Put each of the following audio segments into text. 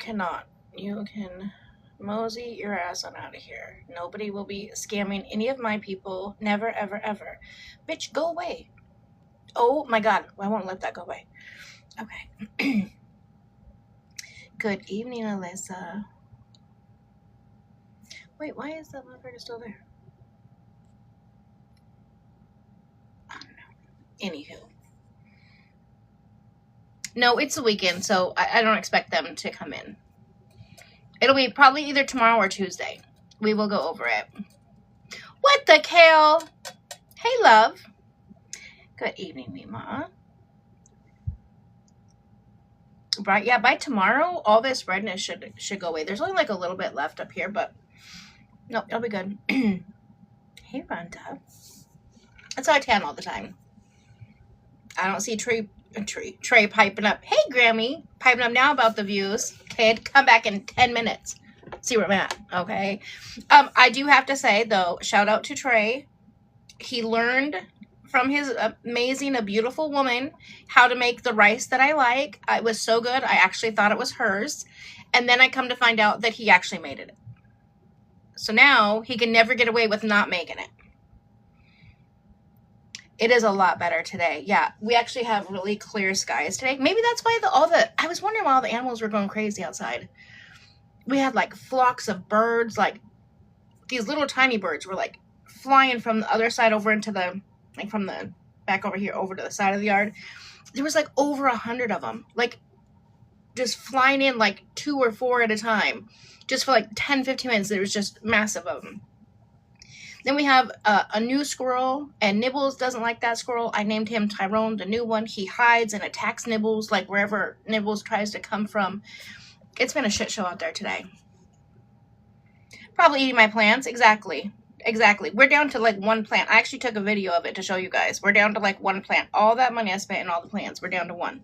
cannot. You can mosey your ass on out of here. Nobody will be scamming any of my people. Never, ever, ever. Bitch, go away. Oh my god. I won't let that go away. Okay. Good evening, Alyssa. Wait, why is that motherfucker still there? I don't know. Anywho. No, it's the weekend, so I don't expect them to come in. It'll be probably either tomorrow or Tuesday. We will go over it. What the hell? Hey, love. Good evening, Mima. Right, yeah, by tomorrow, all this redness should go away. There's only like a little bit left up here, but no, it'll be good. Hey, Rhonda. That's how I tan all the time. I don't see Trey piping up. Hey, Grammy, piping up now about the views. Kid, come back in 10 minutes. See where I'm at, okay? I do have to say, though, shout out to Trey. He learned from his amazing, a beautiful woman, how to make the rice that I like. It was so good. I actually thought it was hers. And then I come to find out that he actually made it. So now he can never get away with not making it. It is a lot better today. Yeah, we actually have really clear skies today. Maybe that's why I was wondering why all the animals were going crazy outside. We had like flocks of birds, like these little tiny birds were like flying from the other side over into the, like from the back over here over to the side of the yard. There was like over 100 of them, like just flying in like 2 or 4 at a time, just for like 10-15 minutes. There was just massive of them. Then we have a new squirrel, and Nibbles doesn't like that squirrel. I named him Tyrone, the new one. He hides and attacks Nibbles, like wherever Nibbles tries to come from. It's been a shit show out there today. Probably eating my plants. Exactly. We're down to like 1 plant. I actually took a video of it to show you guys. We're down to like 1 plant. All that money I spent in all the plants, we're down to 1.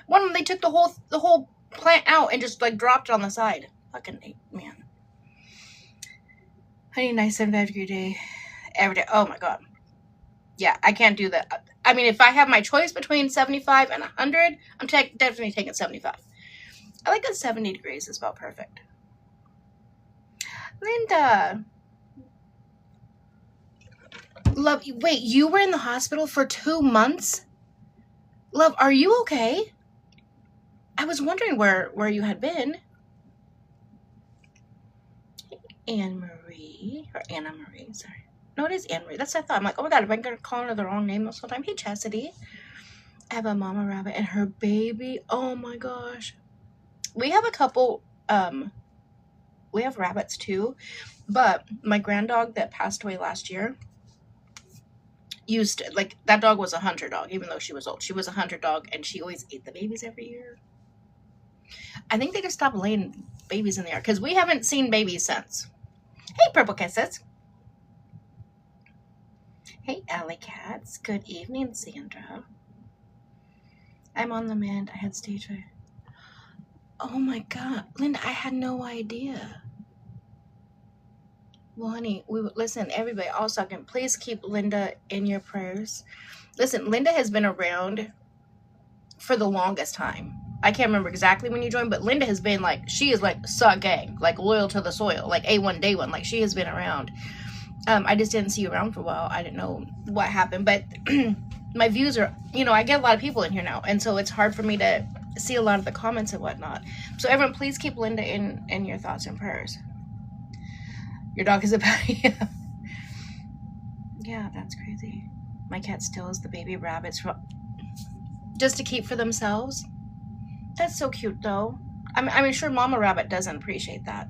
One of them, they took the whole plant out and just like dropped it on the side. Fucking man. I need a nice 75-degree day every day. Oh my god. Yeah, I can't do that. I mean, if I have my choice between 75 and 100, I'm definitely taking 75. I like that 70 degrees is about perfect. Linda. Love, wait, you were in the hospital for 2 months? Love, are you okay? I was wondering where you had been. Anne-Marie, or Anna-Marie, sorry. No, it is Anne-Marie. That's what I thought. I'm like, oh my god, am I going to call her the wrong name most of the time? Hey, Chastity. I have a mama rabbit and her baby. Oh my gosh. We have a couple, we have rabbits too, but my granddog that passed away last year used to, like, that dog was a hunter dog, even though she was old. She was a hunter dog, and she always ate the babies every year. I think they just stopped laying babies in the yard, because we haven't seen babies since. Hey, Purple Kisses. Hey, Alley Cats. Good evening, Sandra. I'm on the mend. I had stage 5. Oh my god. Linda, I had no idea. Well, honey, listen, everybody, also, please keep Linda in your prayers. Listen, Linda has been around for the longest time. I can't remember exactly when you joined, but Linda has been like, she is like suck gang, like loyal to the soil, like A1 day 1, like she has been around. I just didn't see you around for a while. I didn't know what happened, but my views are, you know, I get a lot of people in here now, and so it's hard for me to see a lot of the comments and whatnot. So everyone, please keep Linda in your thoughts and prayers. Your dog is a baby. Yeah, that's crazy. My cat still has the baby rabbits just to keep for themselves. That's so cute, though. I mean, sure, Mama Rabbit doesn't appreciate that.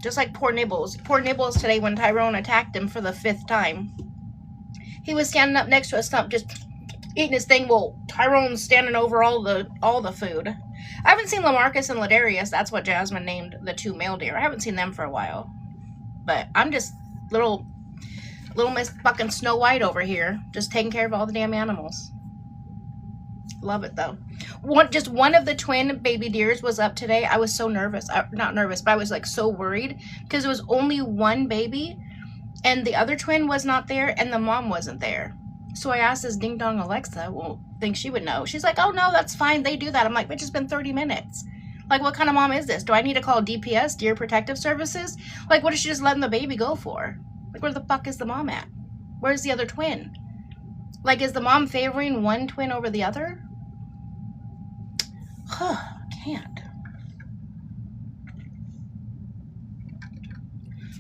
Just like poor Nibbles. Poor Nibbles today when Tyrone attacked him for the 5th time. He was standing up next to a stump just eating his thing while Tyrone's standing over all the food. I haven't seen Lamarcus and Ladarius. That's what Jasmine named the 2 male deer. I haven't seen them for a while. But I'm just little Miss fucking Snow White over here. Just taking care of all the damn animals. Love it, though. Just one of the twin baby deers was up today. I was so nervous. Not nervous, but I was like so worried because it was only one baby and the other twin was not there and the mom wasn't there. So I asked this ding dong Alexa, well, think she would know. She's like, oh no, that's fine. They do that. I'm like, bitch, it's been 30 minutes. Like, what kind of mom is this? Do I need to call DPS, Deer Protective Services? Like, what is she just letting the baby go for? Like, where the fuck is the mom at? Where's the other twin? Like, is the mom favoring one twin over the other? Can't.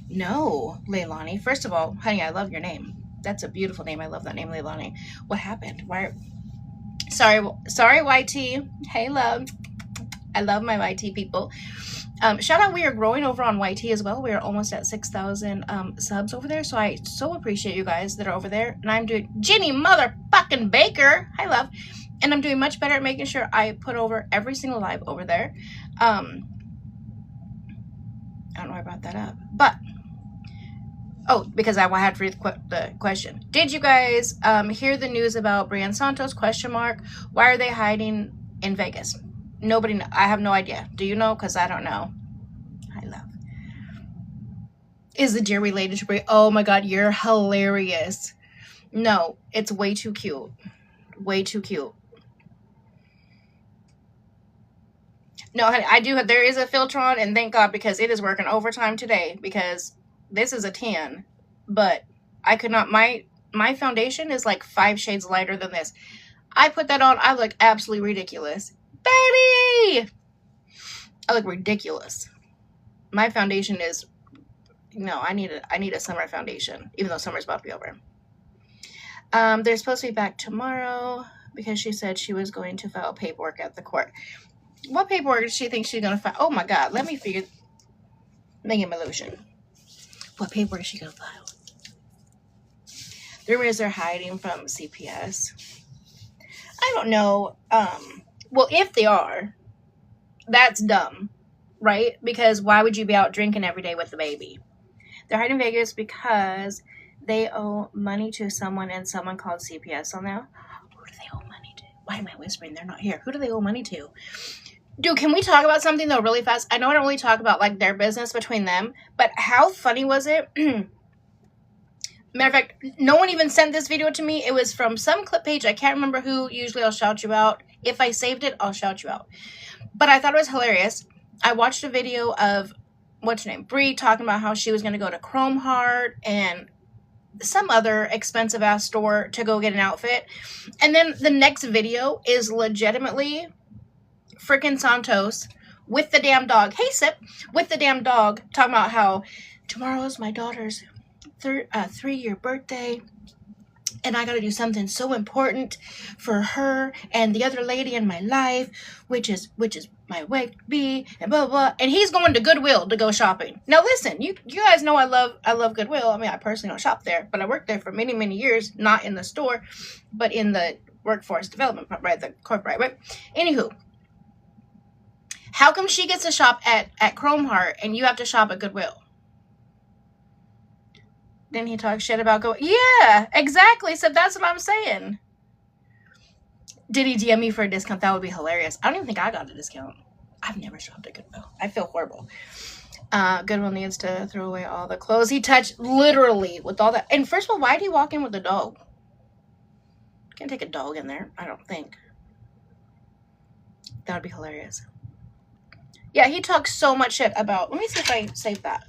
No, Leilani. First of all, honey, I love your name. That's a beautiful name. I love that name, Leilani. What happened? Why? Sorry, YT. Hey, love. I love my YT people. Shout out, we are growing over on YT as well. We are almost at 6,000 subs over there. So I so appreciate you guys that are over there. And I'm doing Ginny motherfucking Baker. Hi, love. And I'm doing much better at making sure I put over every single live over there. I don't know why I brought that up. But, oh, because I had to read the question. Did you guys hear the news about Bri Santos, ? Why are they hiding in Vegas? Nobody knows. I have no idea. Do you know? Because I don't know. I love. Is the deer related to Bri? Oh my god, you're hilarious. No, it's way too cute. Way too cute. No, honey, I do. There is a filter on, and thank God, because it is working overtime today. Because this is a 10, but I could not. My foundation is like 5 shades lighter than this. I put that on. I look absolutely ridiculous, baby. I look ridiculous. My foundation is no. I need a summer foundation, even though summer's about to be over. They're supposed to be back tomorrow because she said she was going to file paperwork at the court. What paperwork does she think she's going to file? Oh, my God. Let me figure. Megan Illusion. What paperwork is she going to file? The rumor is they're hiding from CPS. I don't know. Well, if they are, that's dumb, right? Because why would you be out drinking every day with the baby? They're hiding in Vegas because they owe money to someone, and someone called CPS on them. Who do they owe money to? Why am I whispering? They're not here. Who do they owe money to? Dude, can we talk about something, though, really fast? I know I don't really talk about, like, their business between them, but how funny was it? Matter of fact, no one even sent this video to me. It was from some clip page. I can't remember who. Usually I'll shout you out. If I saved it, I'll shout you out. But I thought it was hilarious. I watched a video of, what's her name, Bri, talking about how she was going to go to Chrome Heart and some other expensive-ass store to go get an outfit. And then the next video is legitimately freaking Santos with the damn dog. Hey, Sip. With the damn dog talking about how tomorrow is my daughter's 3-year birthday, and I got to do something so important for her and the other lady in my life, which is my wife, B, and blah, blah. And he's going to Goodwill to go shopping. Now, listen, you guys know I love Goodwill. I mean, I personally don't shop there, but I worked there for many, many years, not in the store, but in the workforce development, right? The corporate, right? Anywho, how come she gets to shop at Chrome Heart and you have to shop at Goodwill? Then he talks shit about going, yeah, exactly. So that's what I'm saying. Did he DM me for a discount? That would be hilarious. I don't even think I got a discount. I've never shopped at Goodwill. I feel horrible. Goodwill needs to throw away all the clothes he touched, literally, with all that. And first of all, why did he walk in with a dog? Can't take a dog in there, I don't think. That would be hilarious. Yeah, he talks so much shit about, let me see if I save that.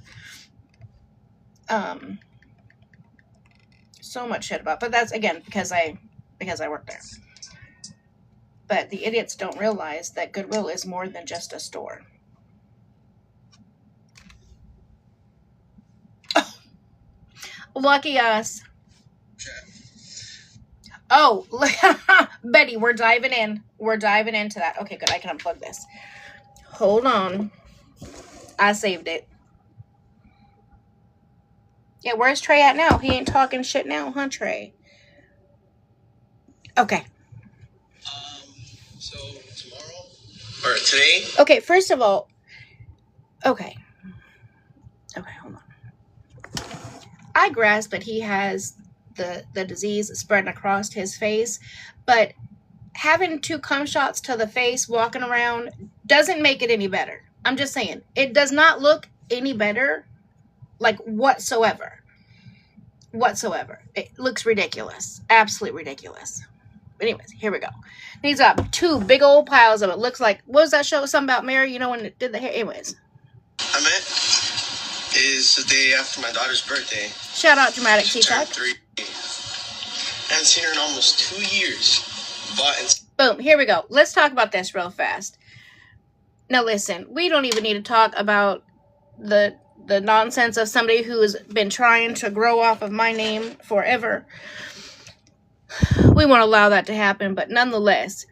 So much shit about, but that's again because I work there. But the idiots don't realize that Goodwill is more than just a store. Oh, lucky us. Oh, Betty, we're diving in. We're diving into that. Okay, good. I can unplug this. Hold on. I saved it. Yeah, where's Trey at now? He ain't talking shit now, huh, Trey? Okay. So tomorrow or today? Okay, first of all, okay, hold on. I grasp that he has the disease spreading across his face, but having 2 cum shots to the face walking around doesn't make it any better. I'm just saying, it does not look any better. Like, whatsoever. whatsoever. It looks ridiculous. Absolutely ridiculous. But anyways, here we go. He's got two big old piles of it. Looks like, what was that show? Something about Mary, you know, when it did the hair? Anyways. I met is the day after my daughter's birthday. Shout out Dramatic She T-Tech. turned 3. I haven't seen her in almost 2 years. Boom, here we go. Let's talk about this real fast. Now listen, we don't even need to talk about the nonsense of somebody who has been trying to grow off of my name forever. We won't allow that to happen, but nonetheless,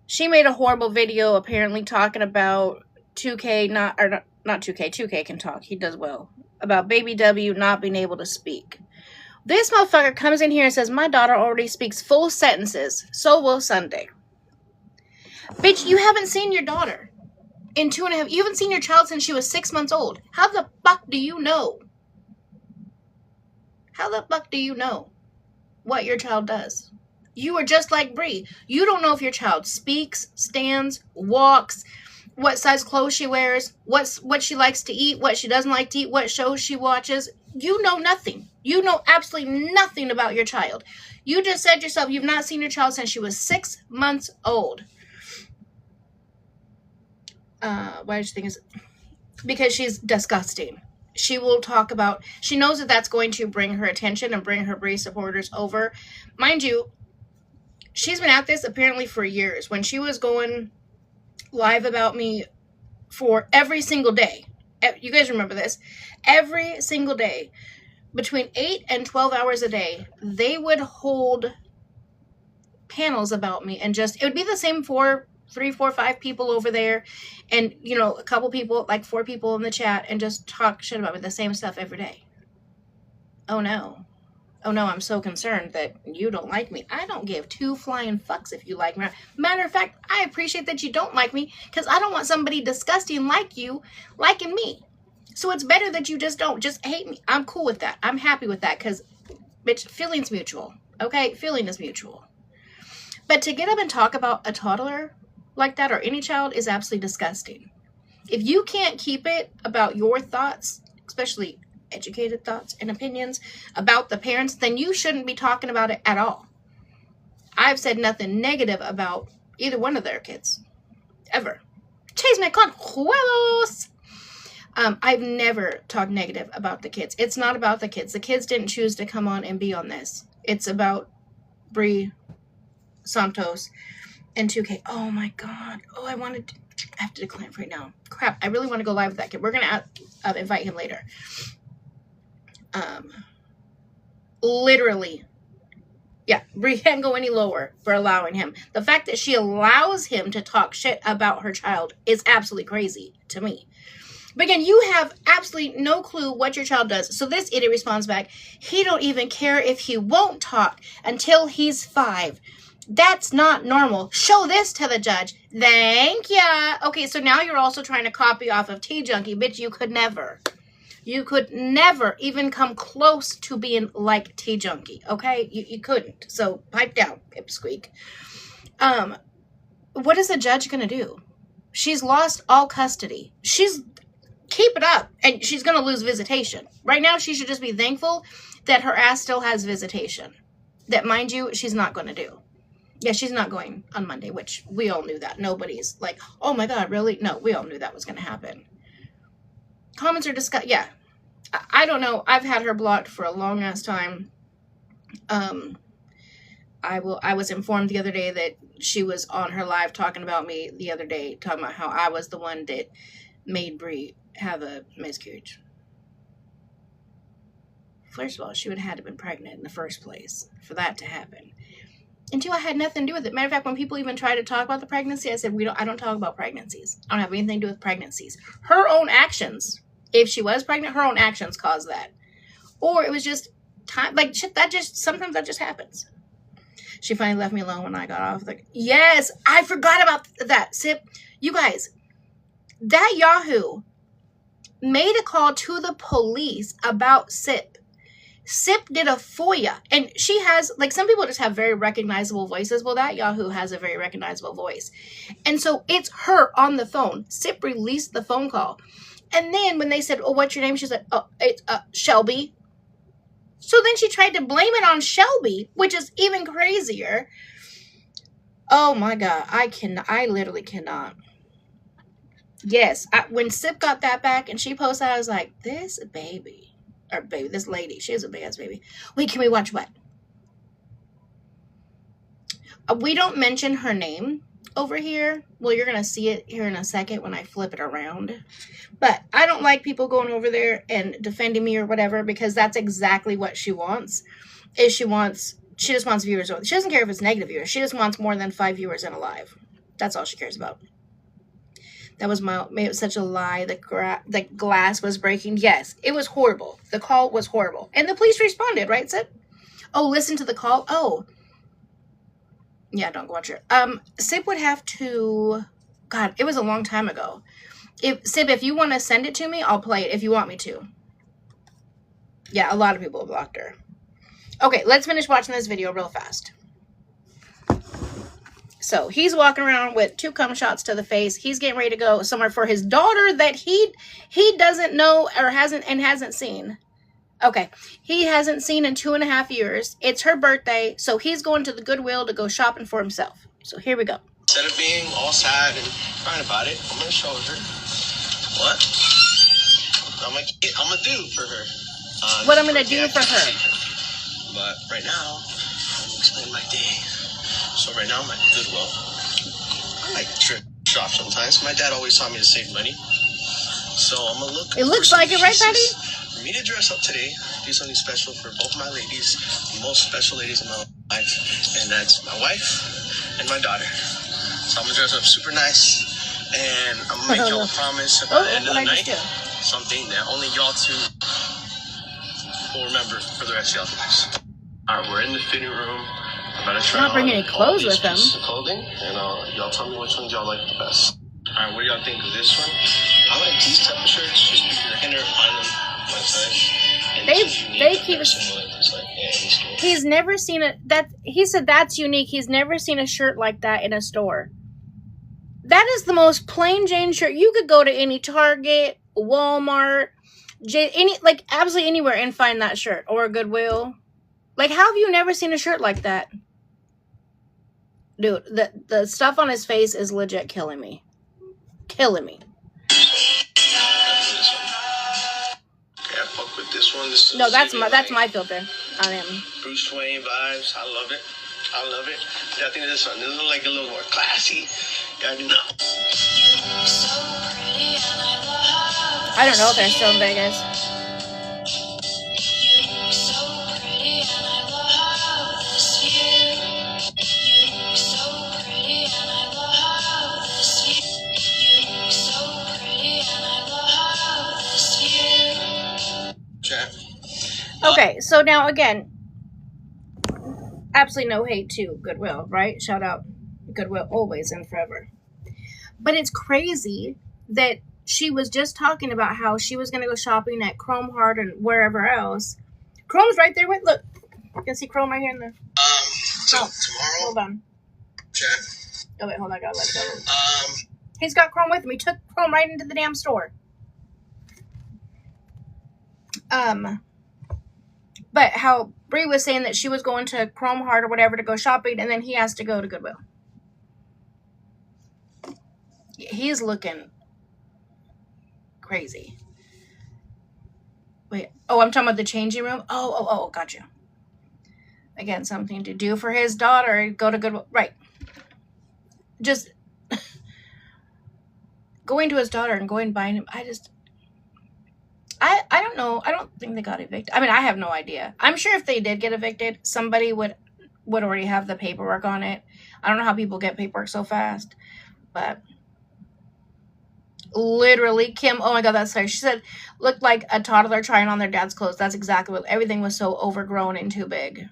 she made a horrible video apparently talking about 2K, not 2K, 2K can talk, he does well, about Baby W not being able to speak. This motherfucker comes in here and says, my daughter already speaks full sentences, so will Sunday. Bitch, you haven't seen your daughter in 2.5, you haven't seen your child since she was 6 months old. How the fuck do you know? How the fuck do you know what your child does? You are just like Bri. You don't know if your child speaks, stands, walks, what size clothes she wears, what she likes to eat, what she doesn't like to eat, what shows she watches. You know nothing. You know absolutely nothing about your child. You just said yourself you've not seen your child since she was 6 months old. Why did you think is? Because she's disgusting. She will talk about, she knows that that's going to bring her attention and bring her Bri supporters over. Mind you, she's been at this apparently for years. When she was going live about me for every single day, you guys remember this, every single day, between 8 and 12 hours a day, they would hold panels about me and just, it would be the same for 3, 4, 5 people over there, and you know, a couple people, like 4 people in the chat, and just talk shit about me, the same stuff every day. Oh no, I'm so concerned that you don't like me. I don't give 2 flying fucks if you like me. Matter of fact, I appreciate that you don't like me, because I don't want somebody disgusting like you liking me. So it's better that you just don't, just hate me. I'm cool with that. I'm happy with that, because bitch, feeling's mutual. Okay, feeling is mutual. But to get up and talk about a toddler like that, or any child, is absolutely disgusting. If you can't keep it about your thoughts, especially educated thoughts and opinions about the parents, then you shouldn't be talking about it at all. I've said nothing negative about either one of their kids, ever. Chisme con huevos. I've never talked negative about the kids. It's not about the kids. The kids didn't choose to come on and be on this. It's about Bri Santos and 2K. Oh my god. Oh, I have to decline right now. Crap, I really want to go live with that kid. We're going to invite him later. Literally. Yeah, Bri can't go any lower for allowing him. The fact that she allows him to talk shit about her child is absolutely crazy to me. But again, you have absolutely no clue what your child does. So this idiot responds back, he don't even care if he won't talk until he's 5. That's not normal. Show this to the judge. Thank ya. Okay, so now you're also trying to copy off of T-Junkie. Bitch, you could never. You could never even come close to being like T-Junkie, okay? You couldn't. So pipe down, pipsqueak. What is the judge going to do? She's lost all custody. Keep it up, and she's going to lose visitation. Right now, she should just be thankful that her ass still has visitation. That, mind you, she's not going to do. Yeah, she's not going on Monday, which we all knew that. Nobody's like, oh my god, really? No, we all knew that was going to happen. Comments are discussed. Yeah. I don't know. I've had her blocked for a long ass time. I was informed the other day that she was on her live talking about me the other day, talking about how I was the one that made Bri have a miscarriage. First of all, she would have had to have been pregnant in the first place for that to happen. And 2, I had nothing to do with it. Matter of fact, when people even try to talk about the pregnancy, I said, I don't talk about pregnancies. I don't have anything to do with pregnancies. Her own actions, if she was pregnant, her own actions caused that. Or it was just time, like shit, sometimes that just happens. She finally left me alone when I got off. Like, yes, I forgot about that. Sip, you guys, that Yahoo made a call to the police about Sip. Sip did a FOIA, and she has, like, some people just have very recognizable voices. Well, that Yahoo has a very recognizable voice. And so it's her on the phone. Sip released the phone call. And then when they said, oh, what's your name? She said, oh, it's Shelby. So then she tried to blame it on Shelby, which is even crazier. Oh my God. I literally cannot. Yes. When Sip got that back and she posted, I was like, this lady, she is a big ass baby. Wait, can we watch what? We don't mention her name over here. Well, you're going to see it here in a second when I flip it around. But I don't like people going over there and defending me or whatever, because that's exactly what she wants. She just wants viewers. She doesn't care if it's negative viewers. She just wants more than 5 viewers in a live. That's all she cares about. That was it was such a lie. The glass was breaking. Yes, it was horrible. The call was horrible. And the police responded, right, Sid? Oh, listen to the call. Oh. Yeah, don't go watch it. Sib would have to... God, it was a long time ago. Sib, if you want to send it to me, I'll play it if you want me to. Yeah, a lot of people have blocked her. Okay, let's finish watching this video real fast. So, he's walking around with 2 cum shots to the face. He's getting ready to go somewhere for his daughter that he doesn't know or hasn't seen. Okay, he hasn't seen in 2.5 years. It's her birthday, so he's going to the Goodwill to go shopping for himself. So here we go. Instead of being all sad and crying about it, I'm gonna show her what I'm gonna do for her. What I'm gonna do for her. But right now, I'm explaining my day. So right now I'm at Goodwill. I like to trip shop sometimes. My dad always taught me to save money. So I'm gonna look. It looks like it, right, Daddy? For me to dress up today, do something special for both my ladies, the most special ladies in my life, and that's my wife and my daughter. So I'm gonna dress up super nice, and I'm gonna make y'all a promise at the end of the night, something that only y'all 2 will remember for the rest of y'all's lives. All right, we're in the fitting room. I'm about to try not bring any clothes with them. Clothing, and y'all tell me which ones y'all like the best. All right, what do y'all think of this one? I like these type of shirts just because I can never find them my size. They keep. He's never seen it. He said that's unique. He's never seen a shirt like that in a store. That is the most plain Jane shirt. You could go to any Target, Walmart, absolutely anywhere and find that shirt, or a Goodwill. Like, how have you never seen a shirt like that? Dude, the stuff on his face is legit killing me. Killing me. Yeah, fuck with this one. This no, that's my filter on him. Bruce Wayne vibes. I love it. Yeah, I think this one. This is like a little more classy. Yeah, I do know. I don't know if they're still in Vegas. Okay, so now again, absolutely no hate to Goodwill, right? Shout out Goodwill always and forever. But it's crazy that she was just talking about how she was going to go shopping at Chrome Heart and wherever else. Chrome's right there with, look, you can see Chrome right here in there. So tomorrow. Hold on. Chat. Oh wait, hold on, I gotta let it go. He's got Chrome with him. He took Chrome right into the damn store. But how Bri was saying that she was going to Chrome Heart or whatever to go shopping, and then he has to go to Goodwill. He is looking crazy. Wait. Oh, I'm talking about the changing room? Oh, gotcha. Again, something to do for his daughter. Go to Goodwill. Right. Just going to his daughter and going buying him. I don't know. I don't think they got evicted. I mean, I have no idea. I'm sure if they did get evicted, somebody would already have the paperwork on it. I don't know how people get paperwork so fast. But literally, Kim, oh my God, that's sorry. She said, looked like a toddler trying on their dad's clothes. That's exactly what, everything was so overgrown and too big.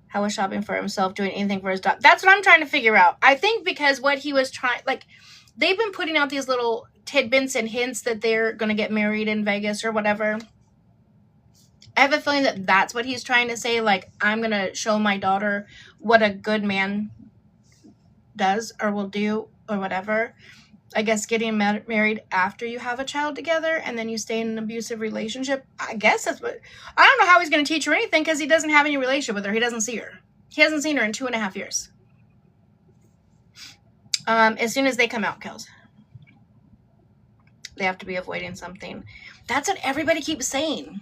How was shopping for himself, doing anything for his daughter? That's what I'm trying to figure out. I think because what he was trying, like, they've been putting out these little tidbits and hints that they're going to get married in Vegas or whatever. I have a feeling that that's what he's trying to say. Like, I'm going to show my daughter what a good man does or will do or whatever. I guess getting married after you have a child together and then you stay in an abusive relationship. I guess that's what... I don't know how he's going to teach her anything because he doesn't have any relationship with her. He doesn't see her. He hasn't seen her in 2.5 years. As soon as they come out, Kels, they have to be avoiding something. That's what everybody keeps saying.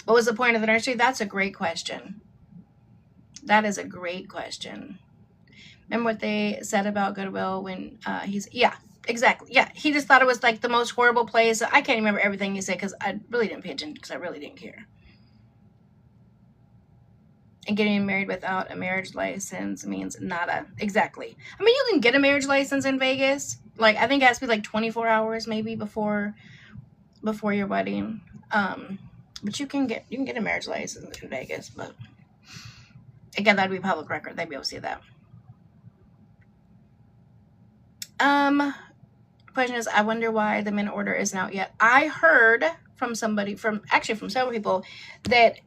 What was the point of the nursery? That's a great question. That is a great question. Remember what they said about Goodwill when he's... Yeah, exactly. Yeah, he just thought it was like the most horrible place. I can't remember everything he said because I really didn't pay attention because I really didn't care. And getting married without a marriage license means nada. Exactly. I mean, you can get a marriage license in Vegas. Like, I think it has to be like 24 hours maybe before your wedding. But you can get a marriage license in Vegas. But again, that'd be public record. They'd be able to see that. Question is, I wonder why the minute order isn't out yet. I heard from somebody, from several people, that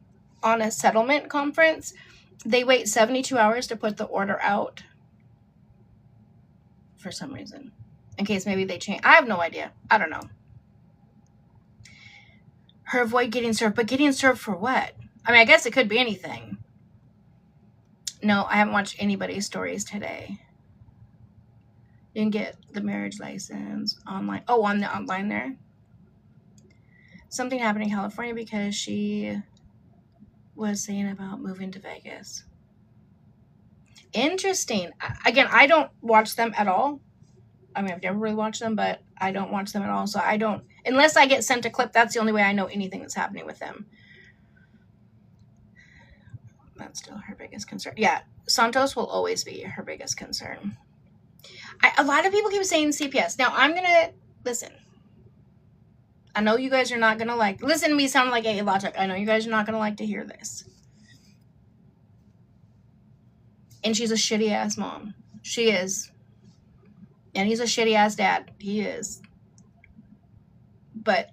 on a settlement conference, they wait 72 hours to put the order out for some reason, in case maybe they change. I have no idea. I don't know. Her avoid getting served, but getting served for what? I mean, I guess it could be anything. No, I haven't watched anybody's stories today. You can get the marriage license online. Oh, on the online there. Something happened in California because she was saying about moving to Vegas. Interesting. Again, I don't watch them at all. I mean, I've never really watched them, but I don't watch them at all. So I don't, unless I get sent a clip, that's the only way I know anything that's happening with them. That's still her biggest concern. Yeah, Santos will always be her biggest concern. A lot of people keep saying CPS. Now, I'm going to, listen. I know you guys are not going to like, listen to me sound like a logic. I know you guys are not going to like to hear this. And she's a shitty ass mom. She is. And he's a shitty ass dad. He is. But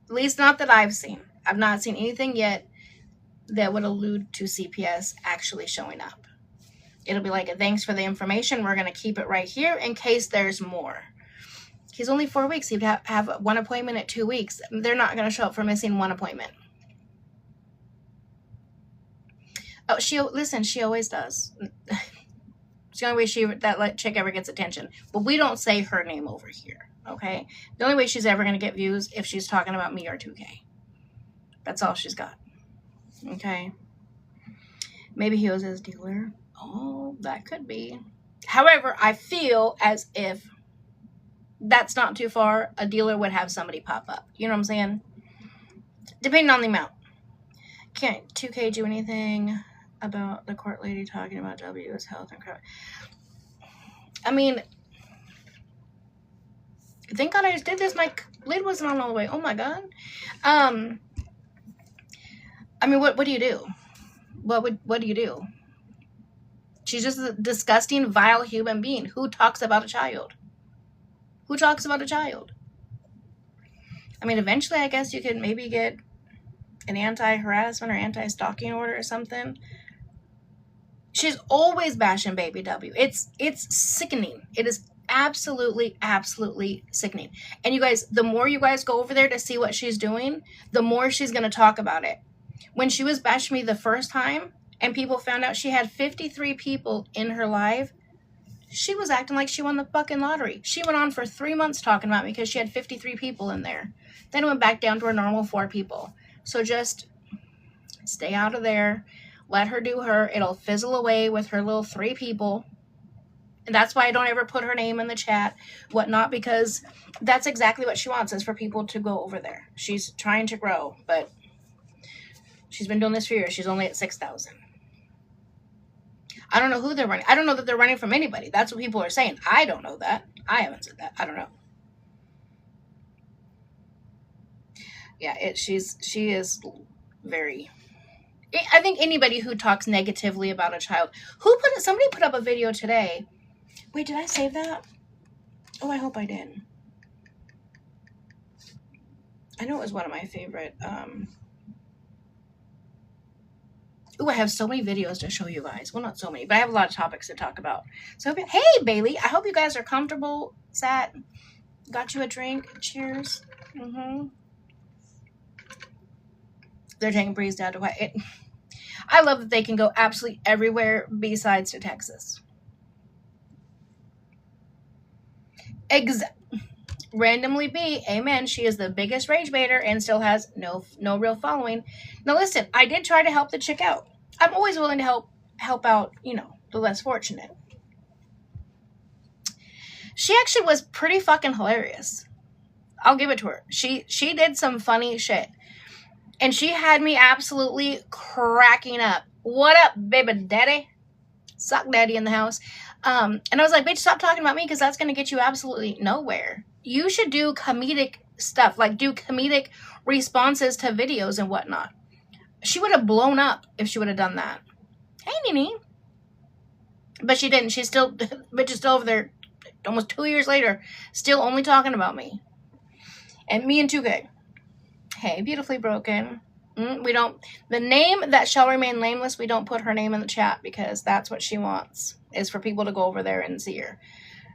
at least not that I've seen. I've not seen anything yet that would allude to CPS actually showing up. It'll be like, thanks for the information. We're going to keep it right here in case there's more. He's only 4 weeks. He'd have one appointment at 2 weeks. They're not going to show up for missing one appointment. Oh, she always does. It's the only way that chick ever gets attention. But we don't say her name over here, okay? The only way she's ever going to get views if she's talking about me or 2K. That's all she's got, okay? Maybe he was his dealer. Oh, that could be. However, I feel as if that's not too far. A dealer would have somebody pop up. You know what I'm saying? Depending on the amount. Can't 2K do anything about the court lady talking about W's health and crap? I mean, thank God I just did this. My lid wasn't on all the way. Oh my God. I mean, what do you do? What do you do? She's just a disgusting, vile human being. Who talks about a child? Who talks about a child? I mean, eventually, I guess you could maybe get an anti-harassment or anti-stalking order or something. She's always bashing baby W. It's sickening. It is absolutely, absolutely sickening. And you guys, the more you guys go over there to see what she's doing, the more she's going to talk about it. When she was bashing me the first time and people found out she had 53 people in her live, she was acting like she won the fucking lottery. She went on for 3 months talking about me because she had 53 people in there. Then it went back down to her normal 4 people. So just stay out of there. Let her do her. It'll fizzle away with her little 3 people. And that's why I don't ever put her name in the chat, whatnot, because that's exactly what she wants, is for people to go over there. She's trying to grow, but she's been doing this for years. She's only at 6,000. I don't know who they're running. I don't know that they're running from anybody. That's what people are saying. I don't know that. I haven't said that. I don't know. Yeah, she is very... I think anybody who talks negatively about a child... Somebody put up a video today. Wait, did I save that? Oh, I hope I did. I know it was one of my favorite... Ooh, I have so many videos to show you guys. Well, not so many, but I have a lot of topics to talk about. So, hey, Bailey, I hope you guys are comfortable. Sat, got you a drink. Cheers. They're taking Bri's dad away. I love that they can go absolutely everywhere besides to Texas. Randomly B, amen. She is the biggest rage baiter and still has no real following. Now listen, I did try to help the chick out. I'm always willing to help out, the less fortunate. She actually was pretty fucking hilarious. I'll give it to her. She did some funny shit. And she had me absolutely cracking up. What up, baby daddy? Suck daddy in the house. And I was like, bitch, stop talking about me because that's going to get you absolutely nowhere. You should do comedic stuff, like do comedic responses to videos and whatnot. She would have blown up if she would have done that. Hey, Nene. But she didn't. She's still, bitch is still over there almost 2 years later, still only talking about me. And me and 2K. Hey, beautifully broken. We don't, the name that shall remain nameless, we don't put her name in the chat because that's what she wants, is for people to go over there and see her.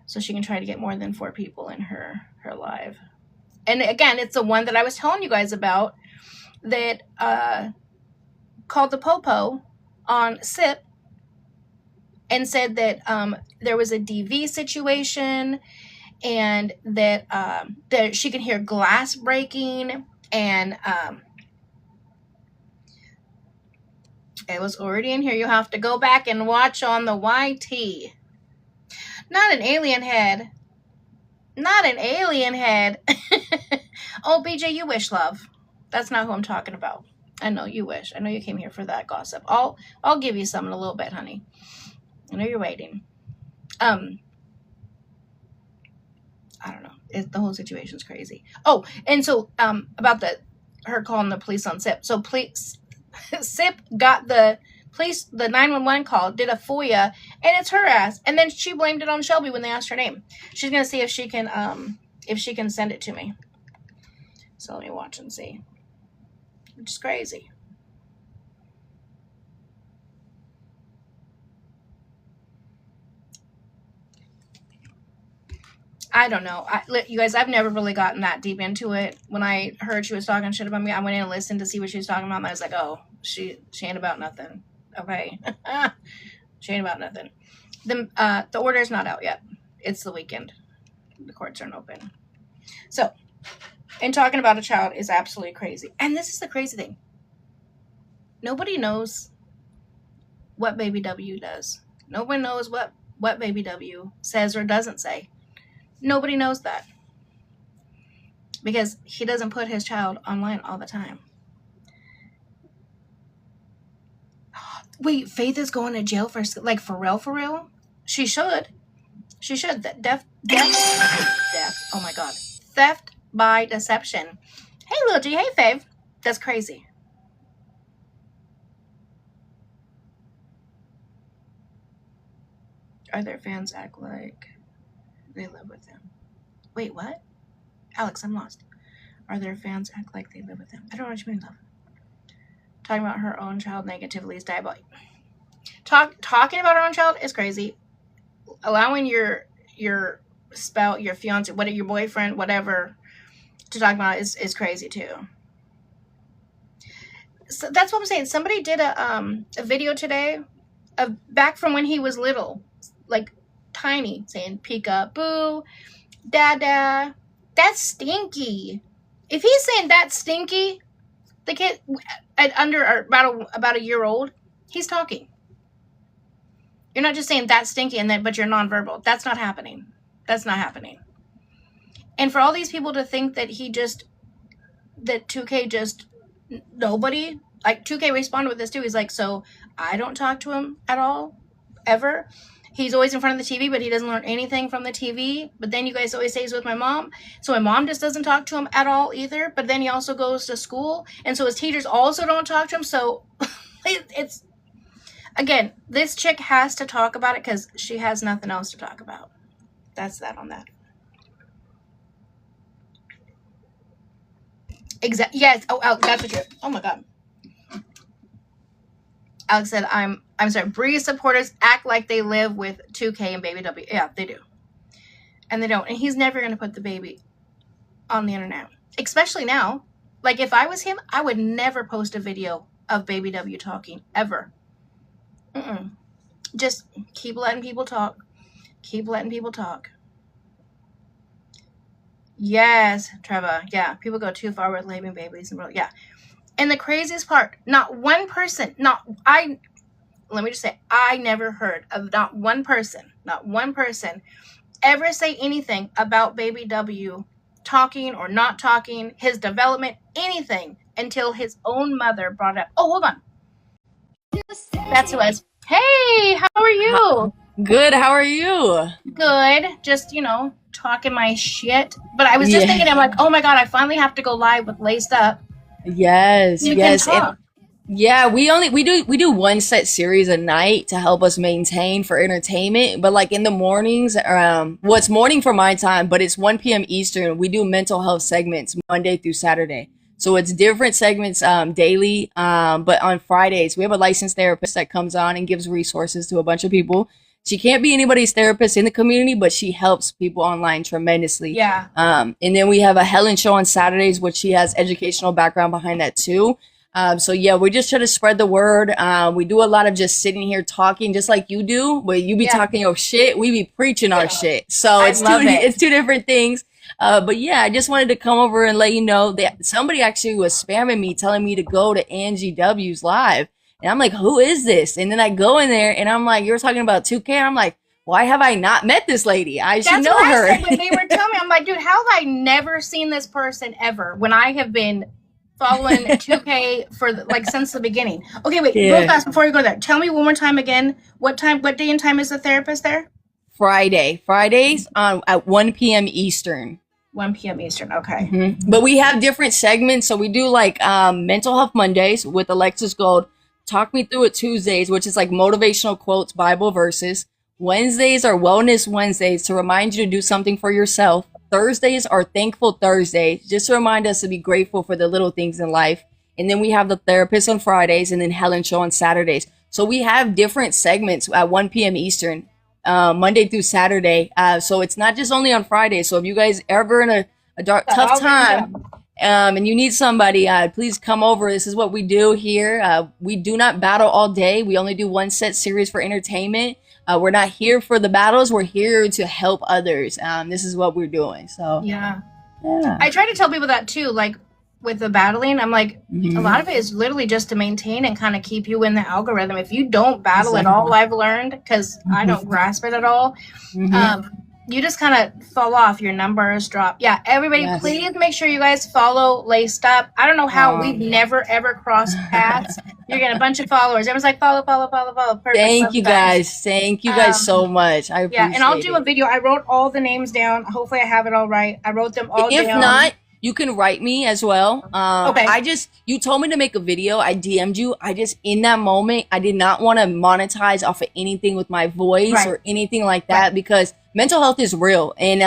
So she can try to get more than 4 people in her live. And again, it's the one that I was telling you guys about that called the Popo on SIP and said that there was a DV situation and that she can hear glass breaking and it was already in here. You have to go back and watch on the YT. Not an alien head. Not an alien head. Oh, BJ, you wish, love. That's not who I'm talking about. I know you wish. I know you came here for that gossip. I'll give you some in a little bit, honey. I know you're waiting. I don't know. The whole situation's crazy. Oh, and so about her calling the police on SIP. So SIP got the police, the 911 call, did a FOIA, and it's her ass. And then she blamed it on Shelby when they asked her name. She's gonna see if she can send it to me. So let me watch and see. Which is crazy. I don't know. You guys, I've never really gotten that deep into it. When I heard she was talking shit about me, I went in and listened to see what she was talking about, and I was like, oh, she ain't about nothing. Okay? She ain't about nothing. The order's not out yet. It's the weekend. The courts aren't open. So, and talking about a child is absolutely crazy. And this is the crazy thing. Nobody knows what Baby W does. Nobody knows what Baby W says or doesn't say. Nobody knows that. Because he doesn't put his child online all the time. Wait, Faith is going to jail for real? She should. She should. Death. Oh my God. Theft by deception. Hey, Lil G. Hey, Faith. That's crazy. Are their fans act like they live with him? Wait, what? Alex, I'm lost. Are their fans act like they live with him? I don't know what you mean, love. Talking about her own child negatively is diabolical. Talking about her own child is crazy. Allowing your spouse, your fiance, your boyfriend, whatever, to talk about is crazy too. So that's what I'm saying. Somebody did a video today of back from when he was little, like tiny, saying peekaboo, dada. That's stinky. If he's saying that's stinky, the kid about a year old, he's talking. You're not just saying that's stinky but you're nonverbal. That's not happening. That's not happening. And for all these people to think that that 2K just, nobody, like 2K responded with this too. He's like, so I don't talk to him at all, ever. He's always in front of the TV, but he doesn't learn anything from the TV. But then you guys always say he's with my mom. So my mom just doesn't talk to him at all either. But then he also goes to school. And so his teachers also don't talk to him. So it's, again, this chick has to talk about it because she has nothing else to talk about. That's that on that. Exactly. Yes. Oh, that's what you're, oh my God. Alex said, I'm sorry, Bri supporters act like they live with 2K and Baby W. Yeah, they do. And they don't. And he's never going to put the baby on the internet. Especially now. Like, if I was him, I would never post a video of Baby W talking. Ever. Just keep letting people talk. Keep letting people talk. Yes, Trevor. Yeah, people go too far with labelling babies. Yeah. And the craziest part, not one person, let me just say, I never heard of not one person ever say anything about Baby W talking or not talking, his development, anything, until his own mother brought it up. Oh, hold on. That's who it was. Hey, how are you? Good, how are you? Good. Just, talking my shit. But I was just thinking, I'm like, oh my God, I finally have to go live with Laced Up. Yes, You yes. can talk. Yeah, we do one set series a night to help us maintain for entertainment. But like in the mornings, it's morning for my time, but it's 1 p.m. Eastern. We do mental health segments Monday through Saturday. So it's different segments daily. But on Fridays, we have a licensed therapist that comes on and gives resources to a bunch of people. She can't be anybody's therapist in the community, but she helps people online tremendously. Yeah. And then we have a Helen show on Saturdays, which she has educational background behind that too. So yeah, we just try to spread the word. We do a lot of just sitting here talking, just like you do, but you be talking your shit. We be preaching our shit. So it's two different things. But yeah, I just wanted to come over and let you know that somebody actually was spamming me, telling me to go to Angie W's live. And I'm like, who is this? And then I go in there and I'm like, you were talking about 2K. And I'm like, why have I not met this lady? I should know her. That's what I said when they were telling me. I'm like, dude, how have I never seen this person ever when I have been following 2K for since the beginning? Okay, wait, real fast before you go there. Tell me one more time again. What day and time is the therapist there? Fridays at 1 p.m. Eastern. 1 p.m. Eastern. Okay. But we have different segments. So we do mental health Mondays with Alexis Gold. Talk Me Through It Tuesdays, which is like motivational quotes, Bible verses. Wednesdays are Wellness Wednesdays to remind you to do something for yourself. Thursdays are Thankful Thursdays, just to remind us to be grateful for the little things in life. And then we have the therapist on Fridays and then Helen show on Saturdays. So we have different segments at 1 p.m. Eastern, Monday through Saturday. So it's not just only on Fridays. So if you guys ever in a tough time, and you need somebody, please come over. This is what we do here. We do not battle all day. We only do one set series for entertainment. We're not here for the battles. We're here to help others. This is what we're doing. So yeah. I try to tell people that too. Like with the battling, I'm like, a lot of it is literally just to maintain and kind of keep you in the algorithm. If you don't battle at all, I've learned, because I don't grasp it at all. You just kind of fall off. Your numbers drop. Yeah, everybody, please make sure you guys follow Laced Up. I don't know how we've never, ever crossed paths. You're getting a bunch of followers. Everyone's like, follow. Perfect. Thank you guys. Thank you guys so much. I appreciate it. And I'll do a video. I wrote all the names down. Hopefully I have it all right. I wrote them all down. If not, you can write me as well. Okay. You told me to make a video. I DM'd you. In that moment, I did not want to monetize off of anything with my voice or anything like that, because mental health is real. And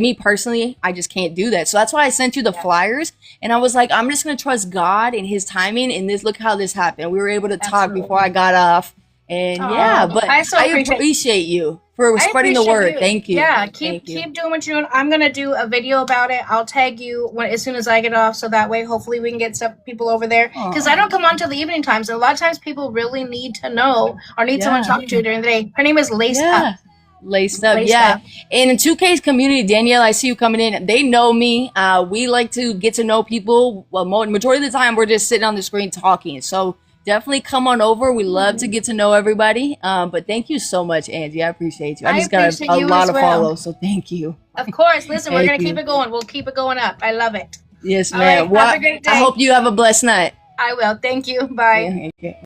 me personally, I just can't do that. So that's why I sent you the flyers. And I was like, I'm just going to trust God and his timing. And look how this happened. We were able to talk before I got off. And but I appreciate you for spreading the word. Thank you. Yeah, keep doing what you're doing. I'm gonna do a video about it. I'll tag you as soon as I get off, so that way hopefully we can get people over there. Because I don't come on till the evening times, and a lot of times people really need to know or need someone to talk to during the day. Her name is Laced Up. Laced Up. And in 2K's community, Danielle, I see you coming in. They know me. We like to get to know people. Well, majority of the time we're just sitting on the screen talking. So definitely come on over. We love to get to know everybody. But thank you so much, Angie. I appreciate you. I just got a lot of follows, so thank you. Of course. Listen, we're going to keep it going. We'll keep it going up. I love it. Yes, ma'am. Right, have a great day. I hope you have a blessed night. I will. Thank you. Bye. Yeah, okay.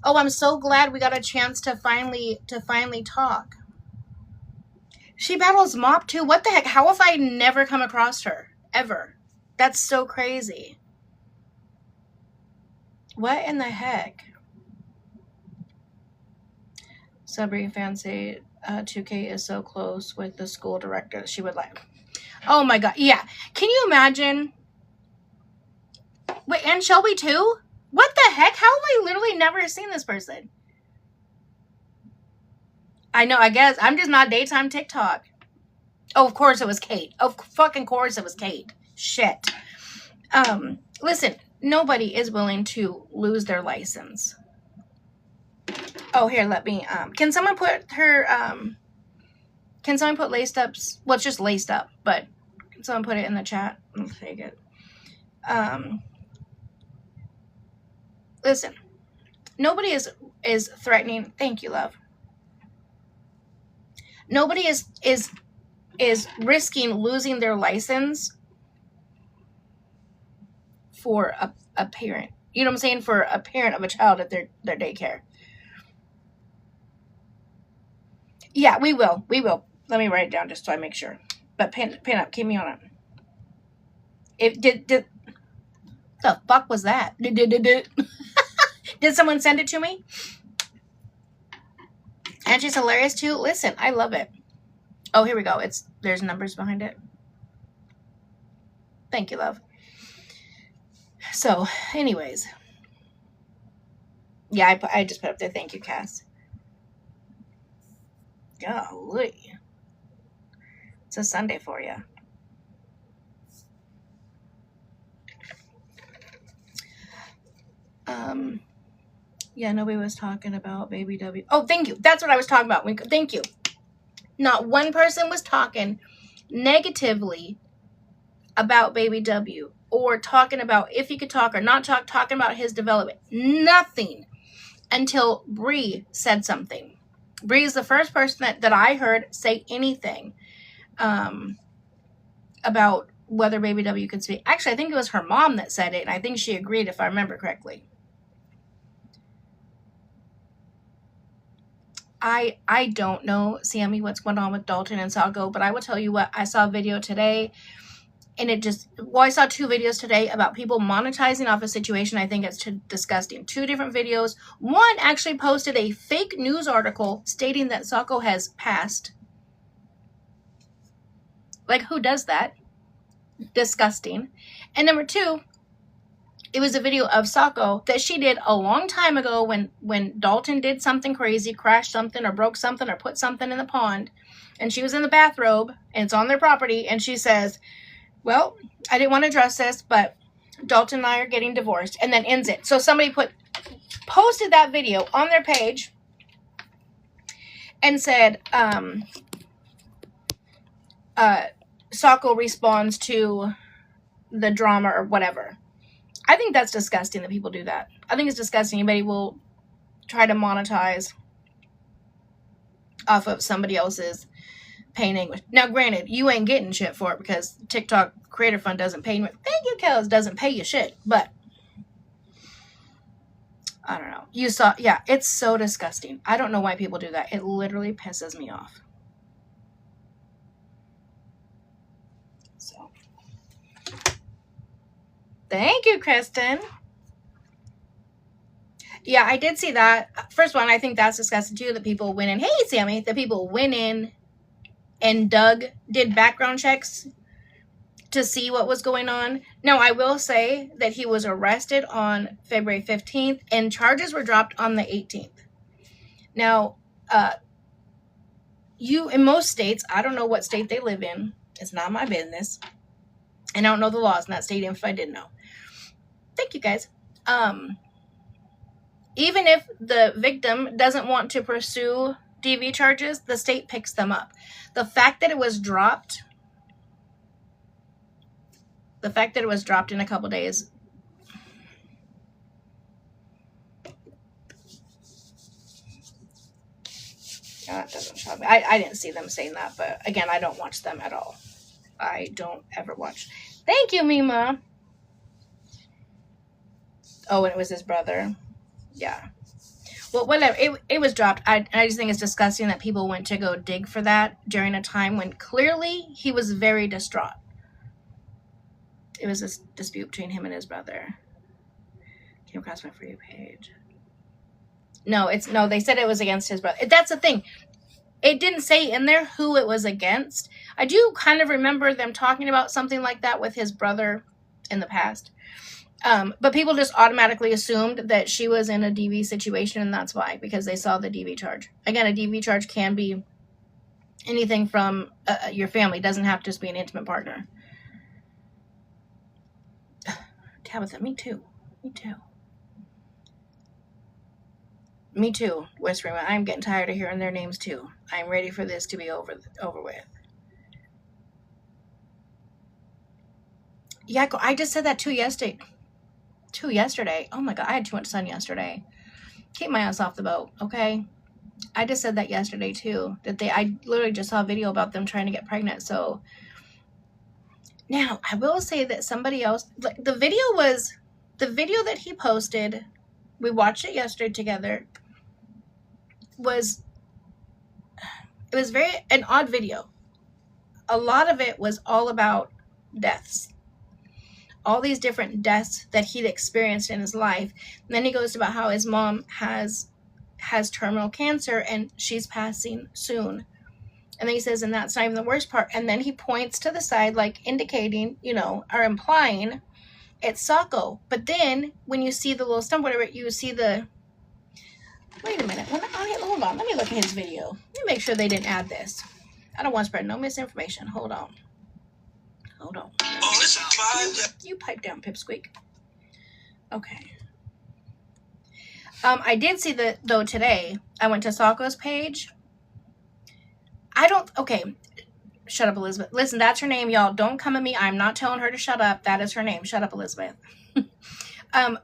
Oh, I'm so glad we got a chance to finally talk. She battles Mop too. What the heck? How have I never come across her? Ever. That's so crazy. What in the heck? Sabri Fancy 2K is so close with the school director. She would like. Oh my God. Yeah. Can you imagine? Wait, and Shelby too? What the heck? How have I literally never seen this person? I know, I guess. I'm just not daytime TikTok. Oh, of course it was Kate. Of fucking course it was Kate. Shit. Listen, nobody is willing to lose their license. Oh, here, let me, can someone put her, can someone put laced ups? Well, it's just laced up, but can someone put it in the chat? I'll take it. Listen, nobody is threatening. Thank you, love. Nobody is risking losing their license for a parent. You know what I'm saying? For a parent of a child at their daycare. Yeah, we will. We will. Let me write it down just so I make sure. But pin up. Keep me on it. It did. The fuck was that? Did someone send it to me? And she's hilarious too. Listen, I love it. Oh, here we go. There's numbers behind it. Thank you, love. So, anyways. Yeah, I just put up there. Thank you, Cass. Golly. It's a Sunday for you. Yeah, nobody was talking about Baby W. Oh, thank you. That's what I was talking about. Thank you. Not one person was talking negatively about Baby W or talking about if he could talk or not talking about his development. Nothing until Bri said something. Bri is the first person that I heard say anything about whether Baby W could speak. Actually, I think it was her mom that said it, and I think she agreed, if I remember correctly. I don't know, Sammy, what's going on with Dalton and Sago, but I will tell you what, I saw a video today, and I saw 2 videos today about people monetizing off a situation. I think it's disgusting. 2 different videos. One actually posted a fake news article stating that Sago has passed. Like, who does that? Disgusting. And number 2, it was a video of Sago that she did a long time ago when Dalton did something crazy, crashed something or broke something or put something in the pond, and she was in the bathrobe and it's on their property, and she says, well, I didn't want to address this, but Dalton and I are getting divorced, and then ends it. So somebody posted that video on their page and said, Sago responds to the drama or whatever. I think that's disgusting that people do that. I think it's disgusting. Anybody will try to monetize off of somebody else's pain anguish. Now, granted, you ain't getting shit for it because TikTok Creator Fund doesn't pay you. Thank you, Kels, doesn't pay you shit. But I don't know. You saw, yeah, it's so disgusting. I don't know why people do that. It literally pisses me off. So, thank you, Kristen. Yeah, I did see that. First one, I think that's disgusting too. The people went in. Hey, Sammy. The people went in and did background checks to see what was going on. Now, I will say that he was arrested on February 15th and charges were dropped on the 18th. Now, in most states, I don't know what state they live in. It's not my business. And I don't know the laws in that state if I didn't know. Thank you, guys. Even if the victim doesn't want to pursue DV charges, the state picks them up. The fact that it was dropped in a couple days. That doesn't shock me. I didn't see them saying that, but again, I don't watch them at all. I don't ever watch. Thank you, Mima. Oh, and it was his brother. Yeah. Well, whatever. It was dropped. I just think it's disgusting that people went to go dig for that during a time when clearly he was very distraught. It was a dispute between him and his brother. Came across my For You page. No, they said it was against his brother. That's the thing. It didn't say in there who it was against. I do kind of remember them talking about something like that with his brother in the past. But people just automatically assumed that she was in a DV situation, and that's why, because they saw the DV charge. Again, a DV charge can be anything from your family. It doesn't have to just be an intimate partner. Tabitha, me too. Me too, West Rim. I'm getting tired of hearing their names too. I'm ready for this to be over with. Yeah, I just said that too yesterday. Oh my God, I had too much sun yesterday. Keep my ass off the boat, okay? I just said that yesterday too. I literally just saw a video about them trying to get pregnant. So now I will say that somebody else, like the video that he posted. We watched it yesterday together. It was an odd video. A lot of it was all about deaths. All these different deaths that he'd experienced in his life. And then he goes about how his mom has terminal cancer and she's passing soon. And then he says, and that's not even the worst part. And then he points to the side, like indicating, or implying it's Sacco. But then when you see the little stump, whatever, you see the... Wait a minute. Hold on. Let me look at his video. Let me make sure they didn't add this. I don't want to spread no misinformation. Hold on. You pipe down, Pipsqueak. Okay. I did see though today. I went to Sacco's page. Okay. Shut up, Elizabeth. Listen, that's her name, y'all. Don't come at me. I'm not telling her to shut up. That is her name. Shut up, Elizabeth. Some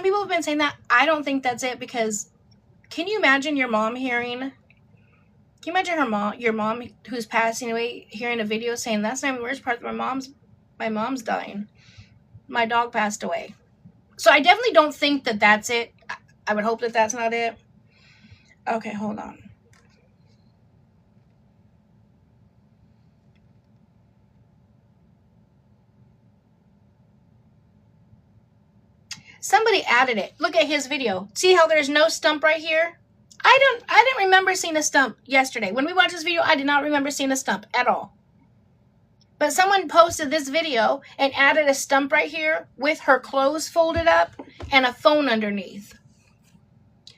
people have been saying that. I don't think that's it, because can you imagine your mom hearing? Can you imagine your mom who's passing away, hearing a video saying, that's not even the worst part, my mom's dying. My dog passed away. So I definitely don't think that that's it. I would hope that that's not it. Okay, hold on. Somebody added it. Look at his video. See how there's no stump right here? I didn't remember seeing a stump yesterday. When we watched this video, I did not remember seeing a stump at all. But someone posted this video and added a stump right here with her clothes folded up and a phone underneath.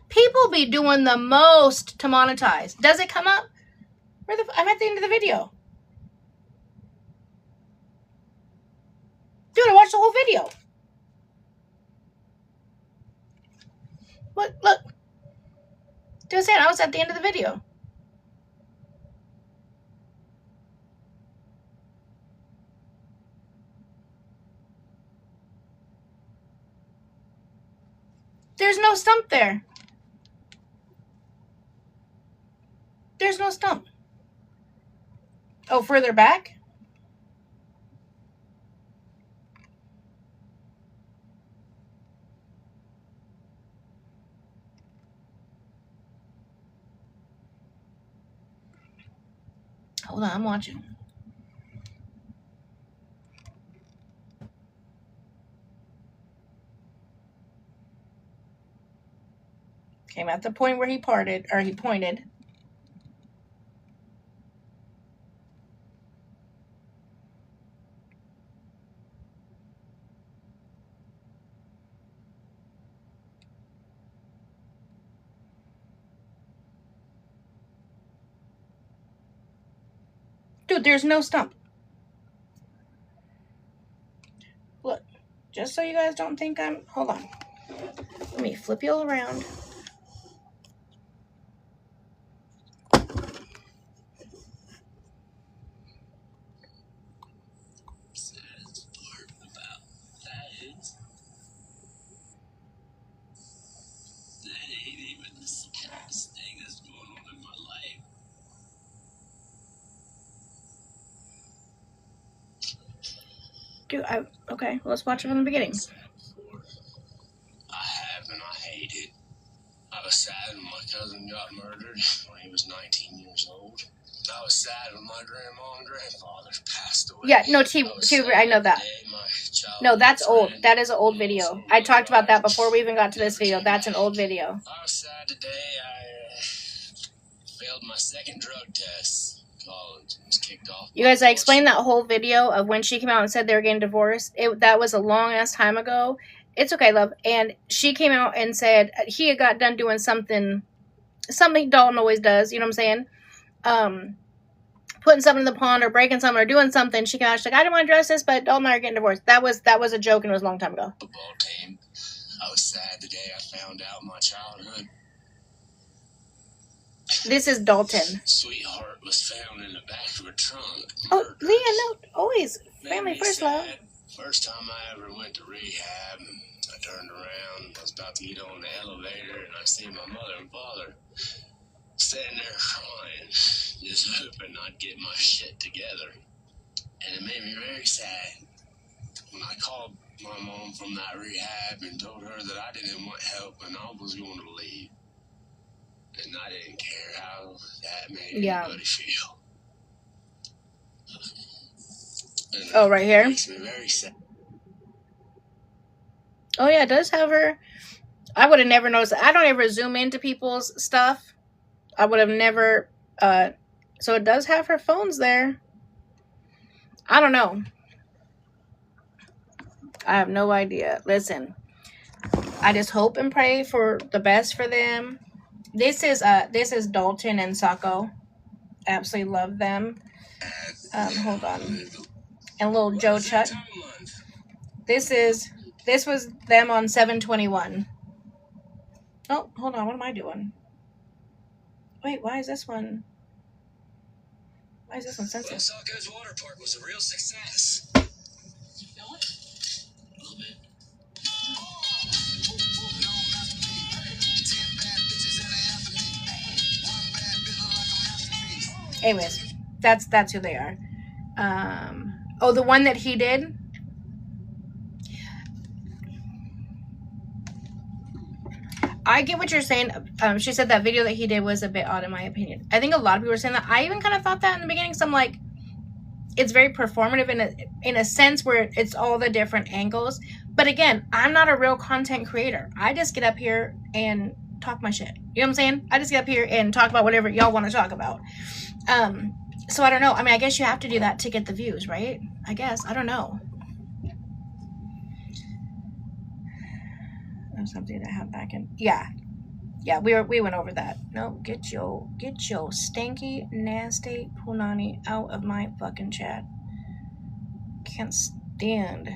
People be doing the most to monetize. Does it come up? I'm at the end of the video. Dude, I watched the whole video. What? Look. Just saying, I was at the end of the video. There's no stump there. There's no stump. Oh, further back? Hold on, I'm watching. Came at the point where he pointed. Dude, there's no stump. Look, just so you guys don't think hold on. Let me flip you all around. Dude, okay, let's watch it from the beginning. I have and I hate it. I was sad when my cousin got murdered when he was 19 years old. I was sad when my grandma and grandfather passed away. Yeah, no, I know that. No, that's old. That is an old video. I talked about that before we even got to this video. That's an old video. I was sad today. I failed my second drug test. College was You guys, I explained that whole video of when she came out and said they were getting divorced. That was a long ass time ago. It's okay, love. And she came out and said he had got done doing something Dalton always does. You know what I'm saying? Putting something in the pond or breaking something or doing something. She came out, she's like, I didn't want to address this, but Dalton and I are getting divorced. That was a joke, and it was a long time ago. Football team. I was sad the day I found out my childhood. This is Dalton. Sweetheart was found in the back of a trunk. Oh, Leah, no, always family first, love. First time I ever went to rehab, I turned around. I was about to get on the elevator, and I see my mother and father sitting there crying, just hoping I'd get my shit together. And it made me very sad when I called my mom from that rehab and told her that I didn't want help and I was going to leave. And I didn't care how that made anybody feel. Oh, right here? It makes me very sad. Oh, yeah, it does have her. I would have never noticed. I don't ever zoom into people's stuff. I would have never. So it does have her phones there. I don't know. I have no idea. Listen, I just hope and pray for the best for them. This is Dalton and Sacco. Absolutely love them. Hold on. And little Joe Chuck. This was them on 7/21. Oh, hold on. What am I doing? Wait, why is this one censored? Well, Sacco's water park was a real success. Anyways, that's who they are. Oh, the one that he did. I get what you're saying. She said that video that he did was a bit odd in my opinion. I think a lot of people were saying that. I even kind of thought that in the beginning. So I'm like, it's very performative in a sense where it's all the different angles. But again, I'm not a real content creator. I just get up here and talk my shit. You know what I'm saying? I just get up here and talk about whatever y'all want to talk about. So I don't know. I mean, I guess you have to do that to get the views, right? I guess. I don't know. Something to have back in. Yeah, we went over that. No, get your stinky, nasty punani out of my fucking chat. Can't stand.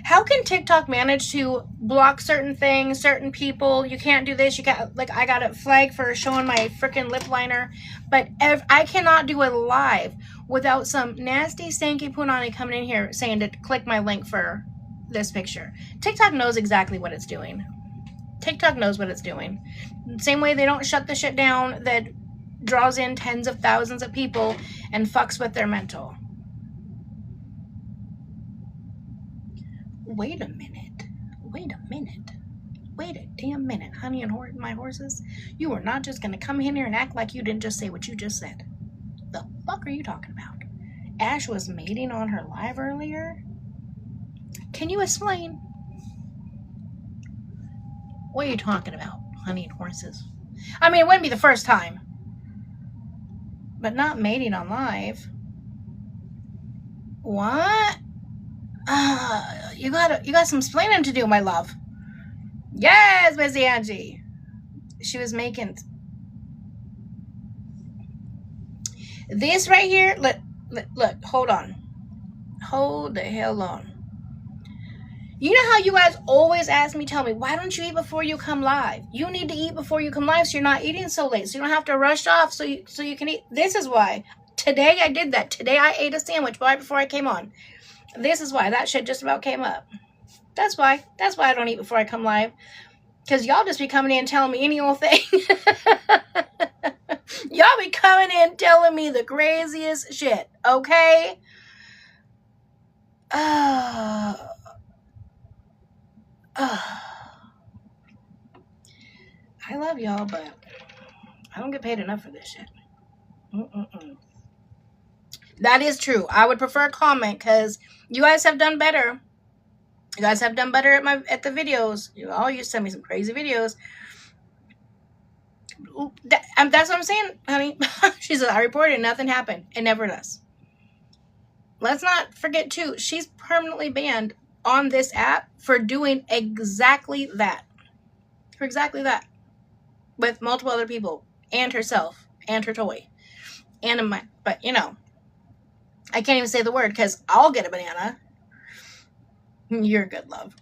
How can TikTok manage to block certain things, certain people? You can't do this. You got, like, I got it flagged for showing my freaking lip liner, but I cannot do a live without some nasty, stanky punani coming in here saying to click my link for this picture. TikTok knows exactly what it's doing. TikTok knows what it's doing. Same way they don't shut the shit down that draws in tens of thousands of people and fucks with their mental. Wait a minute. Wait a damn minute, honey and my horses. You are not just gonna come in here and act like you didn't just say what you just said. The fuck are you talking about? Ash was mating on her live earlier? Can you explain? What are you talking about, honey and horses? I mean, it wouldn't be the first time. But not mating on live. What? You got some explaining to do, my love. Yes, Missy Angie. She was making this right here. Look, hold on. Hold the hell on. You know how you guys always tell me, why don't you eat before you come live? You need to eat before you come live so you're not eating so late. So you don't have to rush off so you can eat. This is why. Today I did that. Today I ate a sandwich right before I came on. This is why. That shit just about came up. That's why. That's why I don't eat before I come live. Because y'all just be coming in and telling me any old thing. Y'all be coming in telling me the craziest shit. Okay? I love y'all, but I don't get paid enough for this shit. That is true. I would prefer a comment because you guys have done better. You guys have done better at the videos. You all used to send me some crazy videos. That's what I'm saying, honey. She said, I reported, nothing happened. It never does. let's not forget too, she's permanently banned on this app for doing exactly that. For exactly that. With multiple other people and herself and her toy. And a mind. But, you know, I can't even say the word because I'll get a banana. You're good, love.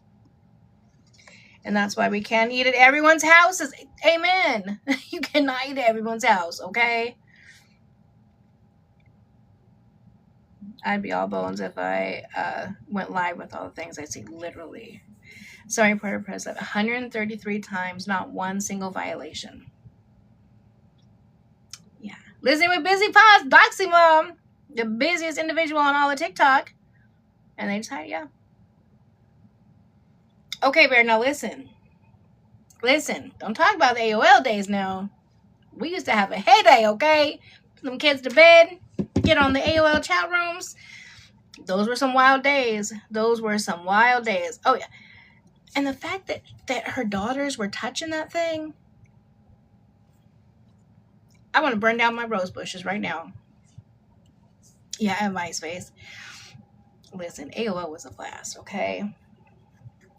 And that's why we can't eat at everyone's houses. Amen. You cannot eat at everyone's house, okay? I'd be all bones if I went live with all the things I see, literally. Sorry, Porter President. 133 times, not one single violation. Yeah. Listening with Busy Paws, Doxy Mom, the busiest individual on all of TikTok. And they decided, yeah. Okay, Bear, now listen. Listen, don't talk about the AOL days now. We used to have a heyday, okay? Put them kids to bed, get on the AOL chat rooms. Those were some wild days. Those were some wild days. Oh, yeah. And the fact that her daughters were touching that thing, I want to burn down my rose bushes right now. Yeah, and MySpace. Listen, AOL was a blast, okay?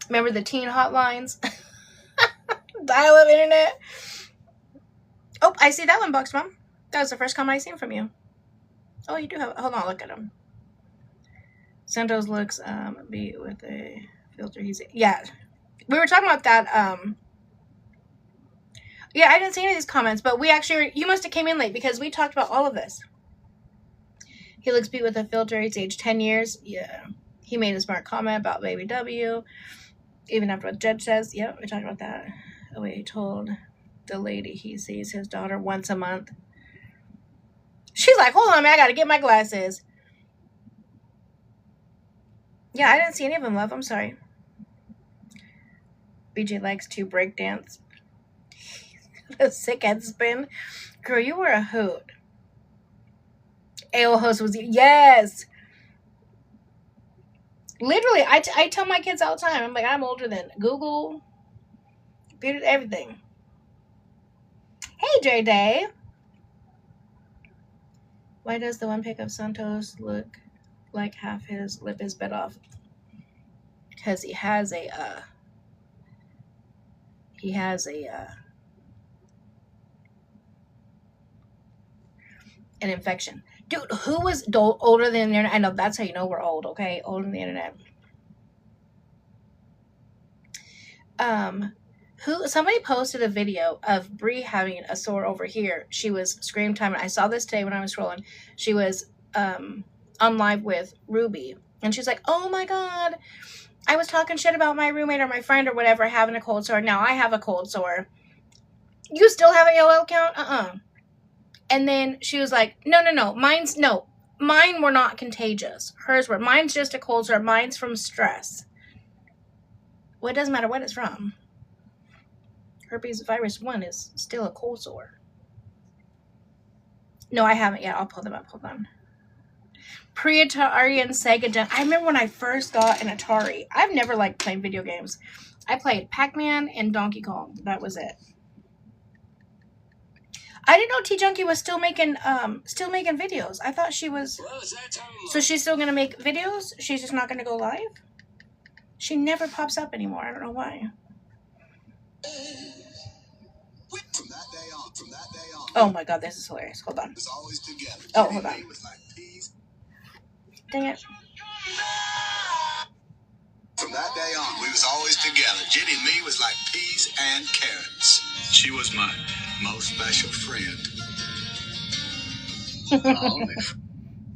Remember the teen hotlines? Dial-up internet. Oh, I see that one, Box Mom. That was the first comment I seen from you. Oh, you do have... Hold on, look at him. Santos looks beat with a filter. Yeah. We were talking about that. Yeah, I didn't see any of these comments, but we actually... You must have came in late because we talked about all of this. He looks beat with a filter. He's aged 10 years. Yeah. He made a smart comment about Baby W. Even after what the judge says. Yep, we talked about that. Oh, wait, he told the lady he sees his daughter once a month. She's like, hold on, man, I gotta get my glasses. Yeah, I didn't see any of them, love. I'm sorry. BJ likes to break dance. A sick head spin. Girl, you were a hoot. AOL host was... Yes! Literally, I tell my kids all the time, I'm like, I'm older than Google, computer, everything. Hey, J-Day. Why does the one pic of Santos look like half his lip is bit off? Because he has a, an infection. Dude, who was older than the internet? I know, that's how you know we're old, okay? Older than the internet. Somebody posted a video of Bri having a sore over here. She was scream timing. I saw this today when I was scrolling. She was on live with Ruby, and she's like, oh my god, I was talking shit about my roommate or my friend or whatever having a cold sore. Now I have a cold sore. You still have an AOL account? And then she was like, no, mine were not contagious. Hers were. Mine's just a cold sore. Mine's from stress. Well, it doesn't matter what it's from. Herpes virus 1 is still a cold sore. No, I haven't yet. I'll pull them up. Hold on. Pre-Atari and Sega Gen. I remember when I first got an Atari. I've never liked playing video games. I played Pac-Man and Donkey Kong. That was it. I didn't know T-Junkie was still making videos. I thought she was... So she's still going to make videos? She's just not going to go live? She never pops up anymore. I don't know why. Oh my god, this is hilarious. Hold on. Oh, hold on. Dang it. From that day on, we was always together. Jenny and me was like peas and carrots. She was my most special friend.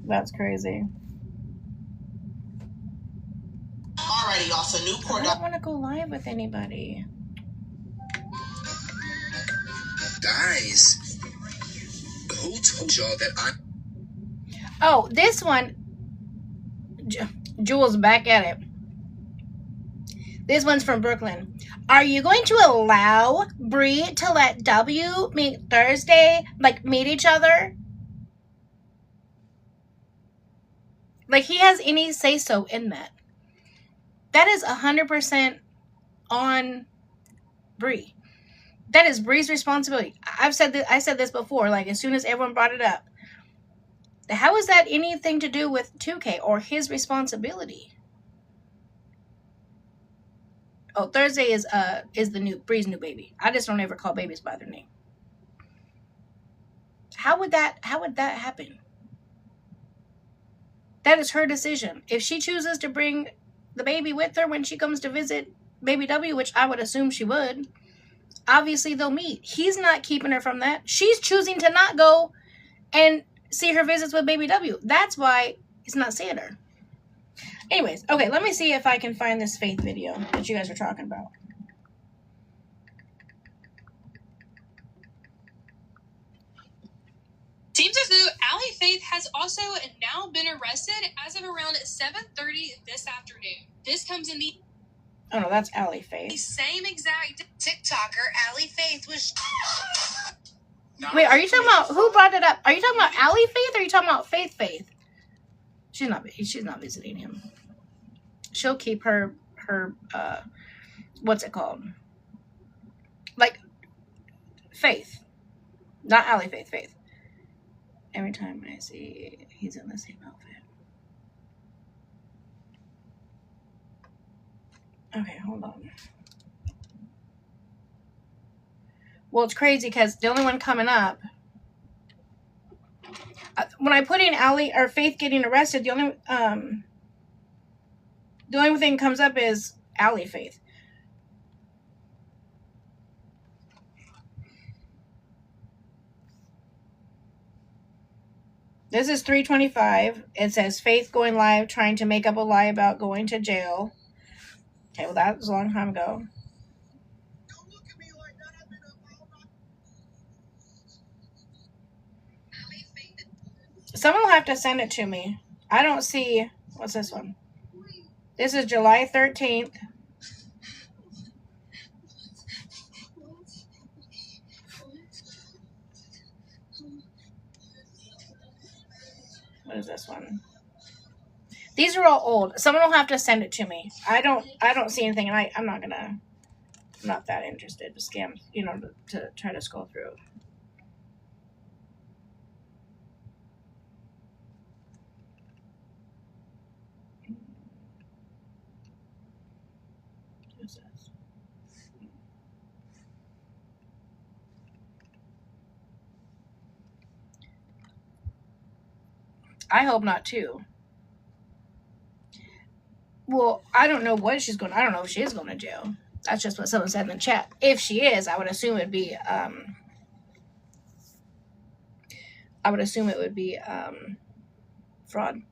That's crazy. Alrighty, y'all. So Newport. I don't want to go live with anybody. Guys, who told y'all that I... Oh, this one. Jules back at it. This one's from Brooklyn. Are you going to allow Bri to let W meet Thursday? Like, meet each other? Like, he has any say-so in that. That is 100% on Bri. That is Bri's responsibility. I said this before, like, as soon as everyone brought it up. How is that anything to do with 2K or his responsibility? Oh, Thursday is the new Bri's new baby. I just don't ever call babies by their name. How would that happen? That is her decision. If she chooses to bring the baby with her when she comes to visit Baby W, which I would assume she would, obviously they'll meet. He's not keeping her from that. She's choosing to not go and see her visits with Baby W. That's why he's not seeing her. Anyways, okay, let me see if I can find this Faith video that you guys are talking about. Seems as though Allie Faith has also now been arrested as of around 7:30 this afternoon. This comes in the Oh no, that's Allie Faith. same exact TikToker Allie Faith was. Wait, are you talking about, who brought it up? Are you talking about Allie Faith or are you talking about Faith? She's not visiting him. She'll keep her what's it called? Like Faith. Not Allie Faith. Every time I see he's in the same outfit. Okay, hold on. Well, it's crazy because the only one coming up, when I put in Allie or Faith getting arrested, the only thing comes up is Allie Faith. This is 3:25. It says Faith going live, trying to make up a lie about going to jail. Okay, well that was a long time ago. Someone will have to send it to me. I don't see. What's this one? This is July 13th. What is this one? These are all old. Someone will have to send it to me. I don't see anything, and I'm not that interested to scam, to try to scroll through. What's this? I hope not too. Well, I don't know what she's going. I don't know if she is going to jail. That's just what someone said in the chat. If she is, I would assume it'd be. I would assume it would be fraud.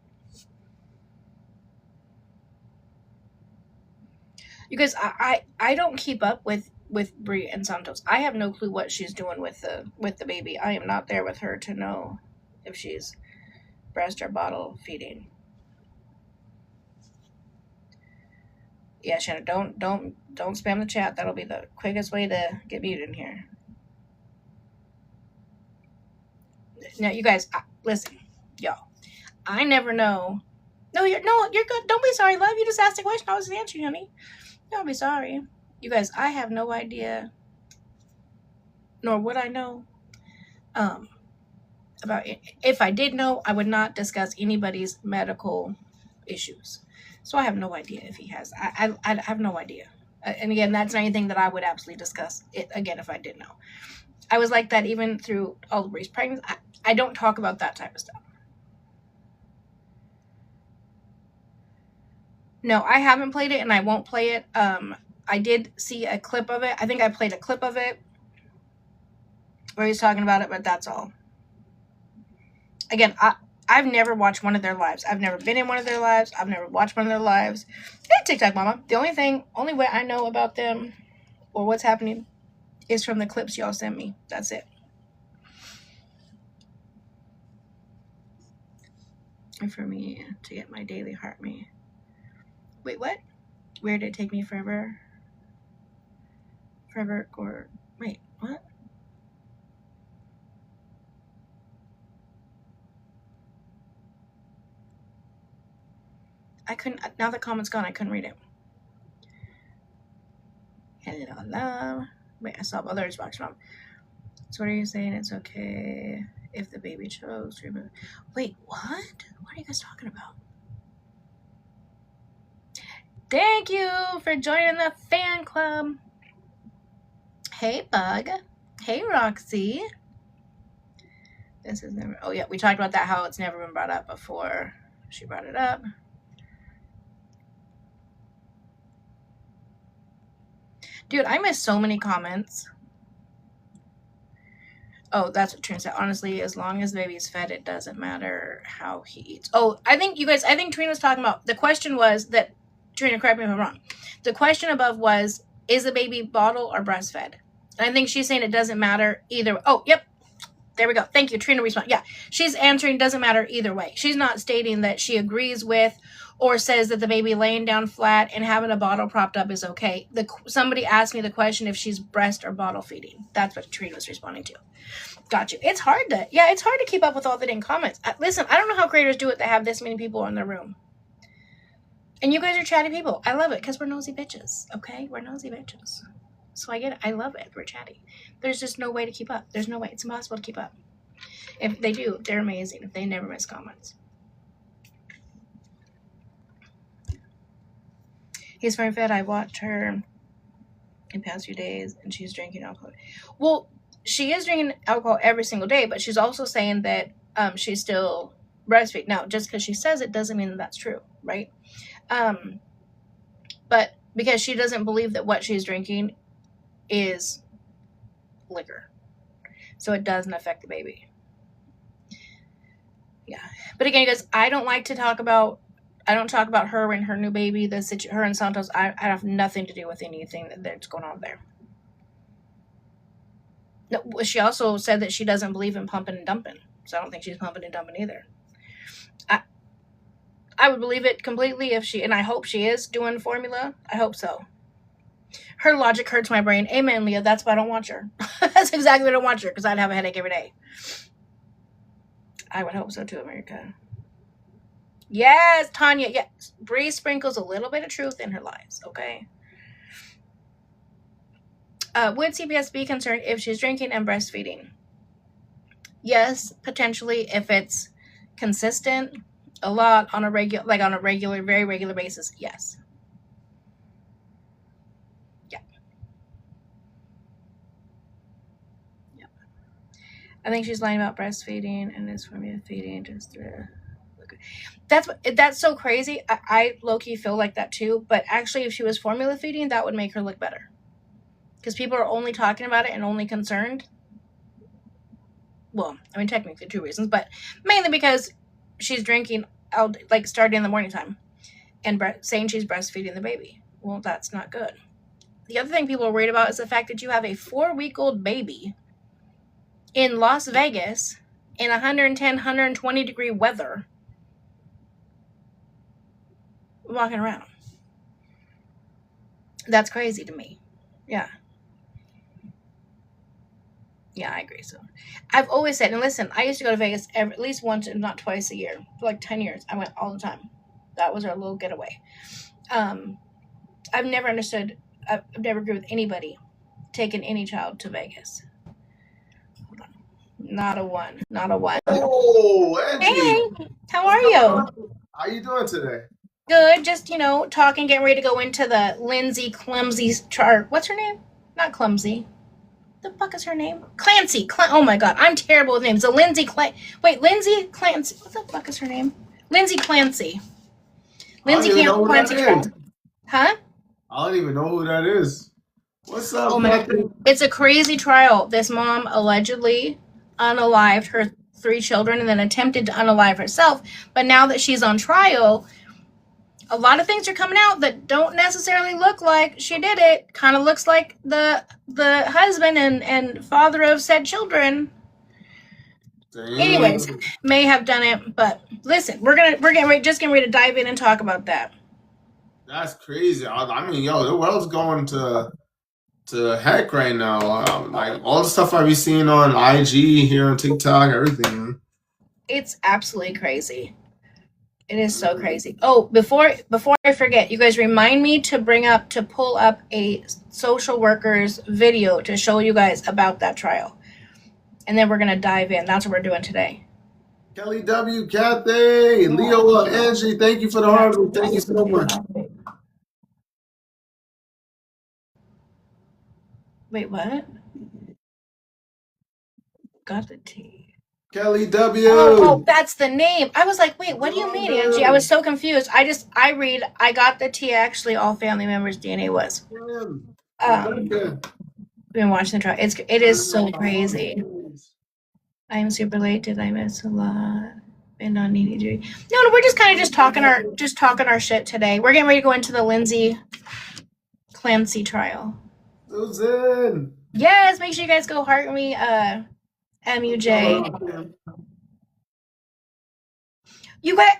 Because I don't keep up with Bri and Santos. I have no clue what she's doing with the baby. I am not there with her to know if she's breast or bottle feeding. Yeah, Shannon, don't spam the chat. That'll be the quickest way to get muted in here. Now, you guys, listen, y'all. I never know. No, you're good. Don't be sorry, love. You just asked a question. I was answering, honey. Don't be sorry. You guys, I have no idea, nor would I know, about it. If I did know, I would not discuss anybody's medical issues. So I have no idea if he has. I have no idea. And again, that's not anything that I would absolutely discuss it again if I did know. I was like that even through all the Bri's pregnancy. I don't talk about that type of stuff. No, I haven't played it and I won't play it. I did see a clip of it. I think I played a clip of it where he's talking about it, but that's all. Again, I've never watched one of their lives. I've never been in one of their lives. I've never watched one of their lives. Hey, TikTok mama. The only way I know about them or what's happening is from the clips y'all sent me. That's it. And for me to get my daily heart rate. Wait, what? Where did it take me forever? Forever or wait, what? I couldn't. Now the comment's gone. I couldn't read it. Hello. Wait, I saw others box mom. So what are you saying? It's okay if the baby chose to remove. Wait, what? What are you guys talking about? Thank you for joining the fan club. Hey, Bug. Hey, Roxy. This is never. Oh, yeah, we talked about that, how it's never been brought up before. She brought it up. Dude, I missed so many comments. Oh, that's what Trina said. Honestly, as long as the baby's fed, it doesn't matter how he eats. Oh, I think Trina was talking about, the question was that, Trina, correct me if I'm wrong. The question above was, is the baby bottle or breastfed? And I think she's saying it doesn't matter either. Oh, yep. There we go. Thank you. Trina respond. Yeah, she's answering doesn't matter either way. She's not stating that she agrees with or says that the baby laying down flat and having a bottle propped up is okay. Somebody asked me the question if she's breast or bottle feeding. That's what Trina was responding to. Got you. It's hard to keep up with all the dang comments. Listen, I don't know how creators do it that have this many people in their room. And you guys are chatty people. I love it because we're nosy bitches. Okay? We're nosy bitches. So I get it. I love it. We're chatty. There's just no way to keep up. There's no way. It's impossible to keep up. If they do, they're amazing. If they never miss comments. He's very fed. I watched her in the past few days, and she's drinking alcohol. Well, she is drinking alcohol every single day, but she's also saying that she's still breastfeeding. Now, just because she says it doesn't mean that that's true, right? But because she doesn't believe that what she's drinking is liquor, so it doesn't affect the baby. Yeah, but again, you guys, I don't talk about her and her new baby, her and Santos. I have nothing to do with anything that's going on there. No, she also said that she doesn't believe in pumping and dumping, so I don't think she's pumping and dumping either. I would believe it completely if she, and I hope she is doing formula. I hope so. Her logic hurts my brain. Amen, Leah. That's why I don't watch her. That's exactly why I don't watch her, because I'd have a headache every day. I would hope so too, America. Yes, Tanya. Yes. Bri sprinkles a little bit of truth in her lies, okay? Would CPS be concerned if she's drinking and breastfeeding? Yes, potentially, if it's consistent, a lot, on a regular, very regular basis, yes. Yeah. Yeah. I think she's lying about breastfeeding and it's formula feeding just to look. That's so crazy. I low-key feel like that too, but actually if she was formula feeding, that would make her look better. Because people are only talking about it and only concerned. Well, I mean, technically 2 reasons, but mainly because she's drinking, starting in the morning time and saying she's breastfeeding the baby. Well, that's not good. The other thing people are worried about is the fact that you have a 4-week-old baby in Las Vegas in 110, 120 degree weather walking around. That's crazy to me. Yeah. Yeah, I agree. So I've always said, and listen, I used to go to Vegas at least once, if not twice a year, for like 10 years. I went all the time. That was our little getaway. I've never understood, I've never agreed with anybody taking any child to Vegas. Hold on. Not a one. Oh, Angie. Hey, how are you? How you doing today? Good. Just, talking, getting ready to go into the Lindsey clumsy chart. What's her name? Not clumsy. The fuck is her name? Clansey. Oh my god, I'm terrible with names. So Lindsey Lindsey Clancy. What the fuck is her name? Lindsey Clancy. Lindsey Clancy. Huh? I don't even know who that is. What's up? Oh my god. It's a crazy trial. This mom allegedly unalived her 3 children and then attempted to unalive herself. But now that she's on trial, a lot of things are coming out that don't necessarily look like she did it. Kind of looks like the husband and father of said children. Dang. Anyways, may have done it, but listen, we're getting ready to dive in and talk about that. That's crazy. I mean, the world's going to heck right now. Like all the stuff I be seeing on IG, here on TikTok, everything. It's absolutely crazy. It is so crazy. Oh, before I forget, you guys remind me to pull up a social worker's video to show you guys about that trial. and then we're gonna dive in. That's what we're doing today. Kelly W, Kathy, Leo, Angie, thank you for the hard work. Thank you so much. Wait, what? Got the tea. Kelly W. Oh, that's the name. I was like, wait, what do you mean, Angie? I was so confused. I read, I got the tea. Actually, all family members' DNA was. We've been watching the trial. It is so crazy. I am super late. Did I miss a lot? And not needing to. No, we're just kind of talking our shit today. We're getting ready to go into the Lindsey clansey trial. Susan. Yes, make sure you guys go heart me, MUJ. You got.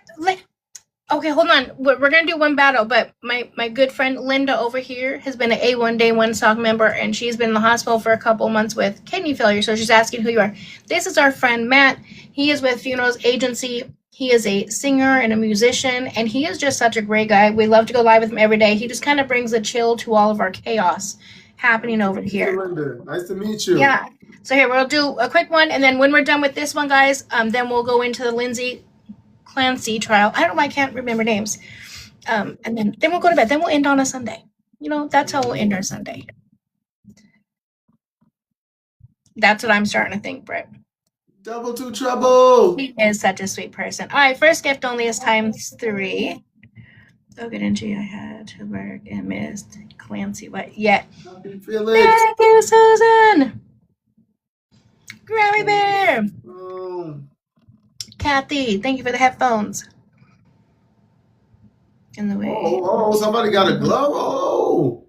Okay, hold on. We're gonna do one battle, but my good friend Linda over here has been an A1 Day 1 SOC member, and she's been in the hospital for a couple months with kidney failure. So she's asking who you are. This is our friend Matt. He is with Funerals Agency. He is a singer and a musician, and he is just such a great guy. We love to go live with him every day. He just kind of brings a chill to all of our chaos happening over here. Linda. Nice to meet you. Yeah. So here we'll do a quick one, and then when we're done with this one, guys, then we'll go into the Lindsey clansey trial. I don't know why I can't remember names. And then we'll go to bed. Then we'll end on a Sunday. You know, that's how we'll end our Sunday. That's what I'm starting to think, Britt. Double two trouble. He is such a sweet person. All right, first gift only is ×3. So good energy. I had to work and missed Clancy. What? Yeah. Thank you, Susan. Grammy Bear. Oh. Kathy, thank you for the headphones. In the way. Oh, somebody got a glove. Oh,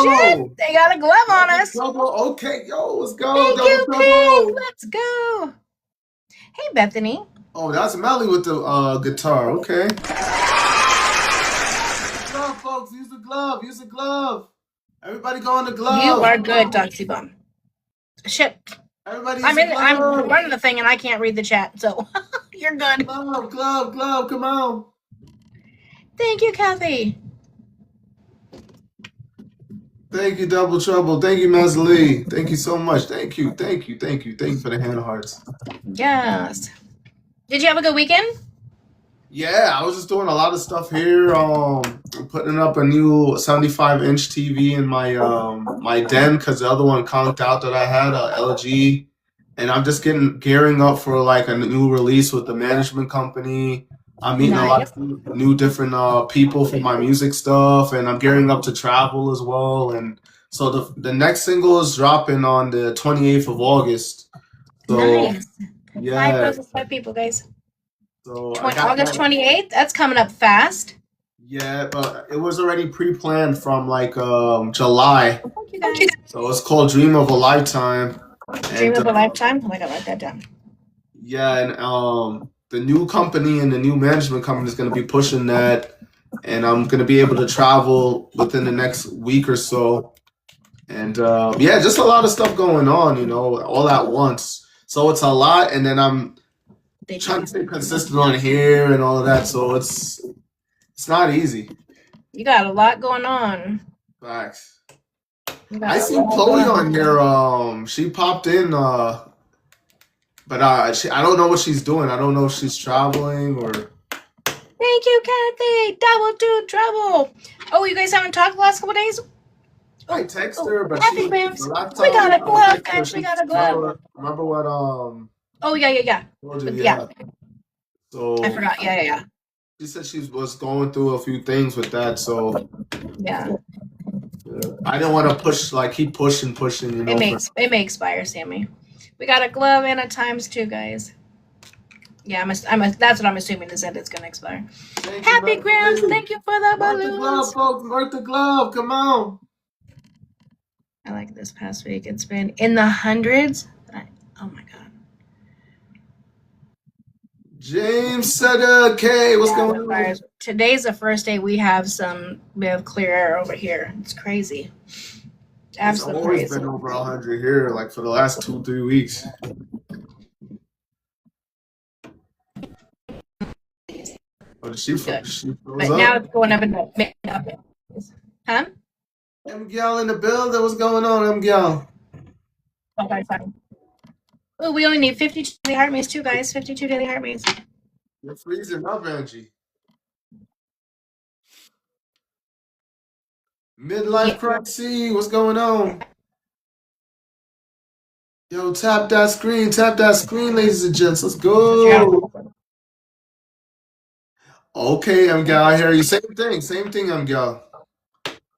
shit. They got a glove on us. Okay, yo, let's go. Thank you, Pink. Let's go. Hey, Bethany. Oh, that's Melly with the guitar. Okay. Glove, folks. Use the glove. Use the glove. Everybody go on the glove. You are good, Doxy Bum. Shit. Everybody I'm running the thing and I can't read the chat, so you're good. Glove, come on. Thank you, Kathy. Thank you, Double Trouble. Thank you, Mazali. Thank you so much. Thank you for the hand hearts. Yes. Did you have a good weekend? Yeah, I was just doing a lot of stuff here. Putting up a new 75-inch TV in my my den because the other one conked out that I had, LG. And I'm just gearing up for like a new release with the management company. I'm meeting a lot of new different people for my music stuff, and I'm gearing up to travel as well. And so the next single is dropping on the 28th of August. So, nice. Yeah. 5 people, guys. So August 28th? That's coming up fast. Yeah, but it was already pre-planned from like July. Thank you, guys. So it's called Dream of a Lifetime. Dream of a Lifetime? Oh my God, write that down. Yeah, and the new company and the new management company is going to be pushing that, and I'm going to be able to travel within the next week or so. And yeah, just a lot of stuff going on, you know, all at once. So it's a lot, and then I'm trying to stay consistent on here and all of that. So it's not easy. You got a lot going on. Facts. I see Chloe on here. She popped in, but I don't know what she's doing. I don't know if she's traveling or. Thank you, Kathy. Double two trouble. Oh, you guys haven't talked the last couple days? I text her, but we got a glove, guys. We got a glove. Remember what? Oh yeah. Yeah. So I forgot. Yeah. She said she was going through a few things with that, so yeah. I didn't want to keep pushing. You know, it may expire, Sammy. We got a glove and a ×2, guys. Yeah, that's what I'm assuming is that it's gonna expire. Happy Grams, thank you for the balloons. Work the glove, folks. Work the glove. Come on. I like this past week. It's been in the hundreds. Oh my God. James Sutter, K, what's going on? Today's the first day we have clear air over here. It's crazy. Absolutely crazy. It's always been over 100 here, like for the last 2-3 weeks. Oh, she but now it's going up in the huh? M. Gal in the building. What's going on, M. Gal? Okay, fine. Oh, we only need 52 daily heartbeats too, guys. 52 daily heartbeats. You're freezing up, Angie. Midlife crisis. What's going on? Yo, tap that screen, ladies and gents. Let's go. Okay, Miguel, I hear you. Same thing, Miguel.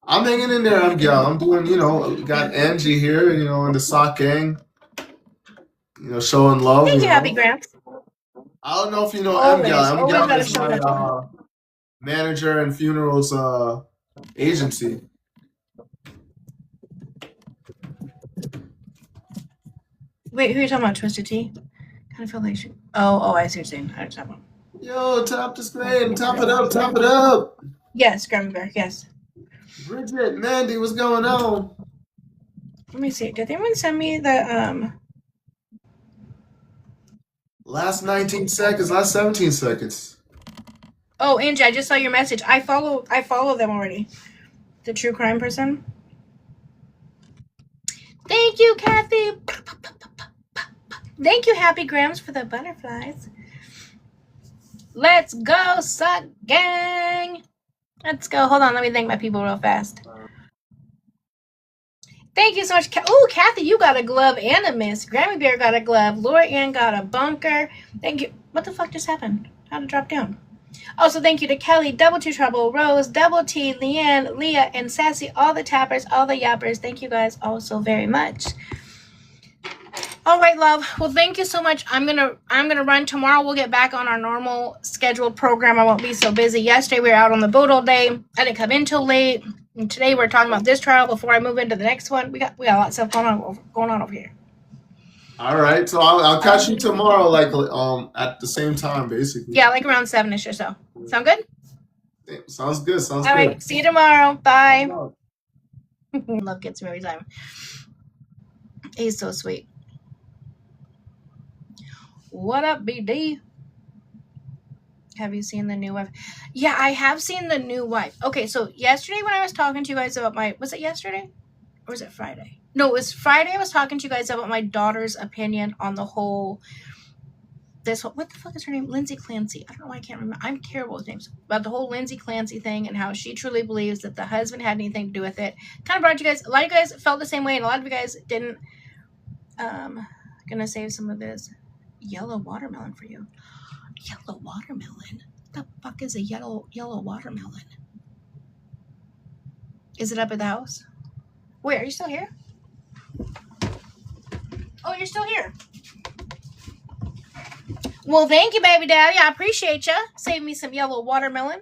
I'm hanging in there, Miguel. I'm doing, got Angie here, in the sock gang, showing love. Thank you, Happy Gramps. I don't know if you know Always, Miguel. always Miguel gotta is show my love. manager and funerals agency. Wait, who are you talking about? Twisted Tea? Kind of feel like she. Oh, I see what you're saying. I understand. Yo, tap the screen. Top it up. Yes, Grammy Bear, yes. Bridget, Mandy, what's going on? Let me see. Did anyone send me the Last 19 seconds, last 17 seconds. Oh, Angie, I just saw your message. I follow them already. The true crime person. Thank you, Kathy. Thank you, Happy Grams, for the butterflies. Let's go, suck gang. Let's go. Hold on, let me thank my people real fast. Thank you so much. Oh, Kathy, you got a glove and a miss. Grammy Bear got a glove. Laura Ann got a bunker. Thank you. What the fuck just happened? How'd it drop down? Also, thank you to Kelly, Double Two Trouble, Rose, Double T, Leanne, Leah, and Sassy, all the tappers, all the yappers. Thank you guys all so very much. All right, love. Well, thank you so much. I'm gonna run tomorrow. We'll get back on our normal scheduled program. I won't be so busy. Yesterday we were out on the boat all day. I didn't come in till late. And today we're talking about this trial before I move into the next one. We got a lot of stuff going on over here. All right, so I'll catch you tomorrow, like at the same time, basically. Yeah, like around 7ish or so. Sound good? Sounds good. All right, see you tomorrow. Bye. Love gets me every time. He's so sweet. What up, BD? Have you seen the new wife? Yeah, I have seen the new wife. Okay, so yesterday when I was talking to you guys about was it yesterday? Or was it Friday? No, it was Friday. I was talking to you guys about my daughter's opinion on the whole, what the fuck is her name? Lindsey Clancy. I don't know why I can't remember. I'm terrible with names. About the whole Lindsey Clancy thing and how she truly believes that the husband had anything to do with it. Kind of brought you guys, a lot of you guys felt the same way and a lot of you guys didn't. Gonna save some of this yellow watermelon for you. Yellow watermelon? What the fuck is a yellow watermelon? Is it up at the house? Wait, are you still here? Oh, you're still here. Well, thank you, baby daddy. I appreciate you. Save me some yellow watermelon.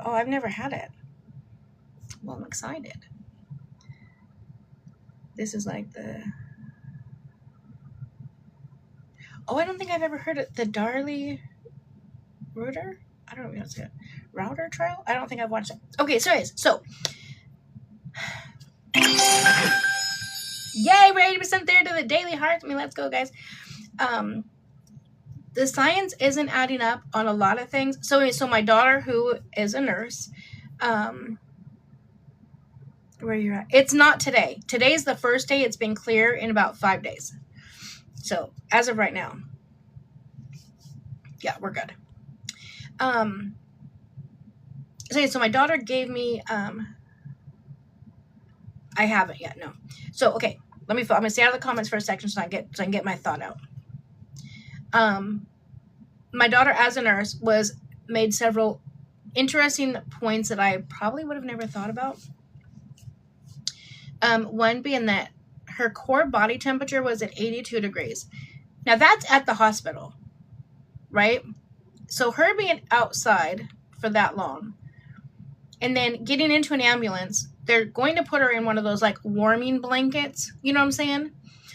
I've never had it. Well, I'm excited. This is like I don't think I've ever heard of the Darley Router. I don't know how to say it. Router trial? I don't think I've watched it. Okay, so yay, we're 80% there to the daily hearts. I mean, let's go, guys. The science isn't adding up on a lot of things. So my daughter, who is a nurse, where you're at, it's not today. Today's the first day it's been clear in about 5 days. So as of right now, yeah, we're good. So my daughter gave me, I haven't yet, no. So, okay, I'm going to stay out of the comments for a second so I can get my thought out. My daughter, as a nurse, made several interesting points that I probably would have never thought about. One being that her core body temperature was at 82 degrees. Now, that's at the hospital, right? So her being outside for that long and then getting into an ambulance, they're going to put her in one of those, like, warming blankets. You know what I'm saying?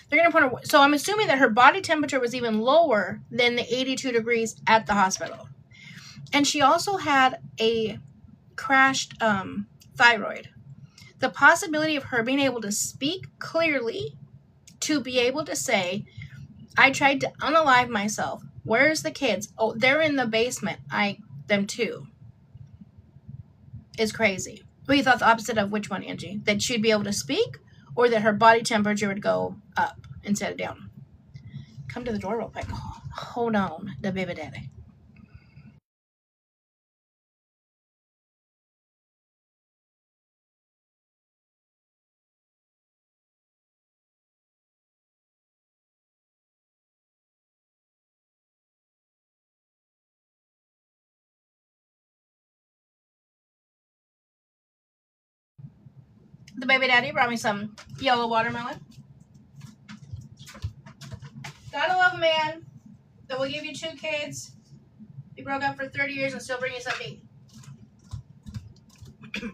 They're going to put her. So I'm assuming that her body temperature was even lower than the 82 degrees at the hospital. And she also had a crashed thyroid. The possibility of her being able to speak clearly, to be able to say, I tried to unalive myself Where's the kids? Oh, they're in the basement. Them too. Is crazy. Well, you thought the opposite of which one, Angie? That she'd be able to speak, or that her body temperature would go up instead of down? Come to the door real quick. Hold on, the baby daddy. The baby daddy brought me some yellow watermelon. Gotta love a man that will give you 2 kids. He broke up for 30 years and still bring you something to eat.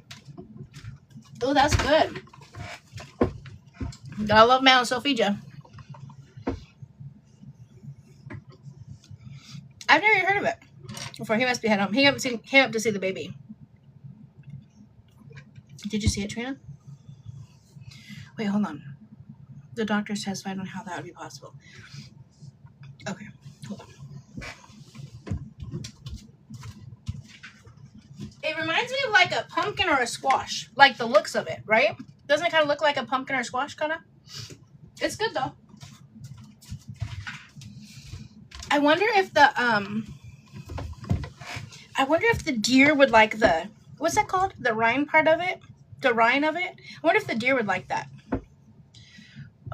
Oh, that's good. Gotta love man, so feed ya. I've never even heard of it before. He must be head home. He came up to see the baby. Did you see it, Trina? Wait, hold on. The doctor testified on how that would be possible. Okay, hold on. It reminds me of like a pumpkin or a squash, like the looks of it, right? Doesn't it kind of look like a pumpkin or a squash, kind of? It's good though. I wonder if the deer would like the, what's that called? The rind part of it? The rind of it? I wonder if the deer would like that. Oh,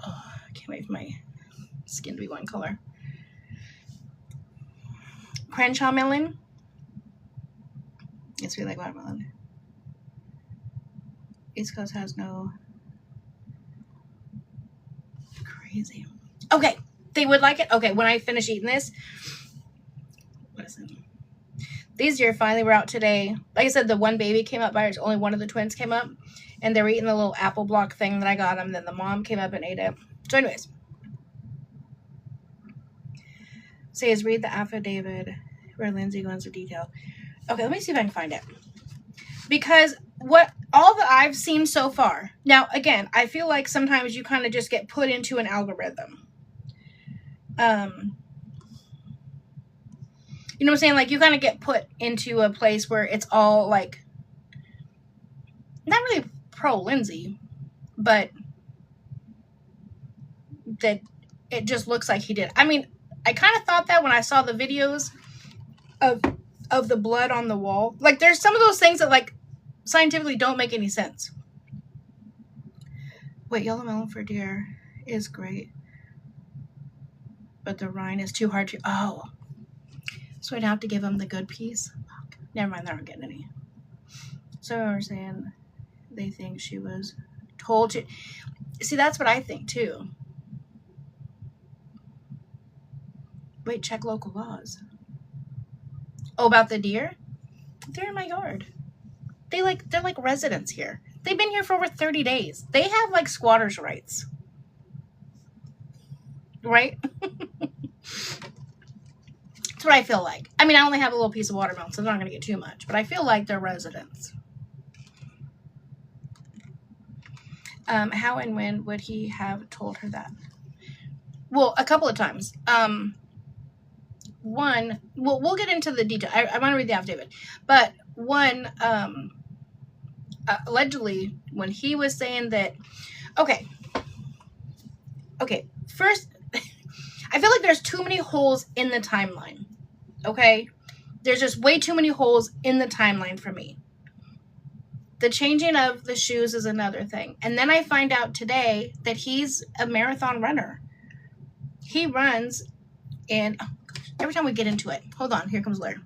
I can't wait for my skin to be one color. Crenshaw melon. Yes, we like watermelon. East Coast has no. Crazy. Okay, they would like it. Okay, when I finish eating this, listen. These deer finally were out today. Like I said, the one baby came up by only one of the twins came up, and they were eating the little apple block thing that I got them. Then the mom came up and ate it. So, anyways, says read the affidavit where Lindsey goes into detail. Okay, let me see if I can find it. Because all that I've seen so far, now again, I feel like sometimes you kind of just get put into an algorithm. You know what I'm saying? Like you kind of get put into a place where it's all like, not really pro Lindsey, but that it just looks like he did. I mean, I kind of thought that when I saw the videos of the blood on the wall. Like there's some of those things that like scientifically don't make any sense. Wait, yellow melon for deer is great, but the rind is too hard to. Oh, so I'd have to give them the good piece. Fuck. Never mind, they're not getting any. So I was saying they think she was told to. See, that's what I think too. Wait, check local laws. Oh, about the deer? They're in my yard. They're like residents here. They've been here for over 30 days. They have like squatters' rights. Right? That's what I feel like. I mean, I only have a little piece of watermelon, so I'm not going to get too much. But I feel like they're residents. How and when would he have told her that? Well, a couple of times. One, we'll get into the detail. I want to read the affidavit. But one, allegedly, when he was saying that, okay, first, I feel like there's too many holes in the timeline, okay? There's just way too many holes in the timeline for me. The changing of the shoes is another thing. And then I find out today that he's a marathon runner. He runs in, oh gosh, every time we get into it. Hold on, here comes Larry.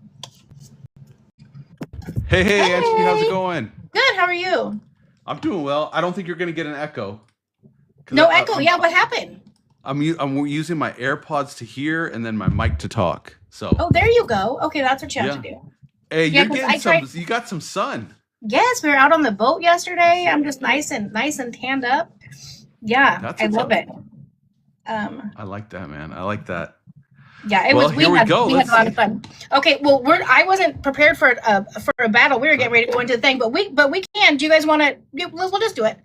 Hey, Angie, how's it going? Good, how are you? I'm doing well. I don't think you're going to get an echo. No echo, yeah, what happened? I'm using my AirPods to hear and then my mic to talk. So. Oh, there you go. Okay, that's what you have to do. Hey, you're getting you got some sun. Yes, we were out on the boat yesterday. I'm just nice and tanned up. Yeah, I love it. I like that, man. I like that. Yeah, it was. We had a lot of fun. Okay, well, I wasn't prepared for a battle. We were getting ready to go into the thing, but we can. Do you guys want to? We'll just do it.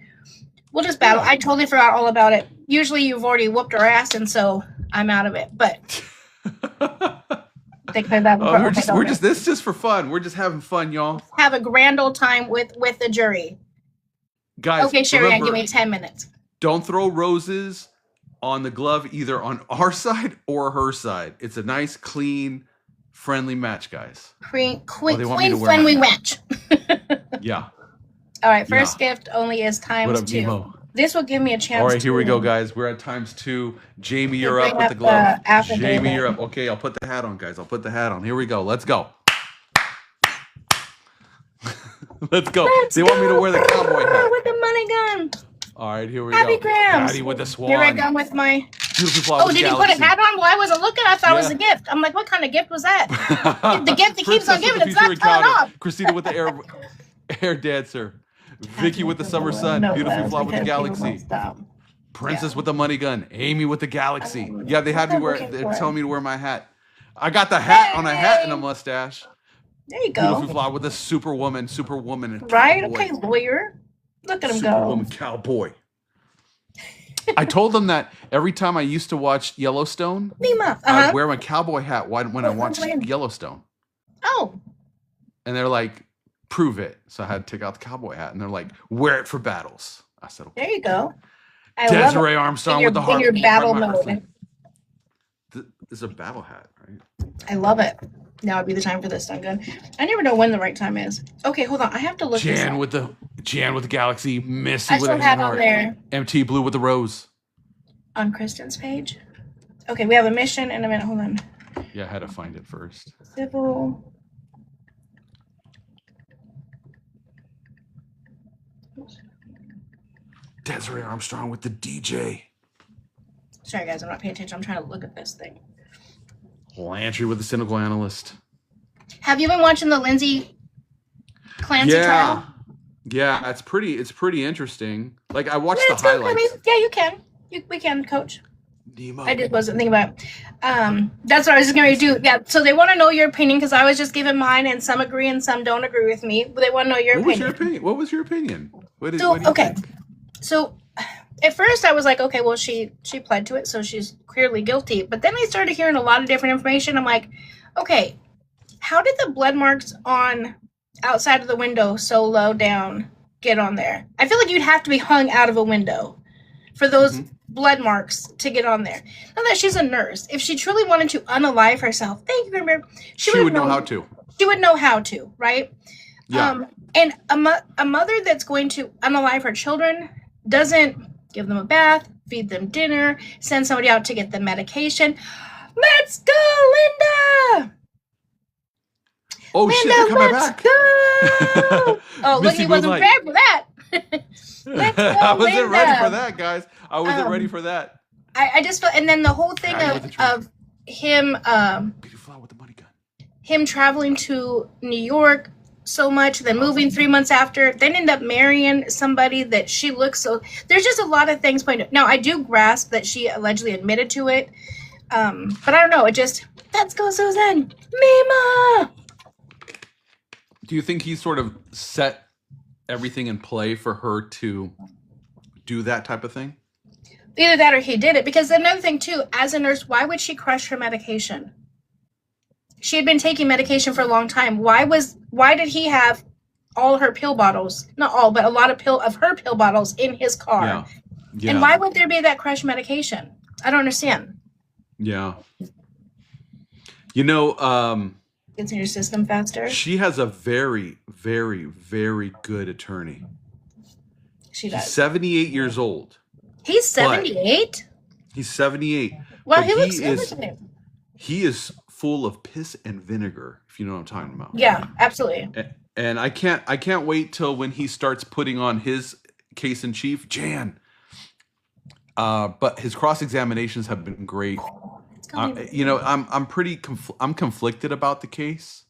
We'll just battle. I totally forgot all about it. Usually, you've already whooped our ass, and so I'm out of it. But They clear that. This is just for fun. We're just having fun, y'all. Have a grand old time with the jury. Guys, okay, Sherry, give me 10 minutes. Don't throw roses on the glove either on our side or her side. It's a nice, clean, friendly match, guys. Clean friendly match. Yeah. All right, first gift only is times 2. Nemo? This will give me a chance. All right, here we go, guys. We're at times 2. Jamie, you're up with the glove. Jamie, you're up. Okay, I'll put the hat on, guys. I'll put the hat on. Here we go. Let's go. Let's go. They want me to wear the cowboy hat. With the money gun. All right, here we go. Happy Grams. Patty with the swan. Here I come with my... Beautiful did you put a hat on? Well, I wasn't looking. I thought it was a gift. I'm like, what kind of gift was that? The gift that keeps on giving. It's not coming off. Christina with the air dancer. Vicky with the summer sun. Beautiful fly with the galaxy. Princess with the money gun. Amy with the galaxy. Yeah, they had me wear. They're telling me to wear my hat. I got the hat on a hat and a mustache. There you go. Beautiful fly with a superwoman. Right? Okay, lawyer. Look at him go. Superwoman cowboy. I told them that every time I used to watch Yellowstone, I'd wear my cowboy hat when I watched Yellowstone. Oh. And they're like, prove it. So I had to take out the cowboy hat. And they're like, wear it for battles. I said, okay. There you go. Desiree Armstrong with the heart. In your battle mode. This is a battle hat, right? I love it. Now would be the time for this. I'm good. I never know when the right time is. Okay, hold on. I have to look. Jan with the galaxy. Missy with a hat on there. MT Blue with the rose. On Kristen's page. Okay, we have a mission in a minute. Hold on. Yeah, I had to find it first. Civil. Desiree Armstrong with the DJ. Sorry, guys, I'm not paying attention. I'm trying to look at this thing. Lantry with the cynical analyst. Have you been watching the Lindsey clansey trial? Yeah, it's pretty interesting. Like I watched the highlights. You can. We can, Coach. Nemo. I just wasn't thinking about it. That's what I was just going to do. Yeah, so they want to know your opinion because I was just giving mine and some agree and some don't agree with me. But they want to know your opinion. What was your opinion? What do you think? So at first I was like, okay, well, she pled to it, so she's clearly guilty. But then I started hearing a lot of different information. I'm like, okay, how did the blood marks on outside of the window so low down get on there? I feel like you'd have to be hung out of a window for those blood marks to get on there. Now that she's a nurse, if she truly wanted to unalive herself, thank you, remember, she would know how to. She would know how to, right? Yeah. And a mother that's going to unalive her children doesn't give them a bath, feed them dinner, send somebody out to get the medication. Let's go, Linda! Oh, Linda, shit, they're coming back. Go! Oh, look, he wasn't prepared for that. Let's go, I wasn't Linda. ready for that, guys. I wasn't ready for that. I just felt, and then the whole thing of him, with the money gun. Him traveling to New York so much, then moving 3 months after, then end up marrying somebody that she looks so. There's just a lot of things pointed. Now I do grasp that she allegedly admitted to it, but I don't know. It just let's go, Susan, Mima. Do you think he sort of set everything in play for her to do that type of thing? Either that or he did it. Because another thing too, as a nurse, why would she crush her medication? She had been taking medication for a long time. Why did he have all her pill bottles? Not all, but a lot of her pill bottles in his car. Yeah. And why would there be that crushed medication? I don't understand. Yeah. You know, gets in your system faster. She has a very, very, very good attorney. She does. He's 78 years old. He's 78? He's 78. Well, he looks good. He is full of piss and vinegar, if you know what I'm talking about. Yeah, absolutely. And I can't wait till when he starts putting on his case in chief, Jan. But his cross examinations have been great. You know, I'm conflicted about the case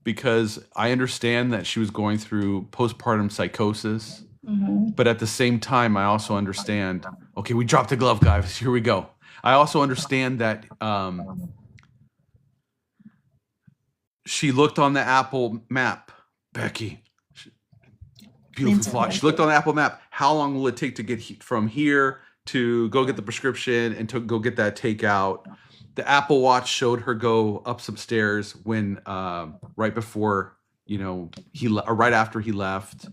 because I understand that she was going through postpartum psychosis, but at the same time, I also understand. Okay, we dropped the glove, guys. Here we go. I also understand that she looked on the Apple map, Becky. Beautiful fly. She looked on the Apple map. How long will it take to get from here to go get the prescription and to go get that takeout? the Apple Watch showed her go up some stairs when right before right after he left.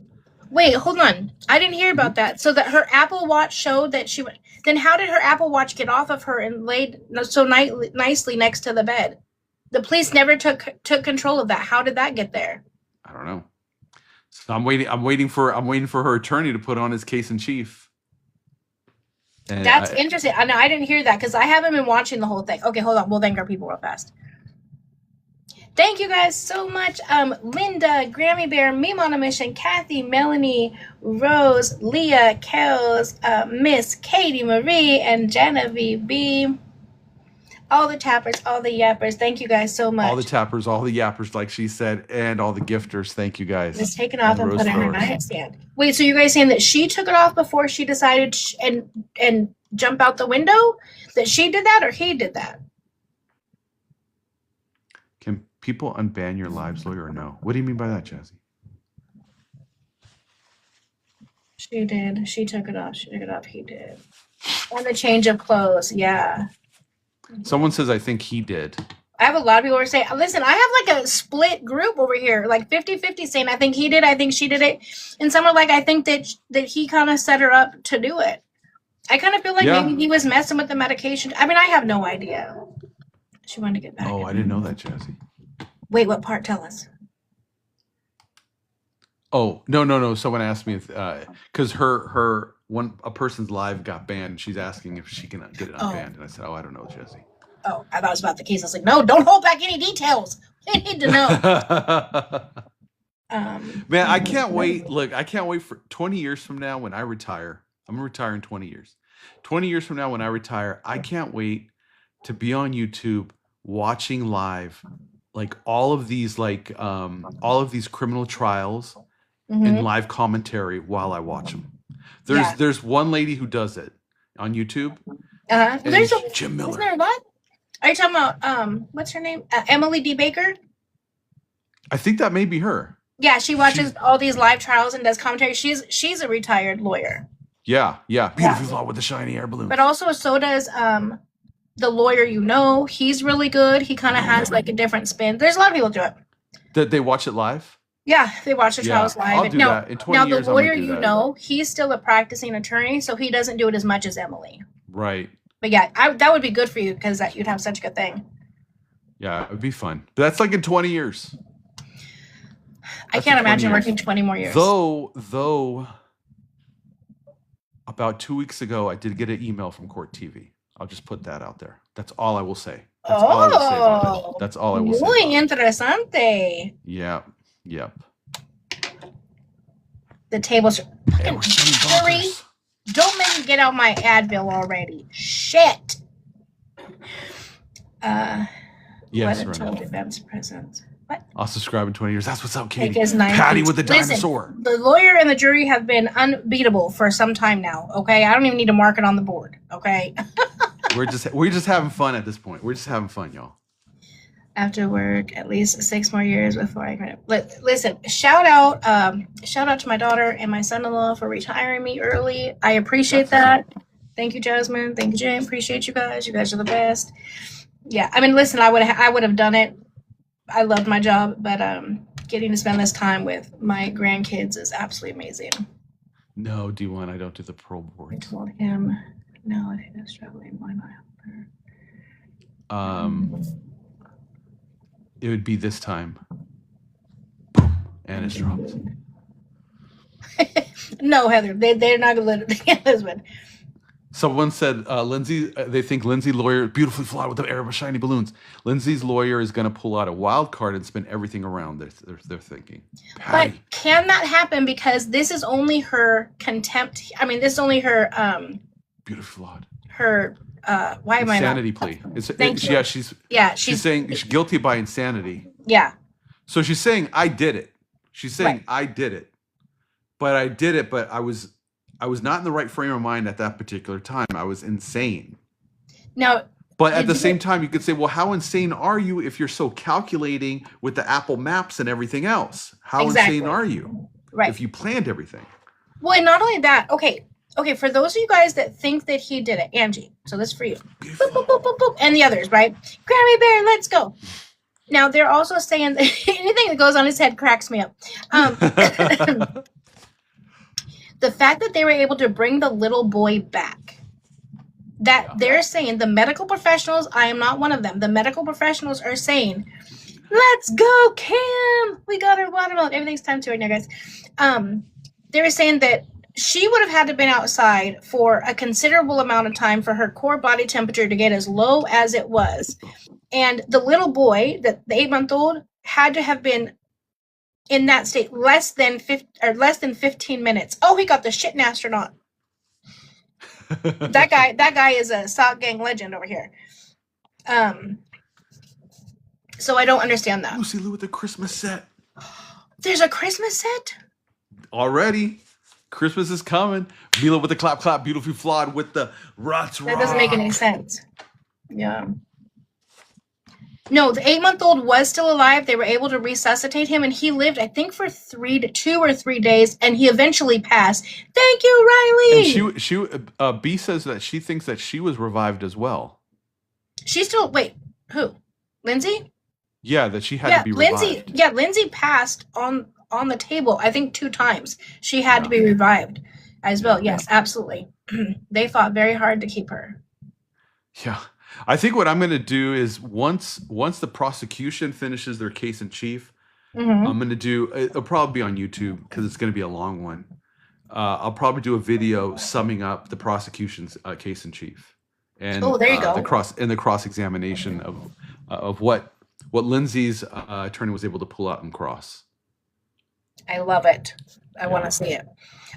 Wait, hold on. I didn't hear about that. So that her Apple Watch showed that she went. Then how did her Apple Watch get off of her and laid so nicely next to the bed? The police never took control of that. How did that get there? I don't know. So I'm waiting for her attorney to put on his case in chief. And that's interesting. I know I didn't hear that because I haven't been watching the whole thing. Okay, hold on. We'll thank our people real fast. Thank you guys so much. Linda, Grammy Bear, Meme on a Mission, Kathy, Melanie, Rose, Leah, Kels, Miss Katie Marie, and Genevieve B. All the tappers, all the yappers. Thank you guys so much. All the tappers, all the yappers, like she said, and all the gifters. Thank you guys. It's taken off and put in her nightstand. Wait, so you guys saying that she took it off before she decided and jump out the window? That she did that or he did that? Can people unban your lives, lawyer, or no? What do you mean by that, Jazzy? She did. She took it off. She took it off. He did. And the change of clothes. Yeah. Someone says, I think he did. I have a lot of people who are saying, listen, I have like a split group over here, like 50-50 saying, I think he did, I think she did it. And some are like, I think that he kind of set her up to do it. I kind of feel like maybe he was messing with the medication. I mean, I have no idea. She wanted to get back. Oh, I didn't know that, Jazzy. Wait, what part? Tell us. Oh, no. Someone asked me if, because a person's live got banned. She's asking if she can get it unbanned. And I said, I don't know, Jesse. Oh, I thought it was about the case. I was like, no, don't hold back any details. I need to know. Man, I can't wait. Look, I can't wait for 20 years from now when I retire. I'm going to retire in 20 years. 20 years from now when I retire, I can't wait to be on YouTube watching live like all of these criminal trials in live commentary while I watch them. There's one lady who does it on YouTube. There's Jim Miller. Isn't there what? Are you talking about what's her name? Emily D. Baker? I think that may be her. Yeah, she watches all these live trials and does commentary. She's a retired lawyer. Yeah. Beautiful law with the shiny air balloon. But also so does the lawyer he's really good. He kind of has like a different spin. There's a lot of people do it. Did they watch it live? Yeah, they watch the trials live. I'll do that. In 20 years, the lawyer he's still a practicing attorney, so he doesn't do it as much as Emily. Right. But yeah, that would be good for you because you'd have such a good thing. Yeah, it would be fun. But that's like in 20 years. I can't imagine working 20 more years. Though, about 2 weeks ago, I did get an email from Court TV. I'll just put that out there. That's all I will say. That's all I will say about it. That's all I will say. Muy interesante. Yep. The tables. Hurry. Don't make me get out my Advil already. Shit. Yes, right. Defense presence. What? I'll subscribe in 20 years. That's what's up, Katie. Patty with the dinosaur. Listen, the lawyer and the jury have been unbeatable for some time now. Okay, I don't even need to mark it on the board. Okay. We're just having fun at this point. We're just having fun, y'all. After work, at least 6 more years before I can. Listen, shout out to my daughter and my son-in-law for retiring me early. I appreciate that. Thank you, Jasmine. Thank you, Jane. Appreciate you guys. You guys are the best. Yeah, I mean, listen, I would have done it. I loved my job, but getting to spend this time with my grandkids is absolutely amazing. No, D1, I don't do the parole board. I told him, no, I was struggling. Why not help her? It would be this time. Boom, and it's dropped. No, Heather, they're not going to let it this one. Someone said, Lindsey, they think Lindsey lawyer beautifully fly with the air of shiny balloons. Lindsey's lawyer is going to pull out a wild card and spin everything around. They're thinking. Patty. But can that happen? Because this is only her contempt. I mean, this is only her. Beautifully flawed. Her. Why am I not? Insanity plea. She's saying she's guilty by insanity. Yeah. So she's saying I did it. She's saying I did it, but I was not in the right frame of mind at that particular time. I was insane. Now, but at the same time, you could say, well, how insane are you if you're so calculating with the Apple Maps and everything else? How insane are you? Right. If you planned everything. Well, and not only that. Okay, Okay, for those of you guys that think that he did it, Angie, so this is for you. Boop, boop, boop, boop, boop, and the others, right? Grammy Bear, let's go. Now, they're also saying that anything that goes on his head cracks me up. The fact that they were able to bring the little boy back, that they're saying, the medical professionals, I am not one of them, the medical professionals are saying, let's go, Kim! We got our watermelon. Everything's time to right now, guys. They were saying that she would have had to been outside for a considerable amount of time for her core body temperature to get as low as it was. And the little boy, the 8-month-old, had to have been in that state less than 15 minutes. Oh, he got the shit astronaut. That guy is a sock gang legend over here. So I don't understand that. Lucy Lou with the Christmas set. There's a Christmas set? Already. Christmas is coming. Mila with the clap clap, beautifully flawed with the rots. That doesn't make any sense. Yeah. No, the 8-month-old was still alive. They were able to resuscitate him, and he lived, I think, for 2 or 3 days, and he eventually passed. Thank you, Riley. And she B says that she thinks that she was revived as well. She's still wait. Who? Lindsey? Yeah, that she had to be revived. Lindsey passed on the table, I think 2 times. She had to be revived as well. Yes, absolutely. They fought very hard to keep her. Yeah. I think what I'm going to do is once the prosecution finishes their case in chief, I'm going to do, it'll probably be on YouTube because it's going to be a long one. I'll probably do a video summing up the prosecution's case in chief. And there you go. The cross examination of what Lindsey's attorney was able to pull out and cross. I love it. I want to see it.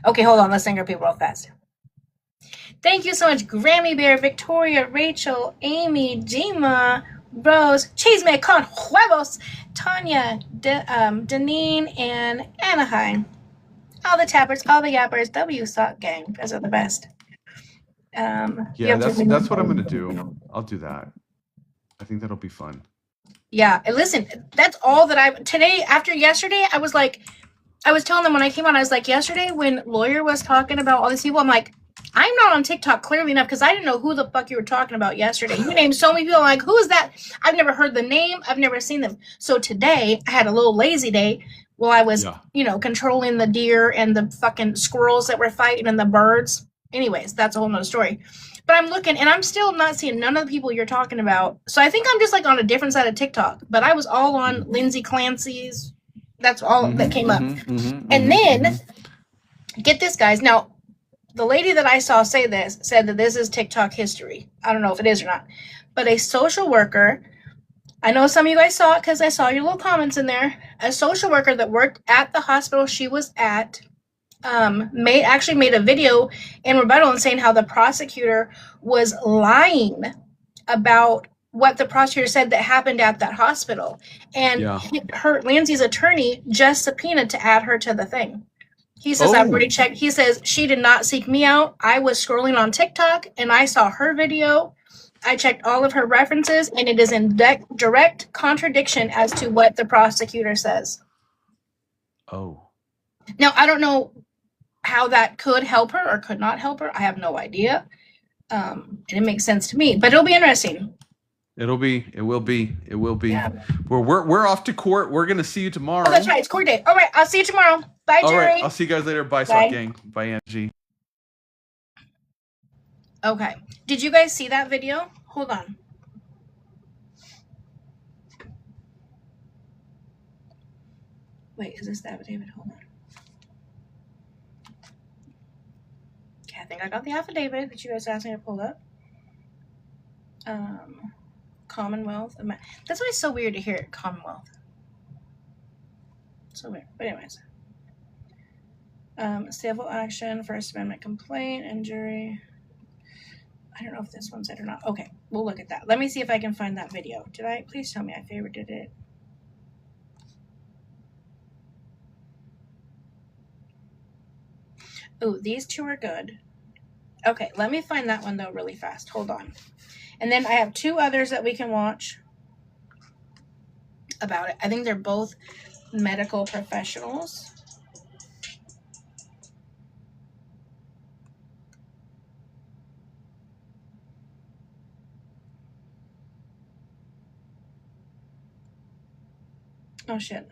Okay, hold on. Let's thank our people real fast. Thank you so much, Grammy Bear, Victoria, Rachel, Amy, Dima, Rose, Chisme con huevos, Tanya, Deneen, and Anaheim. All the tappers, all the yappers, W Sock Gang. You guys are the best. Yeah, that's what I'm going to do. I'll do that. I think that'll be fun. Yeah, and listen, that's all that today, after yesterday, I was telling them when I came on, I was like, yesterday when Lawyer was talking about all these people, I'm like, I'm not on TikTok clearly enough because I didn't know who the fuck you were talking about yesterday. You named so many people. I'm like, who is that? I've never heard the name. I've never seen them. So today I had a little lazy day while I was, controlling the deer and the fucking squirrels that were fighting and the birds. Anyways, that's a whole nother story. But I'm looking and I'm still not seeing none of the people you're talking about. So I think I'm just like on a different side of TikTok. But I was all on Lindsey Clancy's. That's all that came up. And then, get this, guys. Now, the lady that I saw say this said that this is TikTok history. I don't know if it is or not. But a social worker, I know some of you guys saw it because I saw your little comments in there. A social worker that worked at the hospital she was at made a video in rebuttal and saying how the prosecutor was lying about what the prosecutor said that happened at that hospital. And Lindsey's attorney just subpoenaed to add her to the thing. He says, I've already checked. He says, she did not seek me out. I was scrolling on TikTok and I saw her video. I checked all of her references and it is in direct contradiction as to what the prosecutor says. Oh. Now, I don't know how that could help her or could not help her. I have no idea. And it makes sense to me, but it'll be interesting. It will be. Yeah. We're off to court. We're going to see you tomorrow. Oh, that's right. It's court day. All right. I'll see you tomorrow. Bye, Jerry. All right. I'll see you guys later. Bye, Sock Gang. Bye, Angie. Okay. Did you guys see that video? Hold on. Wait, is this the affidavit? Hold on. Okay, I think I got the affidavit that you guys asked me to pull up. Commonwealth. That's why it's so weird to hear it, Commonwealth. So weird. But anyways. Civil action, First Amendment complaint, injury. I don't know if this one's it or not. Okay, we'll look at that. Let me see if I can find that video. Please tell me I favorited it. Ooh, these two are good. Okay, let me find that one though really fast. Hold on. And then I have 2 others that we can watch about it. I think they're both medical professionals. Oh, shit.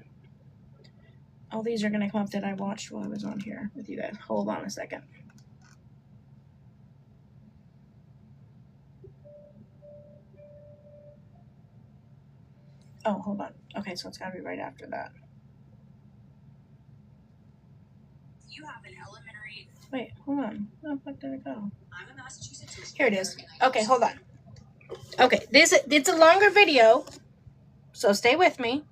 All these are going to come up that I watched while I was on here with you guys. Hold on a second. Oh, hold on. Okay, so it's got to be right after that. You have an elementary. Wait, hold on. Where the fuck did it go? I'm a Massachusetts. Here it is. Okay, hold on. Okay, it's a longer video, so stay with me.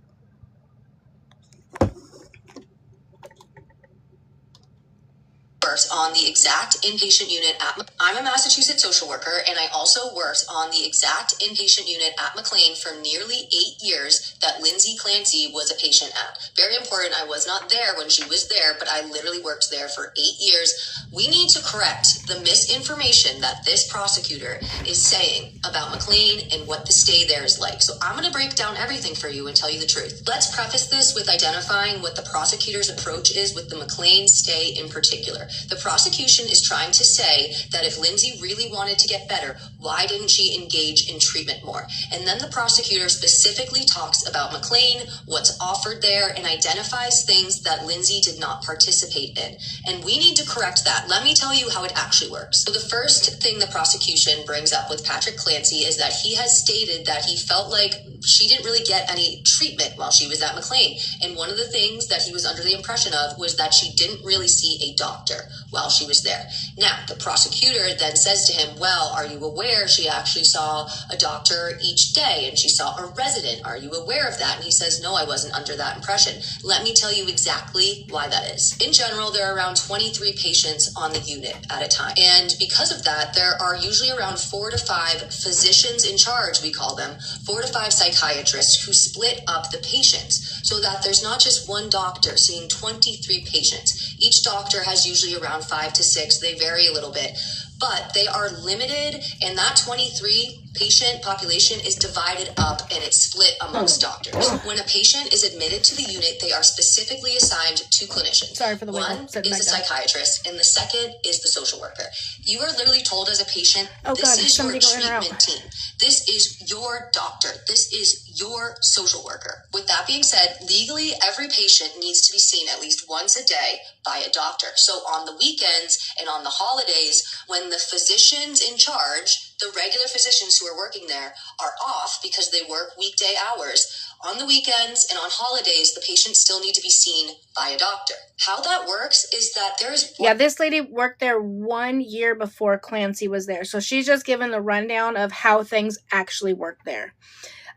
On the exact inpatient unit I'm a Massachusetts social worker, and I also worked on the exact inpatient unit at McLean for nearly 8 years that Lindsey Clancy was a patient at. Very important, I was not there when she was there, but I literally worked there for 8 years. We need to correct the misinformation that this prosecutor is saying about McLean and what the stay there is like. So I'm going to break down everything for you and tell you the truth. Let's preface this with identifying what the prosecutor's approach is with the McLean stay in particular. The prosecution is trying to say that if Lindsey really wanted to get better, why didn't she engage in treatment more? And then the prosecutor specifically talks about McLean, what's offered there, and identifies things that Lindsey did not participate in. And we need to correct that. Let me tell you how it actually works. So the first thing the prosecution brings up with Patrick Clancy is that he has stated that he felt like she didn't really get any treatment while she was at McLean. And one of the things that he was under the impression of was that she didn't really see a doctor while she was there. Now, the prosecutor then says to him, well, are you aware she actually saw a doctor each day and she saw a resident? Are you aware of that? And he says, no, I wasn't under that impression. Let me tell you exactly why that is. In general, there are around 23 patients on the unit at a time. And because of that, there are usually around 4 to 5 physicians in charge, we call them, 4 to 5 psychiatrists who split up the patients so that there's not just one doctor seeing 23 patients. Each doctor has usually around 5 to 6. They vary a little bit, but they are limited, and that 23 patient population is divided up and it's split amongst doctors. When a patient is admitted to the unit, they are specifically assigned 2 clinicians. Sorry for the One is a psychiatrist, and the second is the social worker. You are literally told as a patient, this is your treatment team. This is your doctor. This is your social worker. With that being said, legally, every patient needs to be seen at least once a day by a doctor. So on the weekends and on the holidays, when the physicians in charge, the regular physicians who are working there, are off because they work weekday hours, on the weekends and on holidays, the patients still need to be seen by a doctor. How that works is that there is... Yeah, this lady worked there 1 year before Clancy was there. So she's just given the rundown of how things actually work there.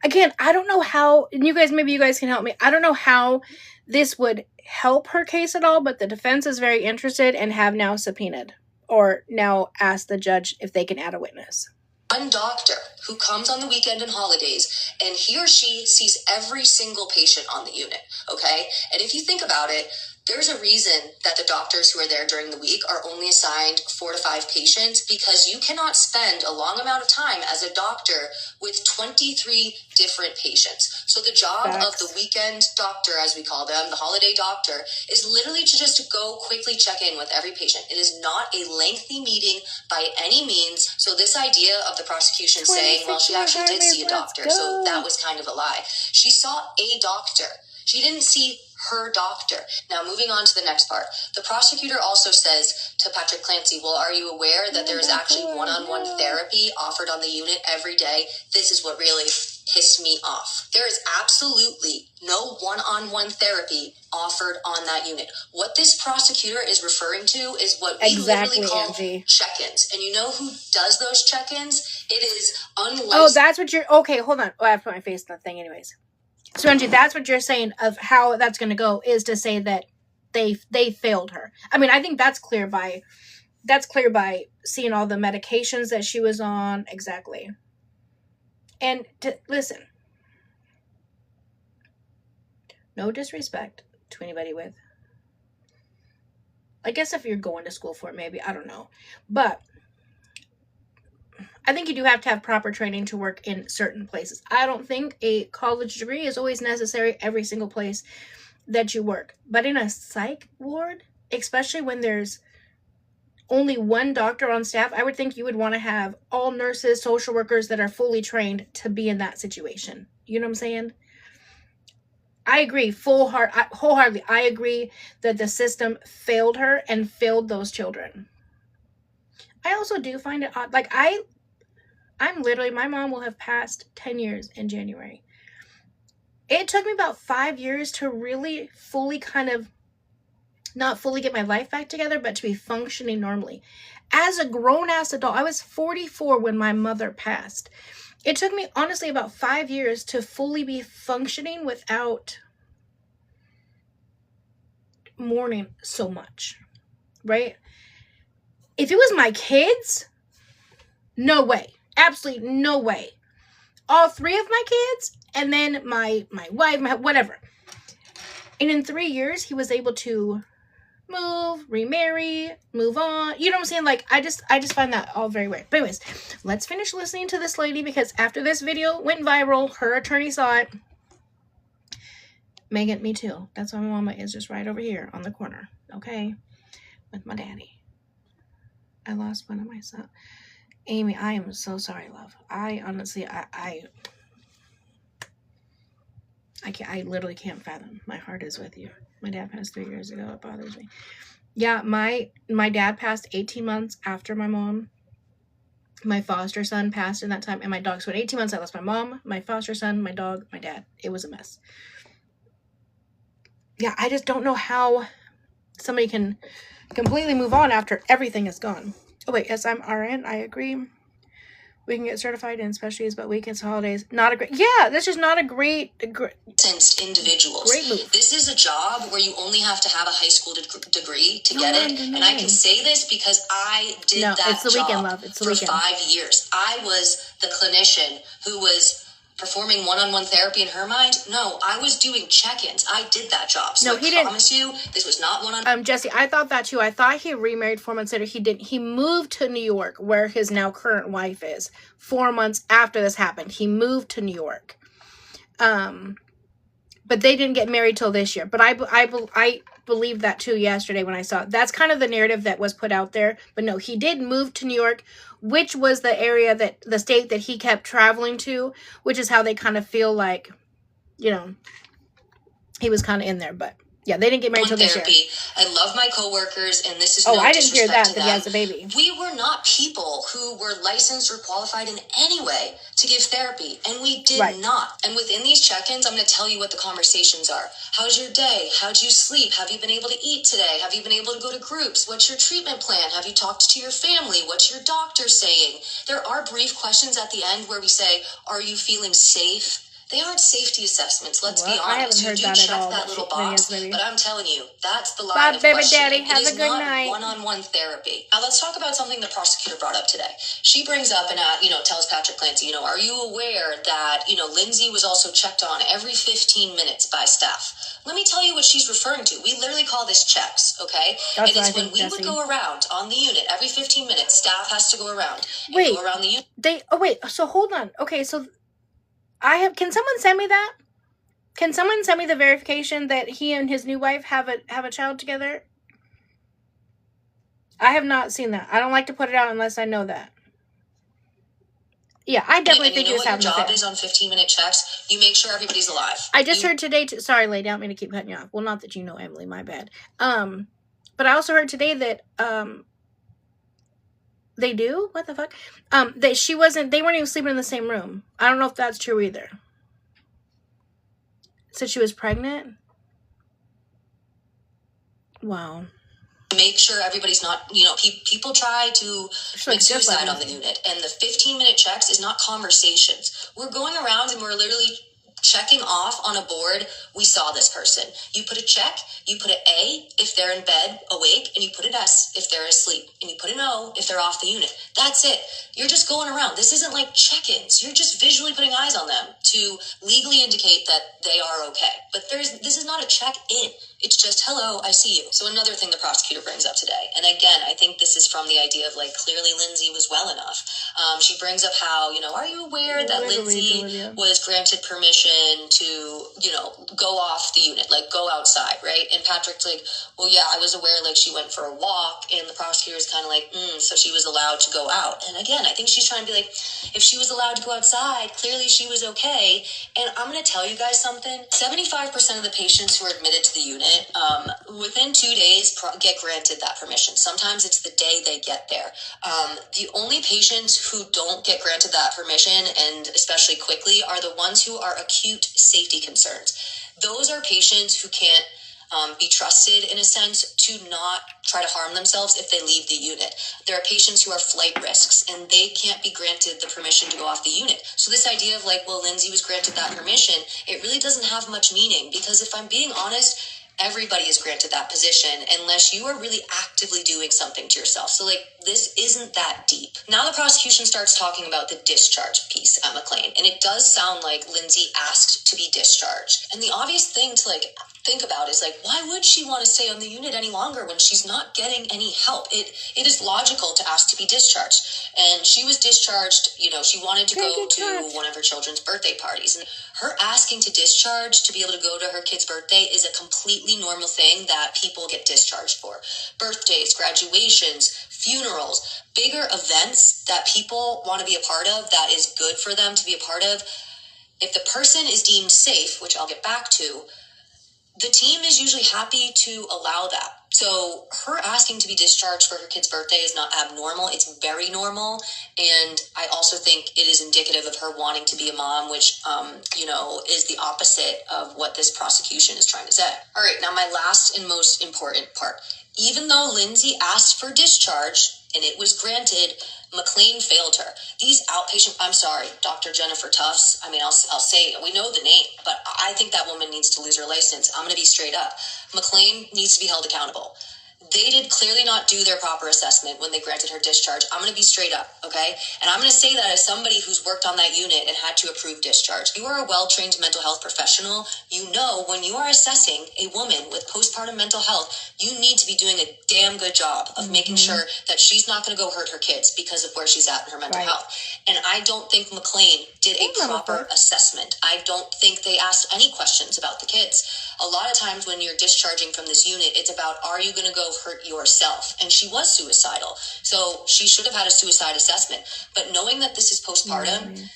Again, I don't know how, and maybe you guys can help me. I don't know how this would help her case at all, but the defense is very interested and have now subpoenaed or now asked the judge if they can add a witness. One doctor who comes on the weekend and holidays, and he or she sees every single patient on the unit, okay? And if you think about it, there's a reason that the doctors who are there during the week are only assigned 4 to 5 patients, because you cannot spend a long amount of time as a doctor with 23 different patients. So the job of the weekend doctor, as we call them, the holiday doctor, is literally to just go quickly check in with every patient. It is not a lengthy meeting by any means. So this idea of the prosecution saying, well, she actually did see a doctor, so that was kind of a lie. She saw a doctor. She didn't see her doctor. Now, moving on to the next part. The prosecutor also says to Patrick Clancy, well, are you aware that there is actually one-on-one therapy offered on the unit every day? This is what really pissed me off. There is absolutely no one-on-one therapy offered on that unit. What this prosecutor is referring to is what we literally call check-ins. And you know who does those check-ins? It is unlicensed. Oh, that's what you're... Okay, hold on. Oh, I have to put my face in the thing anyways. So, Angie, that's what you're saying of how that's going to go, is to say that they failed her. I mean, I think that's clear by seeing all the medications that she was on. Exactly. And listen, no disrespect to anybody with, I guess if you're going to school for it, maybe, I don't know. But I think you do have to have proper training to work in certain places. I don't think a college degree is always necessary every single place that you work. But in a psych ward, especially when there's only one doctor on staff, I would think you would want to have all nurses, social workers that are fully trained to be in that situation. You know what I'm saying? I agree wholeheartedly. I agree that the system failed her and failed those children. I also do find it odd. Like, I'm literally, my mom will have passed 10 years in January. It took me about 5 years to really fully kind of, not fully get my life back together, but to be functioning normally. As a grown-ass adult, I was 44 when my mother passed. It took me, honestly, about 5 years to fully be functioning without mourning so much, right? If it was my kids, no way. Absolutely no way. All 3 of my kids, and then my wife, whatever. And in 3 years, he was able to move, remarry, move on. You know what I'm saying? Like, I just find that all very weird. But anyways, let's finish listening to this lady, because after this video went viral, her attorney saw it. Megan, me too. That's why my mama is just right over here on the corner, okay? With my daddy. I lost one of my sons. Amy, I am so sorry, love. I honestly, I literally can't fathom. My heart is with you. My dad passed 3 years ago. It bothers me. Yeah, my dad passed 18 months after my mom. My foster son passed in that time, and my dog. So in 18 months, I lost my mom, my foster son, my dog, my dad. It was a mess. Yeah, I just don't know how somebody can completely move on after everything is gone. Oh, wait, yes, I'm RN. I agree. We can get certified in specialties, but weekends, holidays, not a great... Yeah, that's just not a great... Licensed individuals. Great move. This is a job where you only have to have a high school degree to get it. And I can say this because I did that it's the job weekend, love. It's the for weekend. 5 years. I was the clinician who was performing one-on-one therapy in her mind. No, I was doing check-ins. I did that job. So I promise you, this was not one-on-one. Jesse, I thought that too. I thought he remarried 4 months later. He didn't. He moved to New York, where his now current wife is. 4 months after this happened, he moved to New York. But they didn't get married till this year. But I believed that too yesterday when I saw it. That's kind of the narrative that was put out there. But no, he did move to New York, which was the area the state that he kept traveling to, which is how they kind of feel like, you know, he was kind of in there. But yeah, they didn't get married till this year. I love my coworkers, and this is I didn't hear that he has a baby. We were not people who were licensed or qualified in any way to give therapy, and we did not. And within these check-ins, I'm going to tell you what the conversations are. How's your day? How'd you sleep? Have you been able to eat today? Have you been able to go to groups? What's your treatment plan? Have you talked to your family? What's your doctor saying? There are brief questions at the end where we say, are you feeling safe? They aren't safety assessments, let's be honest. I haven't heard that at all. That little box, but I'm telling you, that's the line of baby questioning. daddy, have a good night. One-on-one therapy. Now let's talk about something the prosecutor brought up today. She brings up and tells Patrick Clancy, are you aware that Lindsey was also checked on every 15 minutes by staff? Let me tell you what she's referring to. We literally call this checks, okay? And it's when we would go around on the unit every 15 minutes. Staff has to go around. Wait, go around the unit. So hold on. Okay, so can someone send me that? Can someone send me the verification that he and his new wife have a child together? I have not seen that. I don't like to put it out unless I know that. Yeah, I definitely think he was having an affair. Your job is on 15-minute checks. You make sure everybody's alive. I just heard today. Sorry, lady, I don't mean to keep cutting you off. Well, not that you know Emily, my bad. But I also heard today that they do? What the fuck? That they weren't even sleeping in the same room. I don't know if that's true either. Said she was pregnant? Wow. Make sure everybody's not, people try to commit suicide on the unit. And the 15-minute checks is not conversations. We're going around and we're literally checking off on a board. We saw this person. You put a check, you put an A if they're in bed awake, and you put an S if they're asleep, and you put an O if they're off the unit. That's it. You're just going around. This isn't like check-ins. You're just visually putting eyes on them to legally indicate that they are okay. But this is not a check-in. It's just, hello, I see you. So another thing the prosecutor brings up today, and again, I think this is from the idea of like, clearly Lindsey was well enough. She brings up how, are you aware that Lindsey was granted permission to, go off the unit, like go outside, right? And Patrick's like, well, yeah, I was aware, like she went for a walk, and the prosecutor's kind of like, so she was allowed to go out. And again, I think she's trying to be like, if she was allowed to go outside, clearly she was okay. And I'm going to tell you guys something. 75% of the patients who are admitted to the unit, within 2 days, get granted that permission. Sometimes it's the day they get there. The only patients who don't get granted that permission, and especially quickly, are the ones who are acute safety concerns. Those are patients who can't be trusted, in a sense, to not try to harm themselves if they leave the unit. There are patients who are flight risks, and they can't be granted the permission to go off the unit. So this idea of like, well, Lindsey was granted that permission, it really doesn't have much meaning, because if I'm being honest, everybody is granted that position unless you are really actively doing something to yourself. So like, this isn't that deep. Now the prosecution starts talking about the discharge piece at McLean, and it does sound like Lindsey asked to be discharged. And the obvious thing to like think about is like, why would she want to stay on the unit any longer when she's not getting any help? It is logical to ask to be discharged. And she was discharged, she wanted to go to one of her children's birthday parties. And her asking to discharge to be able to go to her kid's birthday is a completely normal thing that people get discharged for. Birthdays, graduations, funerals, bigger events that people want to be a part of, that is good for them to be a part of. If the person is deemed safe, which I'll get back to, the team is usually happy to allow that. So her asking to be discharged for her kid's birthday is not abnormal. It's very normal. And I also think it is indicative of her wanting to be a mom, which, is the opposite of what this prosecution is trying to say. All right, now my last and most important part. Even though Lindsey asked for discharge and it was granted, McLean failed her. These outpatient, I'm sorry, Dr. Jennifer Tufts, I'll say, we know the name, but I think that woman needs to lose her license. I'm going to be straight up. McLean needs to be held accountable. They did clearly not do their proper assessment when they granted her discharge. I'm going to be straight up, okay? And I'm going to say that as somebody who's worked on that unit and had to approve discharge. You are a well-trained mental health professional. You know when you are assessing a woman with postpartum mental health, you need to be doing a damn good job of making sure that she's not going to go hurt her kids because of where she's at in her mental health. And I don't think McLean did a proper assessment. I don't think they asked any questions about the kids. A lot of times when you're discharging from this unit, it's about, are you going to go hurt yourself? And she was suicidal. So she should have had a suicide assessment. But knowing that this is postpartum,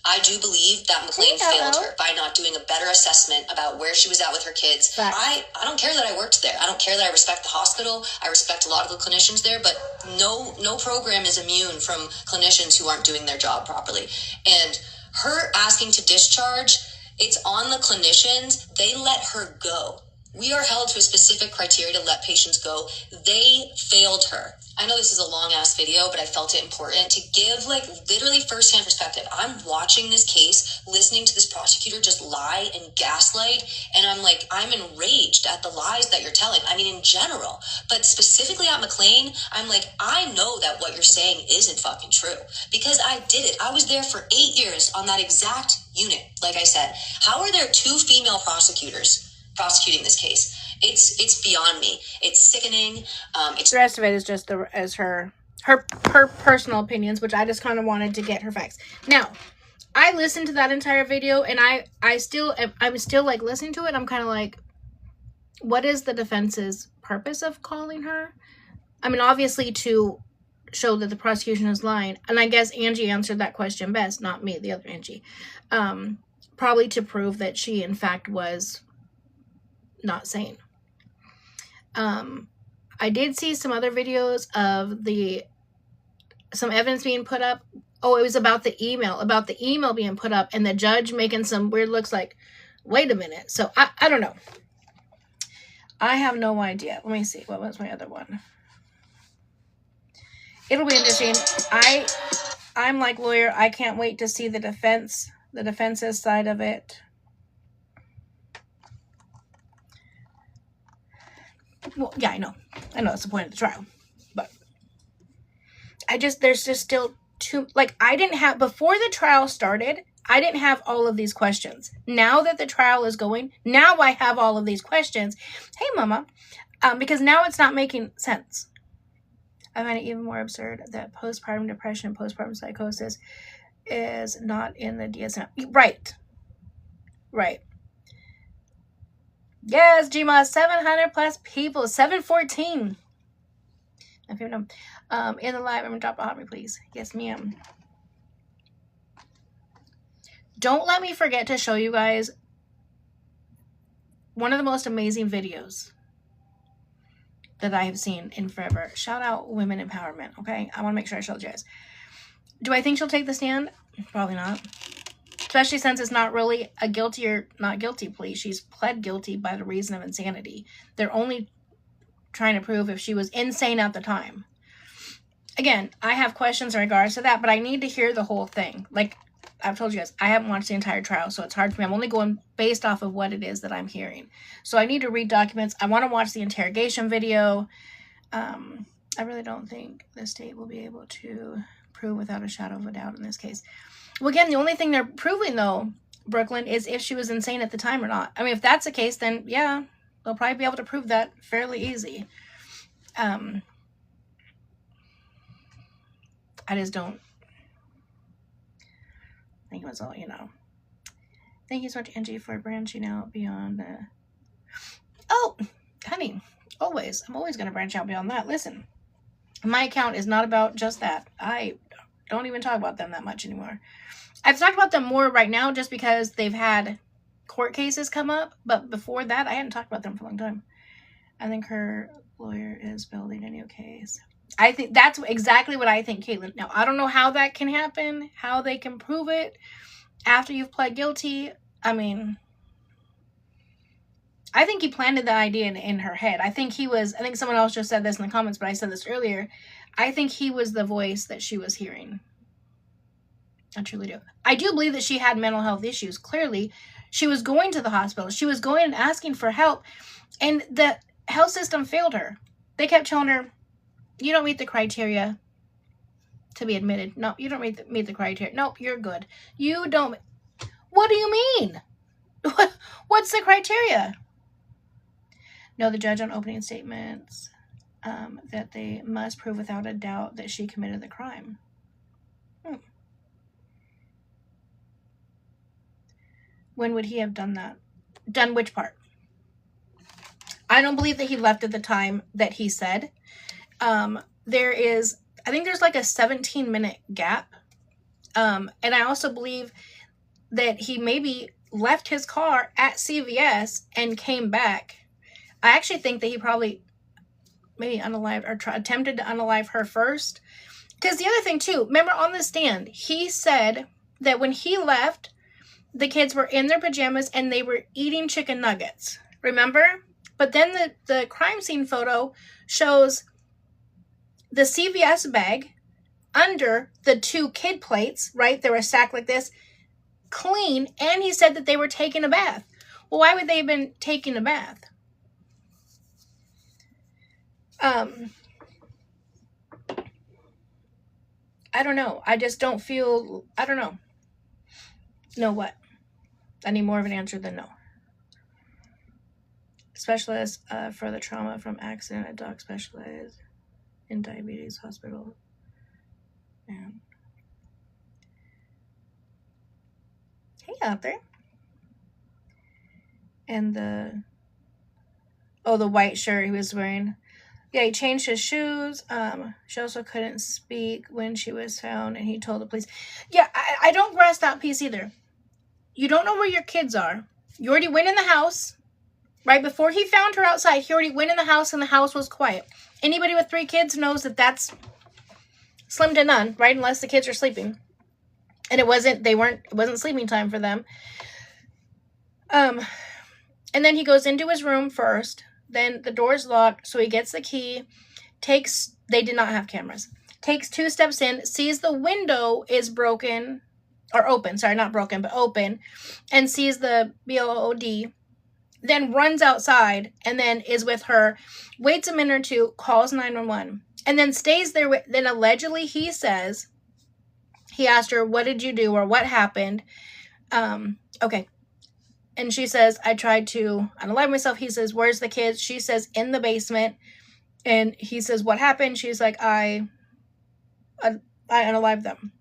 I do believe that McLean failed her by not doing a better assessment about where she was at with her kids. I don't care that I worked there. I don't care that I respect the hospital. I respect a lot of the clinicians there, but no program is immune from clinicians who aren't doing their job properly. And her asking to discharge, it's on the clinicians. They let her go. We are held to a specific criteria to let patients go. They failed her. I know this is a long-ass video, but I felt it important to give, literally first-hand perspective. I'm watching this case, listening to this prosecutor just lie and gaslight, and I'm enraged at the lies that you're telling. In general. But specifically at McLean, I know that what you're saying isn't fucking true. Because I did it. I was there for 8 years on that exact unit, like I said. How are there 2 female prosecutors prosecuting this case? It's beyond me. It's sickening. The rest of it is just her personal opinions, which I just kind of wanted to get her facts. Now, I listened to that entire video, and I'm still listening to it. I'm kind of like, what is the defense's purpose of calling her? Obviously to show that the prosecution is lying, and I guess Angie answered that question best, not me, the other Angie. Probably to prove that she, in fact, was not sane. I did see some other videos of some evidence being put up. Oh, it was about the email being put up, and the judge making some weird looks like, wait a minute. So I don't know. I have no idea. Let me see. What was my other one? It'll be interesting. I'm like lawyer. I can't wait to see the defense's side of it. Well, yeah, I know that's the point of the trial, but there's just still too, I didn't have, before the trial started, I didn't have all of these questions. Now that the trial is going, now I have all of these questions. Hey, Mama. Because now it's not making sense. I find it even more absurd that postpartum depression and postpartum psychosis is not in the DSM. Right. Yes, Gma, 700 plus people, 714. If you know, in the live, I'm gonna drop a hot please. Yes, ma'am. Don't let me forget to show you guys one of the most amazing videos that I have seen in forever. Shout out women empowerment, okay? I want to make sure I show you guys. Do I think she'll take the stand? Probably not. Especially since it's not really a guilty or not guilty plea. She's pled guilty by the reason of insanity. They're only trying to prove if she was insane at the time. Again, I have questions in regards to that, but I need to hear the whole thing. Like I've told you guys, I haven't watched the entire trial, so it's hard for me. I'm only going based off of what it is that I'm hearing. So I need to read documents. I want to watch the interrogation video. I really don't think the state will be able to prove without a shadow of a doubt in this case. Well, again, the only thing they're proving, though, Brooklyn, is if she was insane at the time or not. I mean, if that's the case, then, yeah, they'll probably be able to prove that fairly easy. I just don't think it was all, you know. Thank you so much, Angie, for branching out beyond Oh, honey, always. I'm always going to branch out beyond that. Listen, my account is not about just that. I don't even talk about them that much anymore. I've talked about them more right now just because they've had court cases come up. But before that, I hadn't talked about them for a long time. I think her lawyer is building a new case. I think that's exactly what I think, Caitlin. Now, I don't know how that can happen, how they can prove it after you've pled guilty. I mean, I think he planted the idea in her head. I think someone else just said this in the comments, but I said this earlier. I think he was the voice that she was hearing. I truly do. I do believe that she had mental health issues. Clearly, she was going to the hospital. She was going and asking for help, and the health system failed her. They kept telling her, you don't meet the criteria to be admitted. No, you don't meet the criteria. Nope, you're good. You don't. What do you mean? What's the criteria? No, the judge on opening statements that they must prove without a doubt that she committed the crime. When would he have done that? Done which part? I don't believe that he left at the time that he said. I think there's like a 17-minute gap. And I also believe that he maybe left his car at CVS and came back. I actually think that he probably maybe unalived or attempted to unalive her first. Because the other thing too, remember on the stand, he said that when he left, the kids were in their pajamas and they were eating chicken nuggets. Remember? But then the crime scene photo shows the CVS bag under the 2 kid plates, right? They were stacked like this, clean, and he said that they were taking a bath. Well, why would they have been taking a bath? I don't know. I just don't feel, I don't know. No what? I need more of an answer than no. Specialist for the trauma from accident, a doc specialized in diabetes hospital. Man. Hey out there. And the white shirt he was wearing. Yeah, he changed his shoes. She also couldn't speak when she was found, and he told the police. Yeah, I don't grasp that piece either. You don't know where your kids are. You already went in the house. Right before he found her outside, he already went in the house, and the house was quiet. Anybody with 3 kids knows that that's slim to none, right? Unless the kids are sleeping. And it wasn't sleeping time for them. And then he goes into his room first. Then the door's locked, so he gets the key. They did not have cameras. Takes 2 steps in, sees the window is broken, or open, sorry, not broken, but open, and sees the BOOD. Then runs outside, and then is with her, waits a minute or 2, calls 911, and then stays there. Then allegedly he says, he asked her, what did you do, or what happened? Okay. And she says, I tried to unalive myself. He says, where's the kids? She says, in the basement. And he says, what happened? She's like, I unalived them.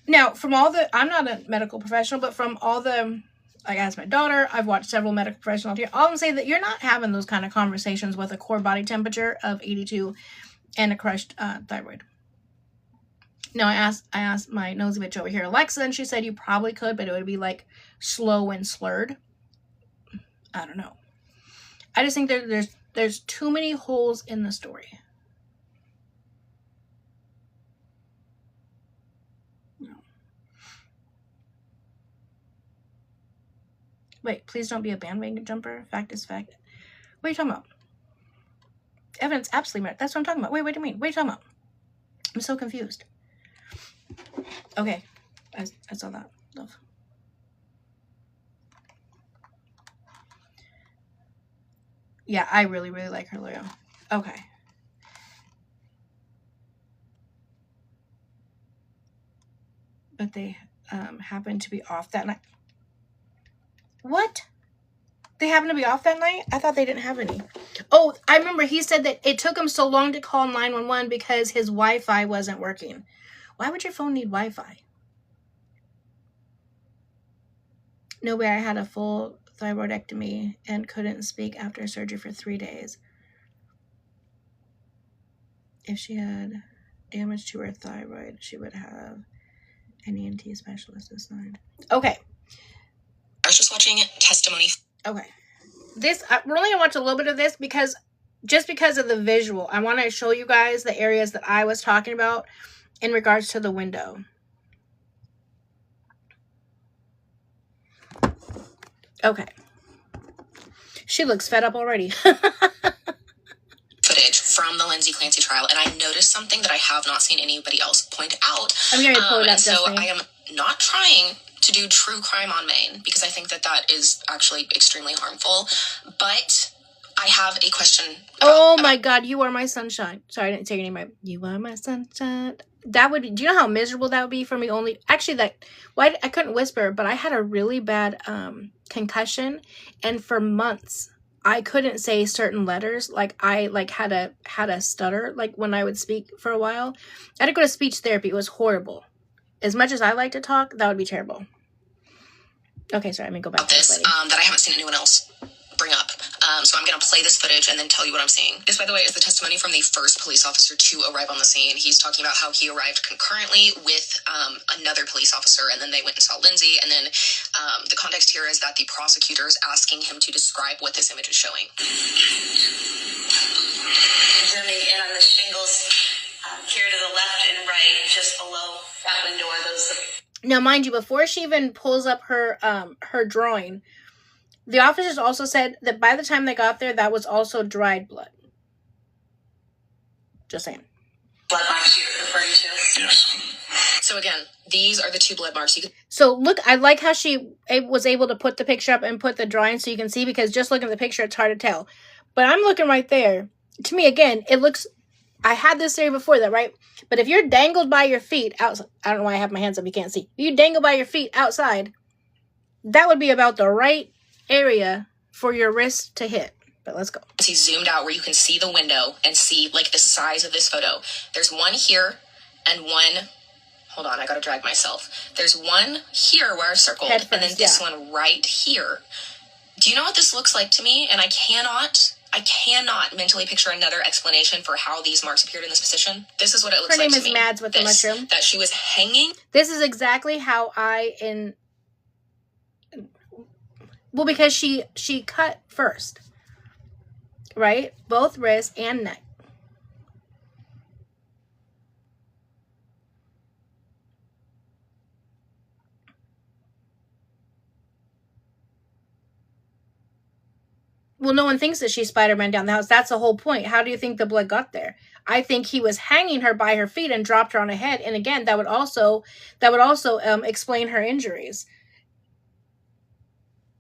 Now, from all the, I'm not a medical professional, but from all the, I asked my daughter, I've watched several medical professionals here, all of them say that you're not having those kind of conversations with a core body temperature of 82 and a crushed thyroid. Now, I asked my nosy bitch over here, Alexa, and she said you probably could, but it would be like slow and slurred. I don't know. I just think there's too many holes in the story. No. Wait, please don't be a bandwagon jumper. Fact is fact. What are you talking about? Evidence absolutely met. That's what I'm talking about. Wait, what do you mean? What are you talking about? I'm so confused. Okay, I saw that. Love. Yeah, I really, really like her logo. Okay. But they happened to be off that night. What? They happened to be off that night? I thought they didn't have any. Oh, I remember he said that it took him so long to call 911 because his Wi-Fi wasn't working. Why would your phone need Wi-Fi? No way, I had a full thyroidectomy and couldn't speak after surgery for 3 days. If she had damage to her thyroid, she would have an ENT specialist assigned. Okay. I was just watching testimony. Okay. We're only going to watch a little bit of this because of the visual. I want to show you guys the areas that I was talking about in regards to the window. Okay. She looks fed up already. Footage from the Lindsey Clancy trial, and I noticed something that I have not seen anybody else point out. I'm going to pull it up. So I am not trying to do true crime on Maine because I think that is actually extremely harmful. But I have a question. Oh my God, you are my sunshine. Sorry, I didn't take any of my. You are my sunshine. That would be. Do you know how miserable that would be for me? I couldn't whisper, but I had a really bad concussion, and for months I couldn't say certain letters. Like I had a stutter. Like when I would speak for a while, I had to go to speech therapy. It was horrible. As much as I like to talk, that would be terrible. Okay, sorry, I'm gonna go back to this that I haven't seen anyone else bring up. So I'm going to play this footage and then tell you what I'm seeing. This, by the way, is the testimony from the first police officer to arrive on the scene. He's talking about how he arrived concurrently with another police officer, and then they went and saw Lindsey. And then the context here is that the prosecutor is asking him to describe what this image is showing. Zooming in on the shingles here to the left and right, just below that window are those. Now, mind you, before she even pulls up her drawing, the officers also said that by the time they got there, that was also dried blood. Just saying. Blood marks you're referring to? Yes. So again, these are the two blood marks. So look, I like how she was able to put the picture up and put the drawing so you can see, because just looking at the picture, it's hard to tell. But I'm looking right there. To me, again, it looks... I had this theory before that, right? But if you're dangled by your feet outside... I don't know why I have my hands up, you can't see. If you dangle by your feet outside, that would be about the right area for your wrist to hit. But let's go. He zoomed out where you can see the window and see like the size of this photo. There's one here and one, hold on, I gotta drag myself. There's one here where I circled, and then this one right here. Do you know what this looks like to me? And I cannot mentally picture another explanation for how these marks appeared in this position. This is what it looks like to me. Her name is Mads with the mushroom. That she was hanging. This is exactly how well, because she cut first, right? Both wrists and neck. Well, no one thinks that she Spider-Man down the house. That's the whole point. How do you think the blood got there? I think he was hanging her by her feet and dropped her on her head. And again, that would also explain her injuries.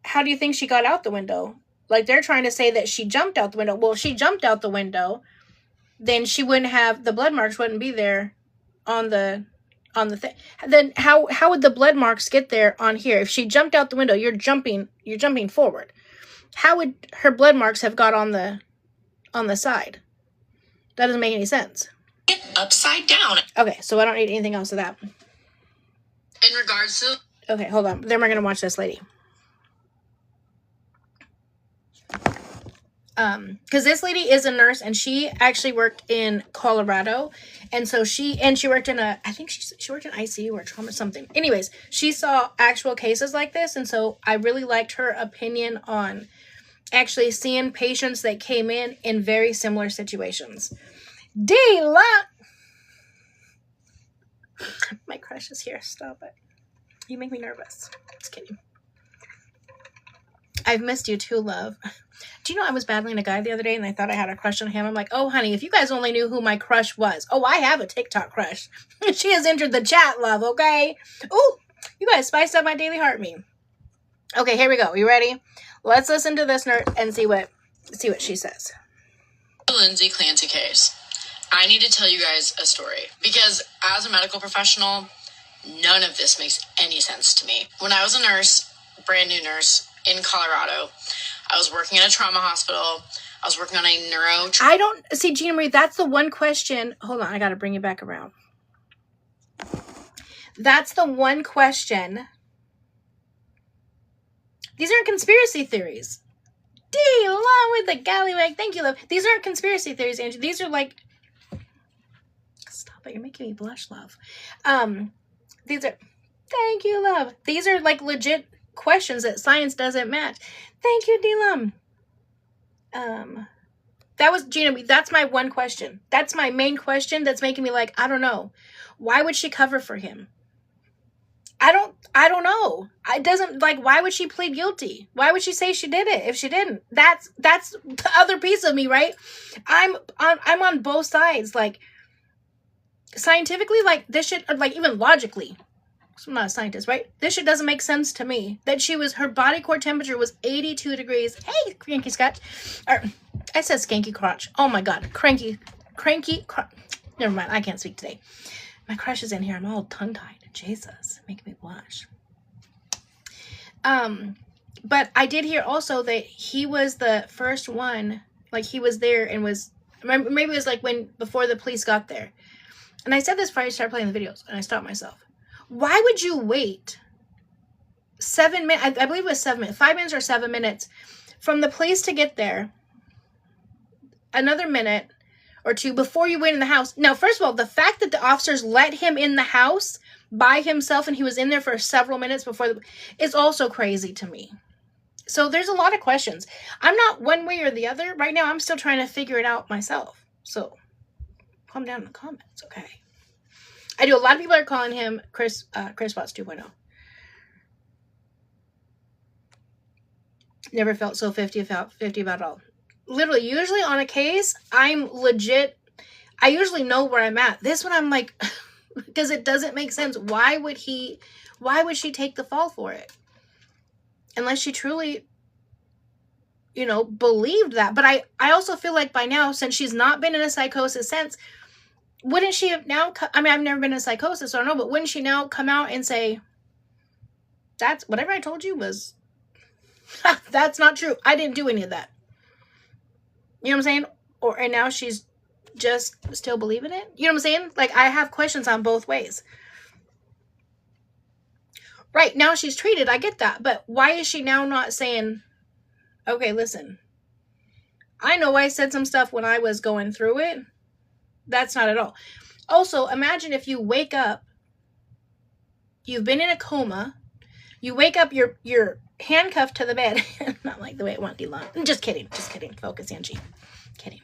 How do you think she got out the window? Like, they're trying to say that she jumped out the window. Well, if she jumped out the window, then she wouldn't have, the blood marks wouldn't be there on the on the thing. Then how would the blood marks get there on here? If she jumped out the window, you're jumping forward. How would her blood marks have got on the side? That doesn't make any sense. Upside down. Okay, so I don't need anything else of that. In regards to... Okay, hold on. Then we're going to watch this lady. Because this lady is a nurse, and she actually worked in Colorado, and so she worked in I think she worked in ICU or trauma or something. Anyways, she saw actual cases like this, and so I really liked her opinion on actually seeing patients that came in very similar situations. D-Lot! My crush is here. Stop it. You make me nervous. Just kidding. I've missed you too, love. Do you know I was battling a guy the other day and I thought I had a crush on him? I'm like, oh, honey, if you guys only knew who my crush was. Oh, I have a TikTok crush. She has entered the chat, love, okay? Ooh, you guys spiced up my daily heart meme. Okay, here we go. You ready? Let's listen to this nerd and see what she says. The Lindsey Clancy case. I need to tell you guys a story because as a medical professional, none of this makes any sense to me. When I was a nurse, brand new nurse in Colorado, I was working in a trauma hospital. I was working on a I don't see, Gina Marie. That's the one question. Hold on, I got to bring you back around. That's the one question. These aren't conspiracy theories. D along with the gallywag. Thank you, love. These aren't conspiracy theories, Angie. These are like. Stop it! You're making me blush, love. These are. Thank you, love. These are like legit questions that science doesn't match. Thank you, D-Lum. That was Gina. That's my one question. That's my main question that's making me like, I don't know. Why would she cover for him? I don't know. It doesn't, like, why would she plead guilty? Why would she say she did it if she didn't? That's the other piece of me, right? I'm on both sides. Like, scientifically, like, this should, like, even logically, I'm not a scientist, right? This shit doesn't make sense to me. That her body core temperature was 82 degrees. Hey, cranky Scott. Or, I said skanky crotch. Oh my God. Cranky crotch. Never mind. I can't speak today. My crush is in here. I'm all tongue-tied. Jesus. Make me blush. But I did hear also that he was the first one, like he was there and was, maybe it was like before the police got there. And I said this before I started playing the videos and I stopped myself. Why would you wait 7 minutes? I believe it was 7 minutes, 5 minutes or 7 minutes from the police to get there. Another minute or two before you went in the house. Now, first of all, the fact that the officers let him in the house by himself and he was in there for several minutes before is also crazy to me. So there's a lot of questions. I'm not one way or the other. Right now, I'm still trying to figure it out myself. So calm down in the comments, okay? I do. A lot of people are calling him Chris Watts 2.0. Never felt so 50 about all. Literally, usually on a case, I'm legit. I usually know where I'm at. This one, I'm like, because it doesn't make sense. Why would she take the fall for it? Unless she truly, believed that. But I also feel like by now, since she's not been in a psychosis since, wouldn't she have now, I've never been in psychosis, so I don't know, but wouldn't she now come out and say, that's, whatever I told you was, that's not true. I didn't do any of that. You know what I'm saying? And now she's just still believing it? You know what I'm saying? Like, I have questions on both ways. Right, now she's treated, I get that, but why is she now not saying, okay, listen, I know I said some stuff when I was going through it. That's not at all. Also, imagine if you wake up, you've been in a coma, you wake up, you're handcuffed to the bed. Not like the way I want D-Lon. Just kidding. Focus, Angie. Kidding.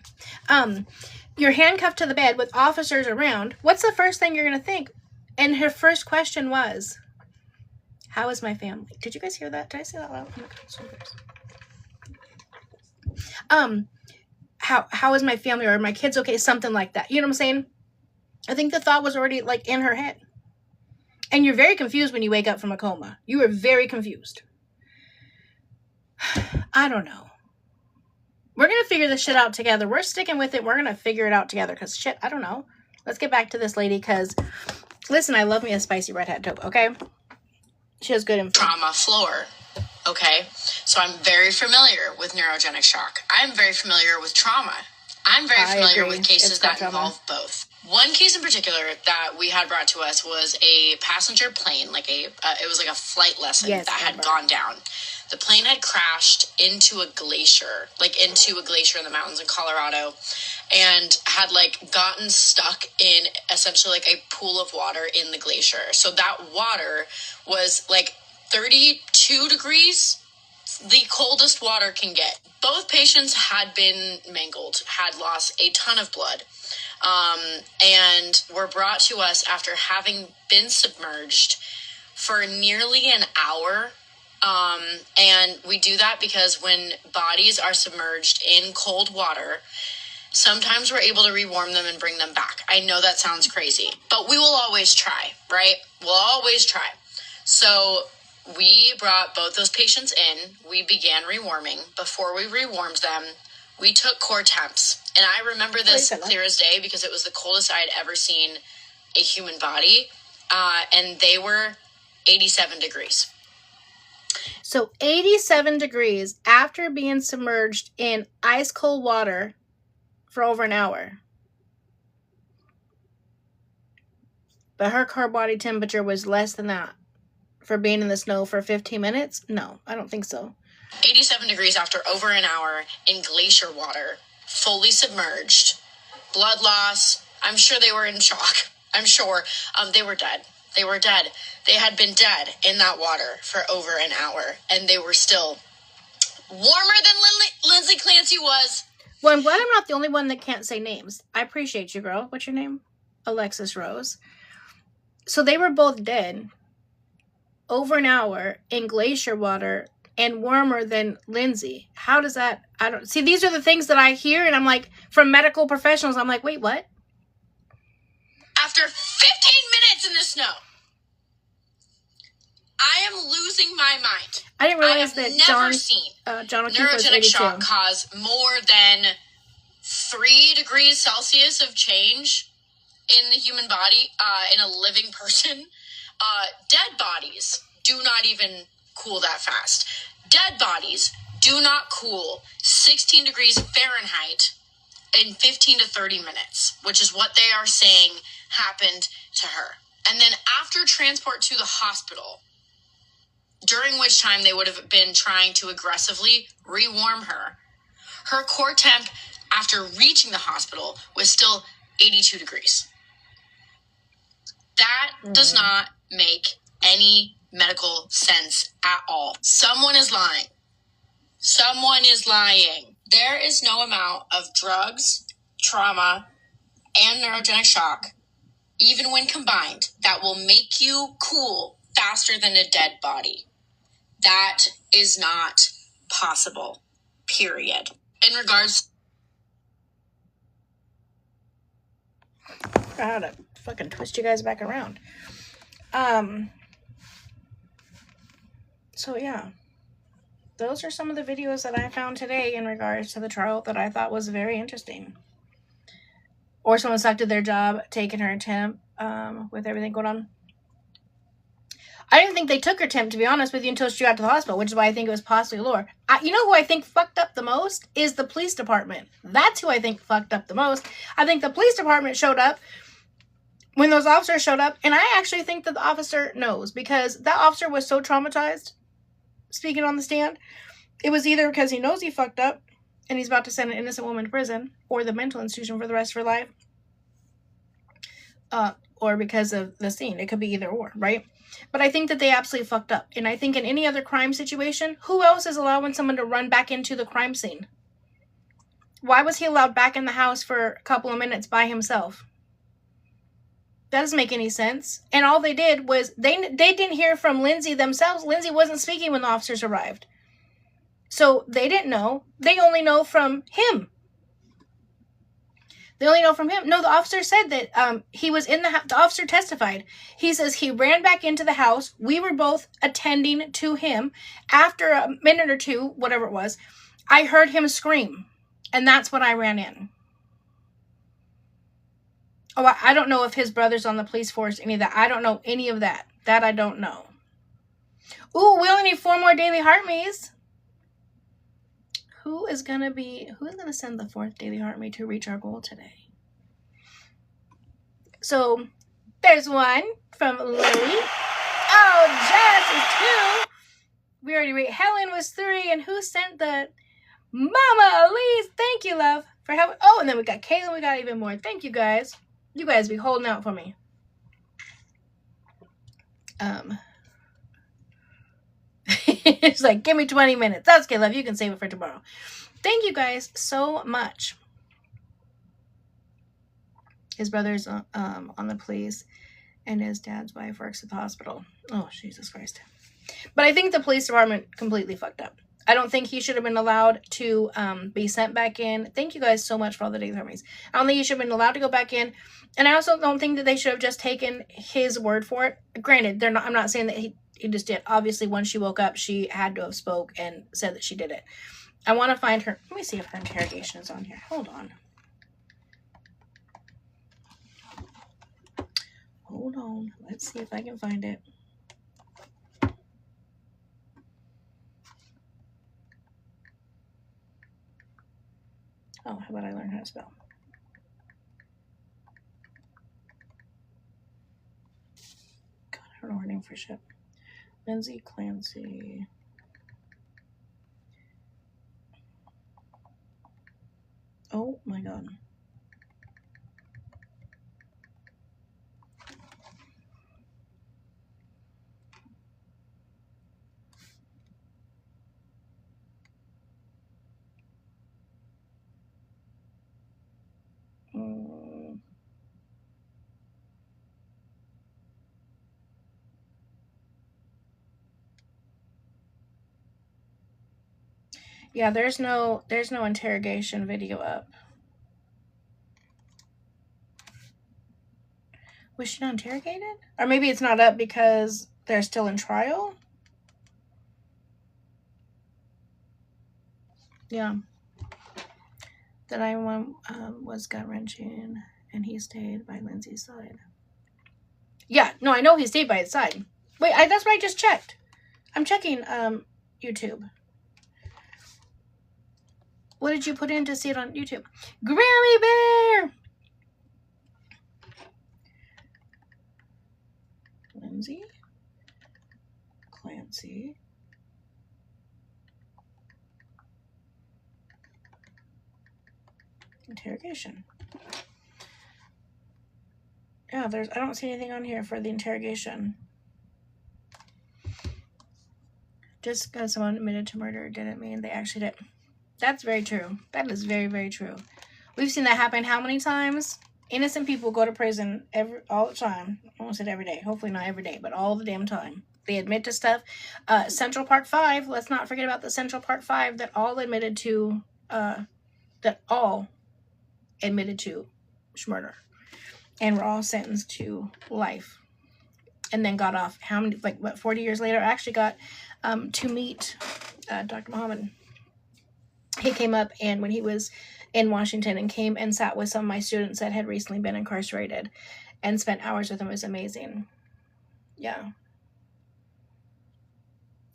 You're handcuffed to the bed with officers around. What's the first thing you're going to think? And her first question was, how is my family? Did you guys hear that? Did I say that loud? How is my family, or are my kids okay? Something like that. You know what I'm saying? I think the thought was already like in her head. And you're very confused when you wake up from a coma. You are very confused. I don't know. We're going to figure this shit out together. We're sticking with it. We're going to figure it out together because shit, I don't know. Let's get back to this lady because Listen, I love me a spicy redhead taupe, okay? She has good info. Trauma floor. Okay, so I'm very familiar with neurogenic shock. I'm very familiar with trauma. I'm very familiar with cases that involve both. One case in particular that we had brought to us was a passenger plane, it was like a flight lesson that had gone down. The plane had crashed into a glacier in the mountains in Colorado, and had gotten stuck in essentially a pool of water in the glacier. So that water was 32 degrees, the coldest water can get. Both patients had been mangled, had lost a ton of blood, and were brought to us after having been submerged for nearly an hour. And we do that because when bodies are submerged in cold water, sometimes we're able to rewarm them and bring them back. I know that sounds crazy, but we will always try, right? We'll always try. So we brought both those patients in. We began rewarming. Before we rewarmed them, we took core temps. And I remember this clear as day because it was the coldest I had ever seen a human body. And they were 87 degrees. So 87 degrees after being submerged in ice cold water for over an hour. But her core body temperature was less than that for being in the snow for 15 minutes? No, I don't think so. 87 degrees after over an hour in glacier water, fully submerged, blood loss. I'm sure they were in shock. I'm sure they were dead. They were dead. They had been dead in that water for over an hour, and they were still warmer than Lindsey Clancy was. Well, I'm glad I'm not the only one that can't say names. I appreciate you, girl. What's your name? Alexis Rose. So they were both dead over an hour in glacier water and warmer than Lindsey. How does that... I don't... See, these are the things that I hear, and I'm like, from medical professionals, I'm like, wait, what? After 15 minutes in the snow, I am losing my mind. I didn't realize that never seen neurogenic shock cause more than 3 degrees Celsius of change in the human body, in a living person. Dead bodies do not even cool that fast. Dead bodies do not cool 16 degrees Fahrenheit in 15 to 30 minutes, which is what they are saying happened to her. And then after transport to the hospital, during which time they would have been trying to aggressively rewarm her, her core temp after reaching the hospital was still 82 degrees. That does not make any medical sense at all. Someone is lying. Someone is lying. There is no amount of drugs, trauma, and neurogenic shock, even when combined, that will make you cool faster than a dead body. That is not possible, period. In regards... I had to fucking twist you guys back around. So yeah, those are some of the videos that I found today in regards to the trial that I thought was very interesting. Or someone sucked at their job, taking her temp, with everything going on. I didn't think they took her temp, to be honest with you, until she got to the hospital, which is why I think it was possibly Laura. You know who I think fucked up the most? Is the police department. That's who I think fucked up the most. I think the police department showed up when those officers showed up, and I actually think that the officer knows, because that officer was so traumatized, speaking on the stand. It was either because he knows he fucked up, and he's about to send an innocent woman to prison, or the mental institution for the rest of her life, or because of the scene. It could be either or, right? But I think that they absolutely fucked up. And I think in any other crime situation, who else is allowing someone to run back into the crime scene? Why was he allowed back in the house for a couple of minutes by himself? That doesn't make any sense. And all they did was, they didn't hear from Lindsey themselves. Lindsey wasn't speaking when the officers arrived. So they didn't know. They only know from him. They only know from him. No, the officer said that he was in the house. The officer testified. He says he ran back into the house. We were both attending to him. After a minute or two, whatever it was, I heard him scream. And that's when I ran in. Oh, I don't know if his brother's on the police force, any of that. I don't know any of that. That I don't know. Ooh, we only need 4 more daily heartme's. Who's gonna send the 4th daily heartme to reach our goal today? So there's 1 from Lily. Oh, Jess is 2. We already read. Helen was 3, and who sent the Mama Elise? Thank you, love, for helping. Oh, and then we got Caitlin. We got even more. Thank you guys. You guys be holding out for me. It's like, give me 20 minutes. That's okay, love. You can save it for tomorrow. Thank you guys so much. His brother's on the police, and his dad's wife works at the hospital. Oh, Jesus Christ. But I think the police department completely fucked up. I don't think he should have been allowed to be sent back in. Thank you guys so much for all the daily armies. I don't think he should have been allowed to go back in. And I also don't think that they should have just taken his word for it. Granted, I'm not saying that he just did. Obviously, once she woke up, she had to have spoke and said that she did it. I want to find her. Let me see if her interrogation is on here. Hold on. Hold on. Let's see if I can find it. Oh, how about I learn how to spell? God, I don't know her name for shit. Lindsey Clansey. Oh my God. Yeah, there's no interrogation video up. Was she not interrogated? Or maybe it's not up because they're still in trial? Yeah. That I was gut-wrenching, and he stayed by Lindsey's side. Yeah, no, I know he stayed by his side. Wait, that's what I just checked. I'm checking YouTube. What did you put in to see it on YouTube? Grammy Bear! Lindsey Clansey. Interrogation. Yeah, I don't see anything on here for the interrogation. Just because someone admitted to murder didn't mean they actually did. That's very true. That is very, very true. We've seen that happen how many times? Innocent people go to prison all the time. I won't say every day. Hopefully not every day, but all the damn time. They admit to stuff. Central Park 5. Let's not forget about the Central Park 5 that all admitted to murder. And were all sentenced to life. And then got off. 40 years later? I actually got to meet Dr. Muhammad. He came up, and when he was in Washington, and came and sat with some of my students that had recently been incarcerated and spent hours with him. It was amazing. Yeah.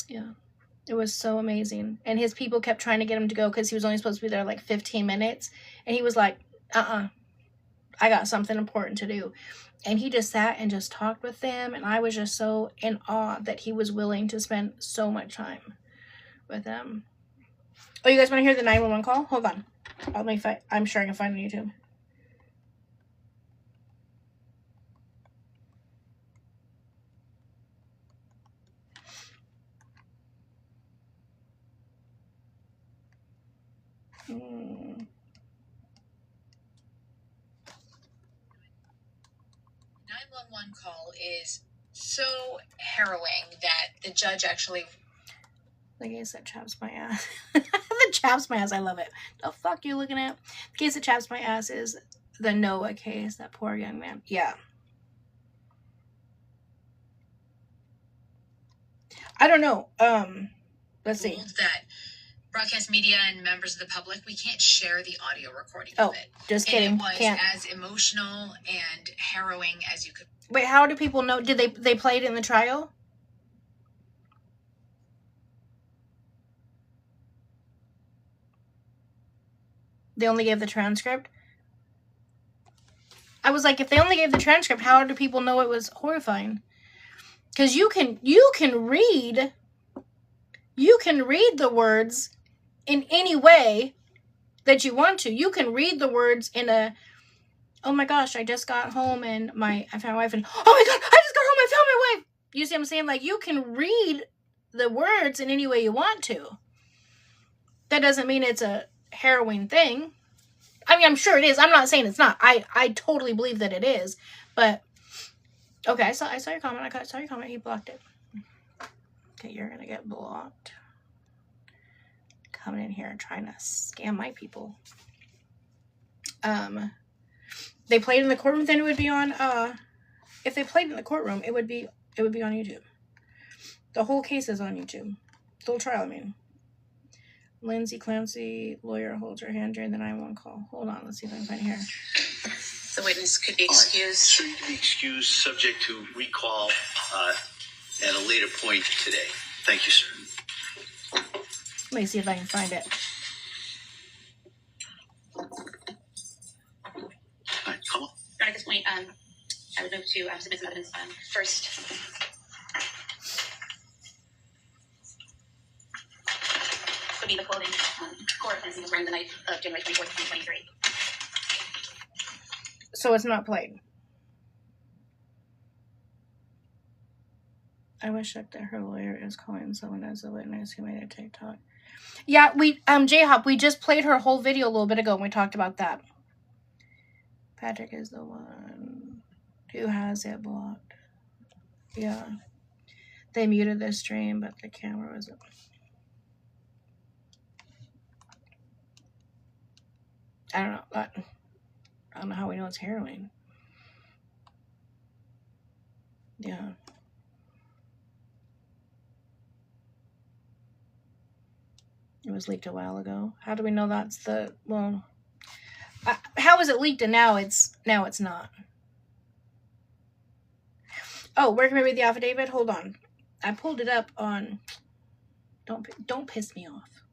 It was so amazing. And his people kept trying to get him to go because he was only supposed to be there like 15 minutes. And he was like, I got something important to do. And he just sat and just talked with them. And I was just so in awe that he was willing to spend so much time with them. Oh, you guys want to hear the 911 call? Hold on. I'm sure I can find it on YouTube. 911 call is so harrowing that the judge actually... The case that chaps my ass. The chaps my ass, I love it. The fuck you looking at? The case that chaps my ass is the Noah case, that poor young man. Yeah. I don't know. Let's see. That broadcast media and members of the public, we can't share the audio recording Oh, of it. just And kidding. it was Can't. as emotional and harrowing as you could. Wait, how do people know? Did they play it in the trial? They only gave the transcript? I was like, if they only gave the transcript, how do people know it was horrifying? Because you can read the words in any way that you want to. You can read the words in a, oh my gosh, I just got home and I found my wife, and oh my god, I just got home, I found my wife. You see what I'm saying? Like, you can read the words in any way you want to. That doesn't mean it's a harrowing thing. I mean, I'm sure it is. I'm not saying it's not. I totally believe that it is. But okay, I saw your comment. I saw your comment. He blocked it. Okay, you're gonna get blocked. Coming in here and trying to scam my people. They played in the courtroom, then it would be on. If they played in the courtroom, it would be on YouTube. The whole case is on YouTube. The whole trial, I mean. Lindsey Clansey, lawyer, holds her hand during the 911 call. Hold on, let's see if I can find it here. The witness could be excused. Sir, you can be excused, subject to recall at a later point today. Thank you, sir. Let me see if I can find it. All right, come on. At this point, I would move to submit some evidence first. Would be the clothing Cora Clancy was wearing the night of January 24th, 2023. So it's not played. I wish that her lawyer is calling someone as a witness who made a TikTok. Yeah, J-Hop, we just played her whole video a little bit ago and we talked about that. Patrick is the one who has it blocked. Yeah. They muted the stream, but the camera was... I don't know. I don't know how we know it's heroin. Yeah. It was leaked a while ago. How do we know that's the... Well... how was it leaked and now it's not? Oh, where can we read the affidavit? Hold on. I pulled it up on... Don't piss me off.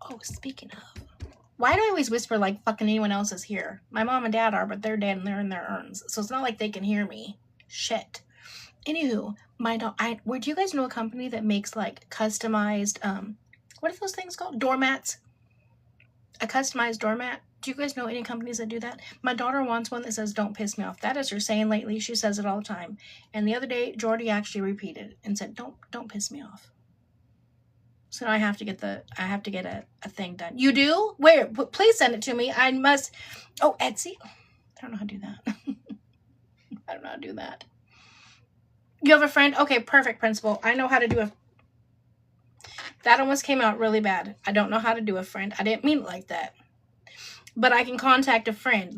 Oh, speaking of... Why do I always whisper like fucking anyone else is here? My mom and dad are, but they're dead and they're in their urns. So it's not like they can hear me. Shit. Anywho, do you guys know a company that makes like customized, what are those things called? Doormats? A customized doormat? Do you guys know any companies that do that? My daughter wants one that says, don't piss me off. That is her saying lately. She says it all the time. And the other day, Jordy actually repeated and said, don't piss me off. So now I have to get a thing done. You do? Where? Please send it to me. I must. Oh, Etsy. I don't know how to do that. I don't know how to do that. You have a friend? Okay, perfect, principal. I know how to do that almost came out really bad. I don't know how to do a friend. I didn't mean it like that. But I can contact a friend.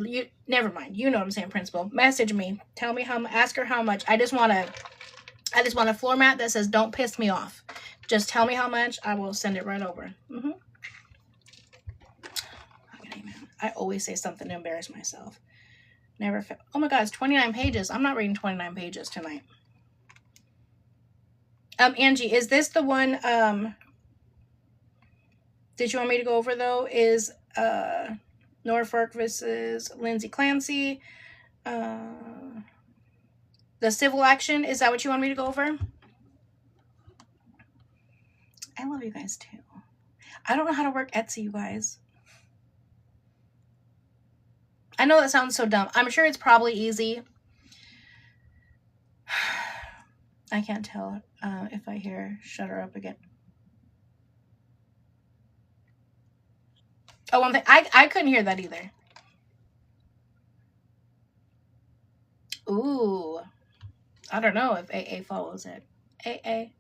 Never mind. You know what I'm saying, principal. Message me. Tell me ask her how much. I just want a floor mat that says, don't piss me off. Just tell me how much. I will send it right over. I always say something to embarrass myself. Never. Oh my God, it's 29 pages. I'm not reading 29 pages tonight. Angie, is this the one? Did you want me to go over though? Is Norfolk versus Lindsey Clansey? The civil action. Is that what you want me to go over? I love you guys too. I don't know how to work Etsy, you guys. I know that sounds so dumb. I'm sure it's probably easy. I can't tell if I hear shut her up again. Oh, one thing. I couldn't hear that either. Ooh. I don't know if AA follows it. AA.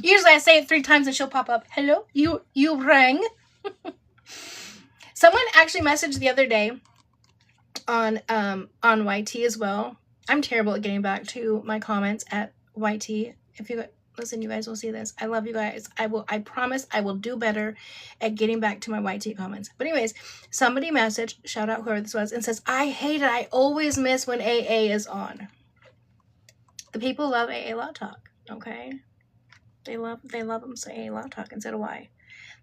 Usually I say it 3 times and she'll pop up. Hello, you rang. Someone actually messaged the other day on YT as well. I'm terrible at getting back to my comments at YT. If you Listen, you guys will see this. I love you guys. I promise I will do better at getting back to my YT comments. But anyways, somebody messaged, shout out whoever this was, and says, I hate it. I always miss when AA is on. The people love AA Law Talk, okay? They love them so AA Law Talk, and so do I.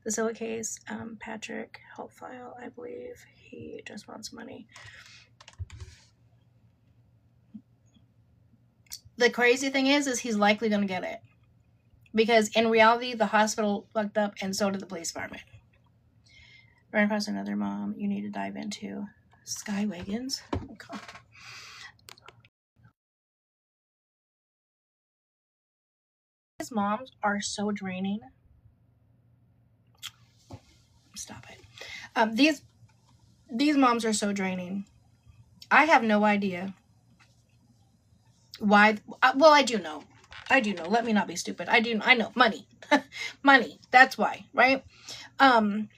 The Zilla case, Patrick, help file, I believe. He just wants money. The crazy thing is he's likely going to get it. Because in reality, the hospital fucked up, and so did the police department. Right across another mom you need to dive into. Sky Wiggins. Oh, God. His moms are so draining. Stop it. These moms are so draining. I have no idea why. Well, I do know. Let me not be stupid. I know. Money. Money. That's why, right? Isn't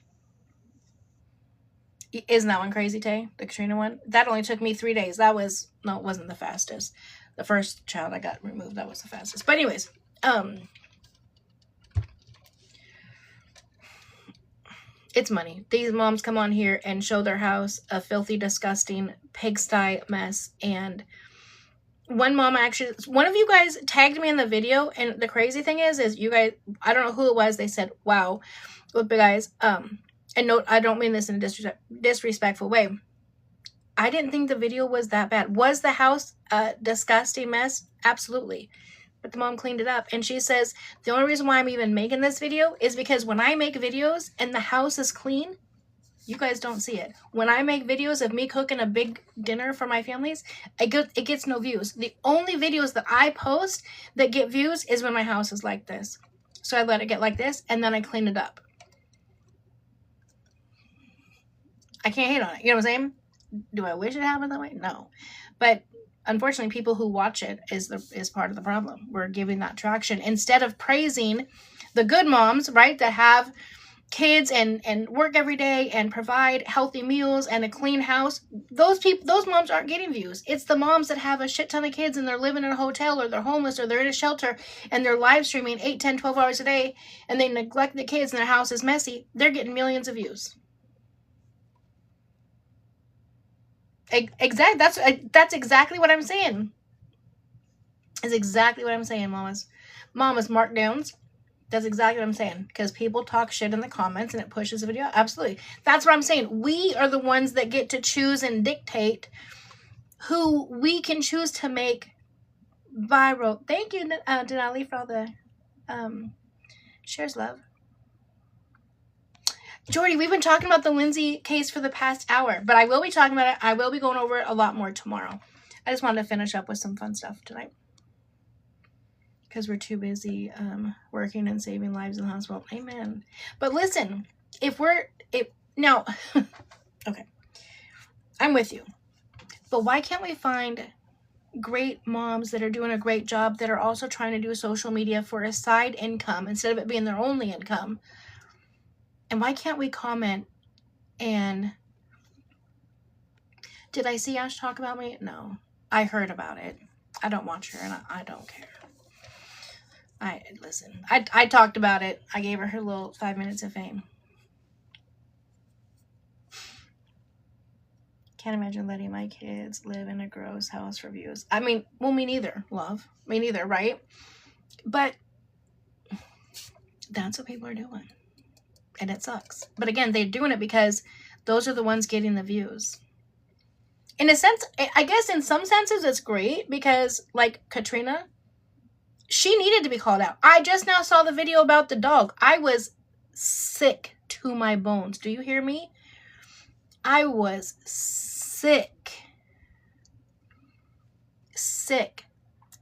that one crazy, Tay? The Katrina one? That only took me 3 days. It wasn't the fastest. The first child I got removed, that was the fastest. But anyways, it's money. These moms come on here and show their house a filthy, disgusting pigsty mess. And one of you guys tagged me in the video, and the crazy thing is you guys, I don't know who it was, they said, wow, look, guys, and no, I don't mean this in a disrespectful way. I didn't think the video was that bad. Was the house a disgusting mess? Absolutely. But the mom cleaned it up. And she says, the only reason why I'm even making this video is because when I make videos and the house is clean, you guys don't see it. When I make videos of me cooking a big dinner for my families, it gets no views. The only videos that I post that get views is when my house is like this. So I let it get like this, and then I clean it up. I can't hate on it. You know what I'm saying? Do I wish it happened that way? No. But unfortunately, people who watch it is part of the problem. We're giving that traction instead of praising the good moms, right, that have kids and work every day and provide healthy meals and a clean house. Those moms aren't getting views. It's the moms that have a shit ton of kids and they're living in a hotel, or they're homeless, or they're in a shelter, and they're live streaming 8, 10, 12 hours a day, and they neglect the kids and their house is messy. They're getting millions of views. Exactly. That's exactly what I'm saying. Is exactly what I'm saying, mamas. Markdowns. That's exactly what I'm saying. Because people talk shit in the comments and it pushes the video. Absolutely. That's what I'm saying. We are the ones that get to choose and dictate who we can choose to make viral. Thank you, Denali, for all the shares, love. Jordy, we've been talking about the Lindsey case for the past hour, but I will be talking about it. I will be going over it a lot more tomorrow. I just wanted to finish up with some fun stuff tonight because we're too busy working and saving lives in the hospital. Amen. But listen, now, okay, I'm with you. But why can't we find great moms that are doing a great job that are also trying to do social media for a side income instead of it being their only income? And why can't we comment and, did I see Ash talk about me? No. I heard about it. I don't watch her and I don't care. Listen, I talked about it. I gave her little 5 minutes of fame. Can't imagine letting my kids live in a gross house for views. I mean, well, me neither, love. Me neither, right? But that's what people are doing. And it sucks. But again, they're doing it because those are the ones getting the views. In a sense, I guess in some senses it's great because, like Katrina, she needed to be called out. I just now saw the video about the dog. I was sick to my bones. Do you hear me? I was sick. Sick.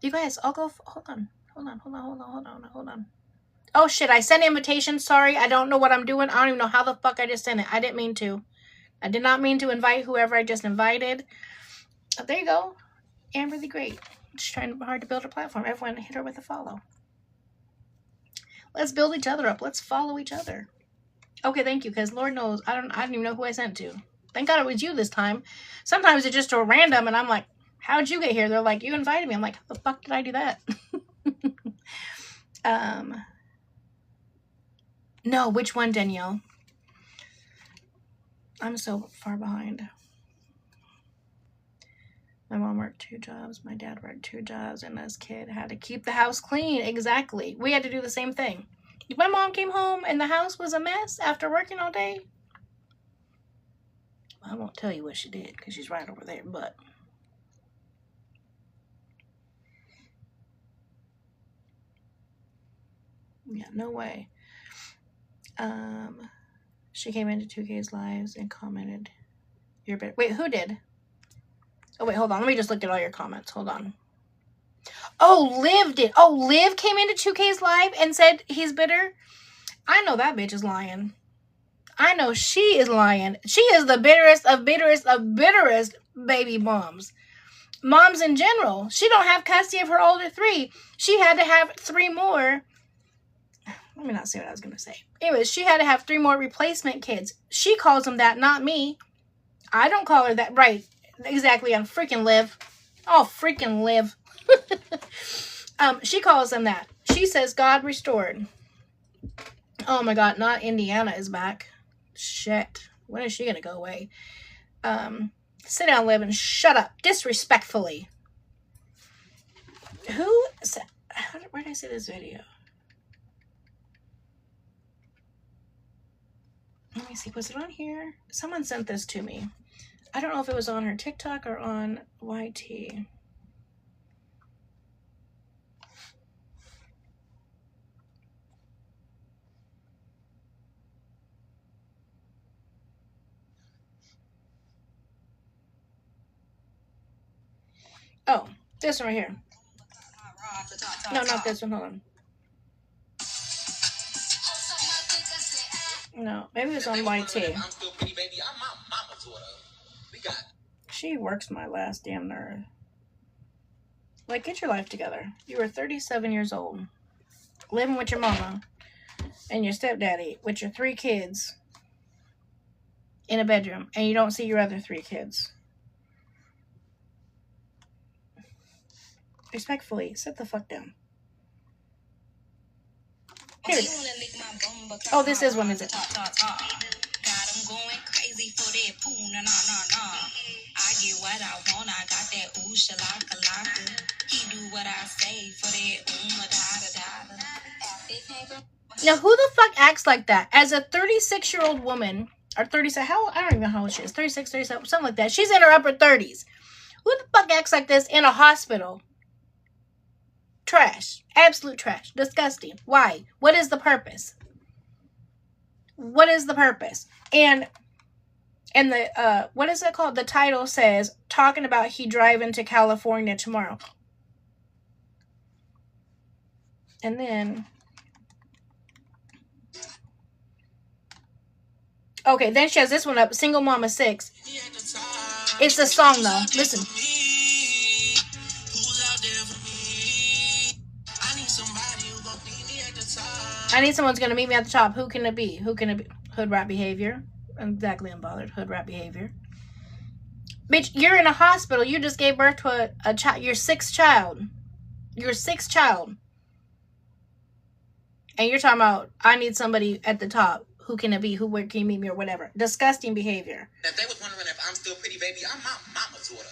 You guys, I'll go. Hold on. Oh, shit, I sent an invitation. Sorry, I don't know what I'm doing. I don't even know how the fuck I just sent it. I didn't mean to. I did not mean to invite whoever I just invited. Oh, there you go. Amber the Great. Just trying hard to build a platform. Everyone hit her with a follow. Let's build each other up. Let's follow each other. Okay, thank you, because Lord knows, I don't even know who I sent to. Thank God it was you this time. Sometimes it's just a random, and I'm like, how'd you get here? They're like, you invited me. I'm like, how the fuck did I do that? No, which one, Danielle? I'm so far behind. My mom worked 2 jobs. My dad worked 2 jobs. And this kid had to keep the house clean. Exactly. We had to do the same thing. My mom came home and the house was a mess after working all day. I won't tell you what she did because she's right over there, but yeah, no way. She came into 2K's lives and commented, "You're better." Wait, who did? Oh, wait, hold on. Let me just look at all your comments. Hold on. Oh, Liv did. Oh, Liv came into 2K's live and said he's bitter. I know that bitch is lying. I know she is lying. She is the bitterest of bitterest baby moms. Moms in general. She don't have custody of her older 3. She had to have 3 more. Let me not say what I was going to say. Anyways, she had to have 3 more replacement kids. She calls them that, not me. I don't call her that. Right. Exactly. I'm freaking Liv. Oh, freaking Liv. She calls them that. She says God restored. Oh my God. Not Indiana is back. Shit. When is she going to go away? Sit down, Liv, and shut up. Disrespectfully. Who said... Where did I see this video? Let me see. Was it on here? Someone sent this to me. I don't know if it was on her TikTok or on YT. Oh, this one right here. No, not this one. Hold on. No, maybe it was on YT. She works my last damn nerve. Like, get your life together. You are 37 years old, living with your mama and your stepdaddy with your 3 kids in a bedroom, and you don't see your other 3 kids. Respectfully, sit the fuck down. Here it is. Oh, this is one, is it? I get what I want. I got that ooh shalaka. He do what I say for that Now, who the fuck acts like that? As a 36-year-old woman, or 37, I don't even know how old she is. 36, 37, something like that. She's in her upper 30s. Who the fuck acts like this in a hospital? Trash. Absolute trash. Disgusting. Why? What is the purpose? What is the purpose? And the, what is it called? The title says, talking about he driving to California tomorrow. And then, okay, then she has this one up, Single Mama 6. It's the song, though. Listen. I need someone's going to meet me at the top. Who can it be? Who can it be? Hood rat behavior. Exactly, I'm bothered. Hood rat behavior. Bitch, you're in a hospital. You just gave birth to a child. Your 6th child. Your 6th child. And you're talking about, I need somebody at the top. Who can it be? Where can you meet me or whatever? Disgusting behavior. If they was wondering if I'm still pretty, baby, I'm my mama's daughter.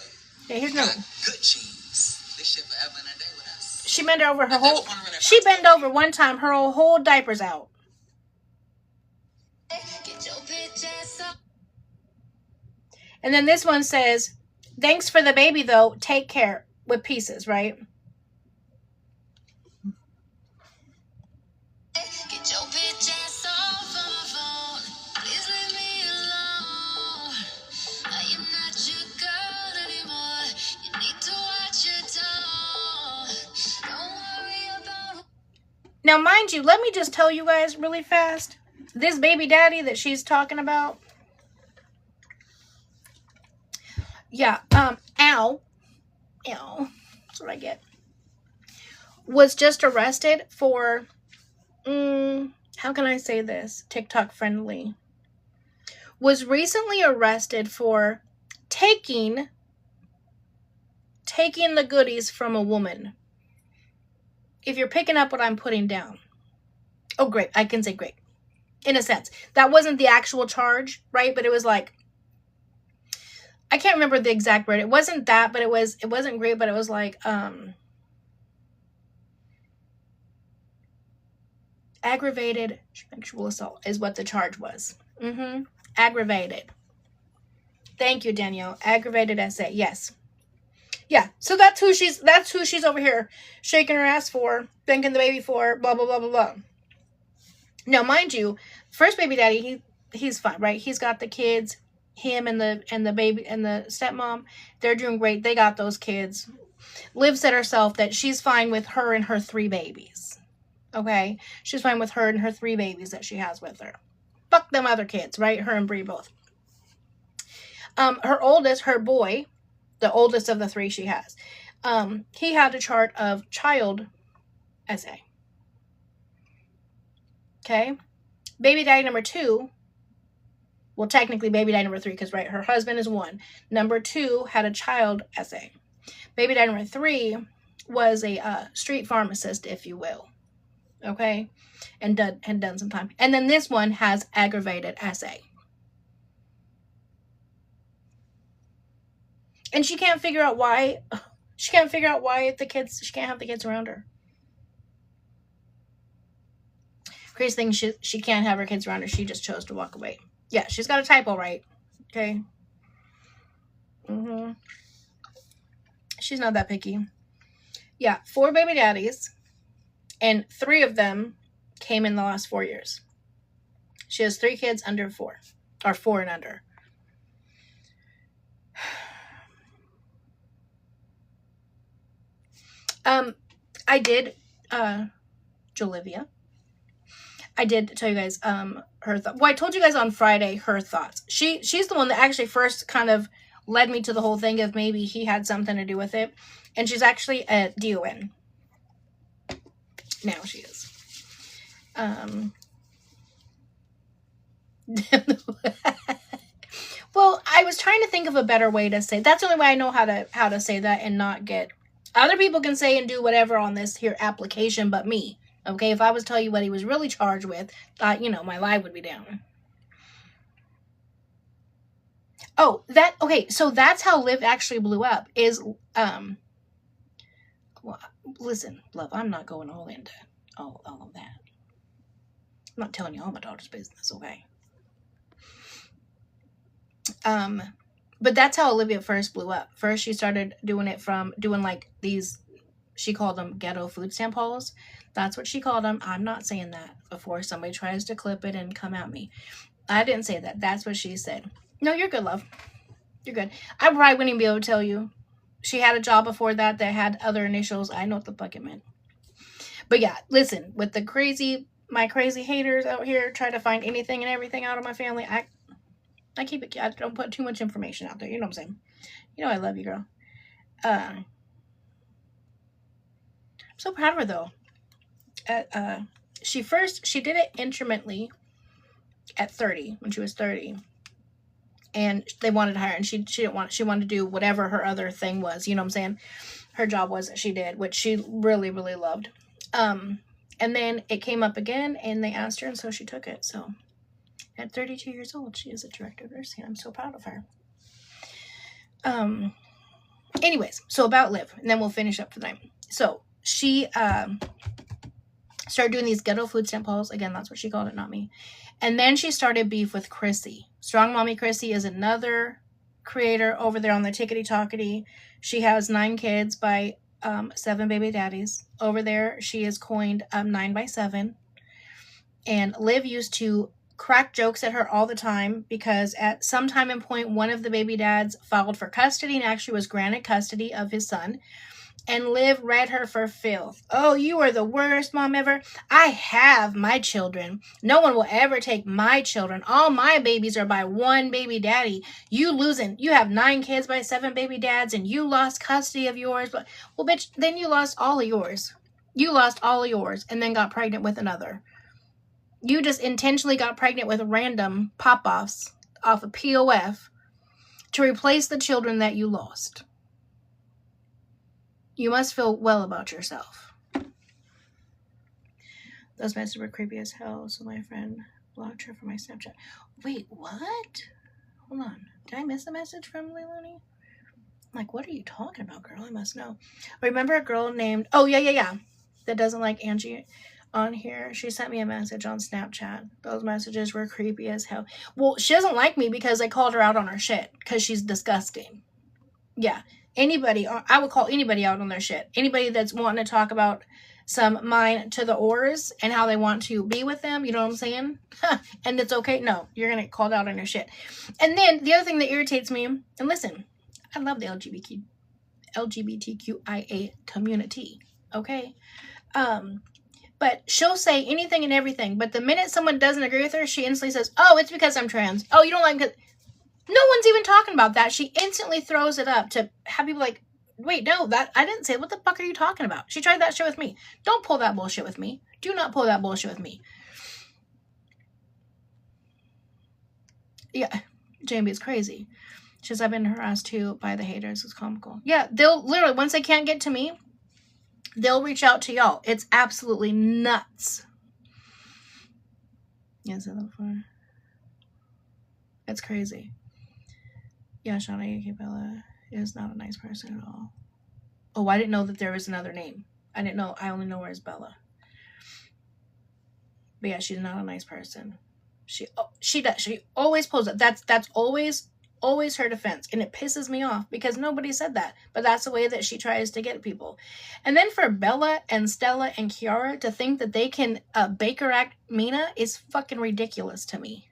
Yeah, here's no. Good cheese. This shit forever and a day with us. She bent over her whole. She bent over one time. Her whole diaper's out. And then this one says, "Thanks for the baby, though. Take care." With pieces, right? Get your bitch ass off of my phone. Please leave me alone. I am not your girl anymore. You need to watch your tone. Don't worry about. Now, mind you, let me just tell you guys really fast. This baby daddy that she's talking about. Yeah, ow. That's what I get. Was just arrested for, how can I say this? TikTok friendly. Was recently arrested for taking the goodies from a woman. if you're picking up what I'm putting down. Oh, great. I can say great. In a sense. That wasn't the actual charge, right? But it was like, I can't remember the exact word. It wasn't that, but it wasn't great, but it was like, aggravated sexual assault is what the charge was. Aggravated. Thank you, Danielle. Aggravated essay. Yes. Yeah. So that's who she's over here shaking her ass for, thanking the baby for, blah, blah, blah, blah, blah. Now, mind you, first baby daddy, he's fine, right? He's got the kids, him and the baby and the stepmom. They're doing great. They got those kids. Liv said herself that she's fine with her and her 3 babies. Okay? She's fine with her and her 3 babies that she has with her. Fuck them other kids, right? Her and Bri both. Her oldest, her boy, the oldest of the 3 she has, he had a chart of child essay. Okay? Baby daddy number 2, well, technically baby daddy number 3, because, right, her husband is 1. Number 2 had a child essay. Baby daddy number 3 was a street pharmacist, if you will. Okay? And had done some time. And then this one has aggravated essay. And she can't figure out why. She can't figure out why she can't have the kids around her. Crazy thing, she can't have her kids around her. She just chose to walk away. Yeah, she's got a typo right. Okay. She's not that picky. Yeah, 4 baby daddies. And 3 of them came in the last 4 years. She has 3 kids under 4. Or 4 and under. I did, Jolivia. I did tell you guys, her thoughts. Well, I told you guys on Friday her thoughts. She's the one that actually first kind of led me to the whole thing of maybe he had something to do with it. And she's actually a DON. Now she is. Well, I was trying to think of a better way to say. That's the only way I know how to say that and not get. Other people can say and do whatever on this here application, but me. Okay, if I was to tell you what he was really charged with, my life would be down. Oh, okay, so that's how Liv actually blew up, is, well, listen, love, I'm not going all into all of that. I'm not telling you all my daughter's business, okay? But that's how Olivia first blew up. First, she started doing it from doing like these, she called them ghetto food stamp hauls. That's what she called them. I'm not saying that before somebody tries to clip it and come at me. I didn't say that. That's what she said. No, you're good, love. You're good. I probably wouldn't even be able to tell you. She had a job before that had other initials. I know what the fuck it meant. But yeah, listen, with my crazy haters out here trying to find anything and everything out of my family, I keep it. I don't put too much information out there. You know what I'm saying? You know I love you, girl. I'm so proud of her though. She did it intermittently at 30 when she was 30, and they wanted to hire her, and she wanted to do whatever her other thing was. You know what I'm saying? Her job was that she did, which she really, really loved. And then it came up again, and they asked her, and so she took it. So. At 32 years old, she is a director of nursing. I'm so proud of her. Anyways, so about Liv, and then we'll finish up for the night. So she started doing these ghetto food stamp hauls. Again, that's what she called it, not me. And then she started beef with Chrissy. Strong Mommy Chrissy is another creator over there on the Tickety Talkety. She has 9 kids by 7 baby daddies. Over there, she is coined 9x7. And Liv used to crack jokes at her all the time because at some time and point, one of the baby dads filed for custody and actually was granted custody of his son. And Liv read her for filth. Oh, you are the worst mom ever. I have my children. No one will ever take my children. All my babies are by one baby daddy. You have 9 kids by 7 baby dads and you lost custody of yours. But, well, bitch, then you lost all of yours. You lost all of yours and then got pregnant with another. You just intentionally got pregnant with random pop-offs off of POF to replace the children that you lost. You must feel well about yourself. Those messages were creepy as hell, so my friend blocked her from my Snapchat. Wait, what? Hold on. Did I miss a message from Leilani? I'm like, what are you talking about, girl? I must know. Remember a girl named... Oh, yeah. That doesn't like Angie on here. She sent me a message on Snapchat. Those messages were creepy as hell. Well, she doesn't like me because I called her out on her shit. Because she's disgusting. Yeah. Anybody... I would call anybody out on their shit. Anybody that's wanting to talk about some mine to the oars and how they want to be with them. You know what I'm saying? And it's okay. No. You're going to get called out on your shit. And then the other thing that irritates me... And listen... I love the LGBTQIA community, okay? But she'll say anything and everything, but the minute someone doesn't agree with her, she instantly says, oh, it's because I'm trans. Oh, you don't like it. No one's even talking about that. She instantly throws it up to have people like, wait, no, that I didn't say it. What the fuck are you talking about? She tried that shit with me. Don't pull that bullshit with me. Do not pull that bullshit with me. Yeah, Jamie is crazy. She says, I've been harassed too by the haters. It's comical. Yeah, they'll literally, once they can't get to me, they'll reach out to y'all. It's absolutely nuts. Yes, it's crazy. Yeah, Shauna Bella is not a nice person at all. Oh, I didn't know that there was another name. I didn't know. I only know her as Bella. But yeah, she's not a nice person. She does. She always pulls it. That's always her defense, and it pisses me off because nobody said that, but that's the way that she tries to get people. And then for Bella and Stella and Kiara to think that they can Baker Act Mina is fucking ridiculous to me.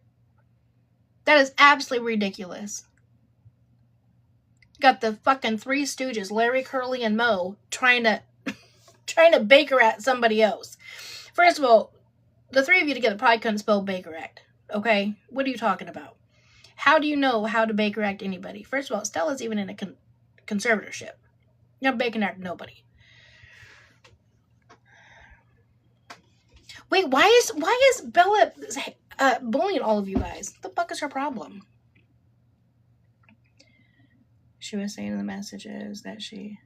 That is absolutely ridiculous. Got the fucking Three Stooges, Larry, Curly, and Moe trying to Baker Act somebody else. First of all, the three of you together probably couldn't spell Baker Act, okay? What are you talking about? How do you know how to Baker Act anybody? First of all, Stella's even in a conservatorship. You're not Baker Act nobody. Wait, why is Bella bullying all of you guys? What the fuck is her problem? She was saying in the messages that she...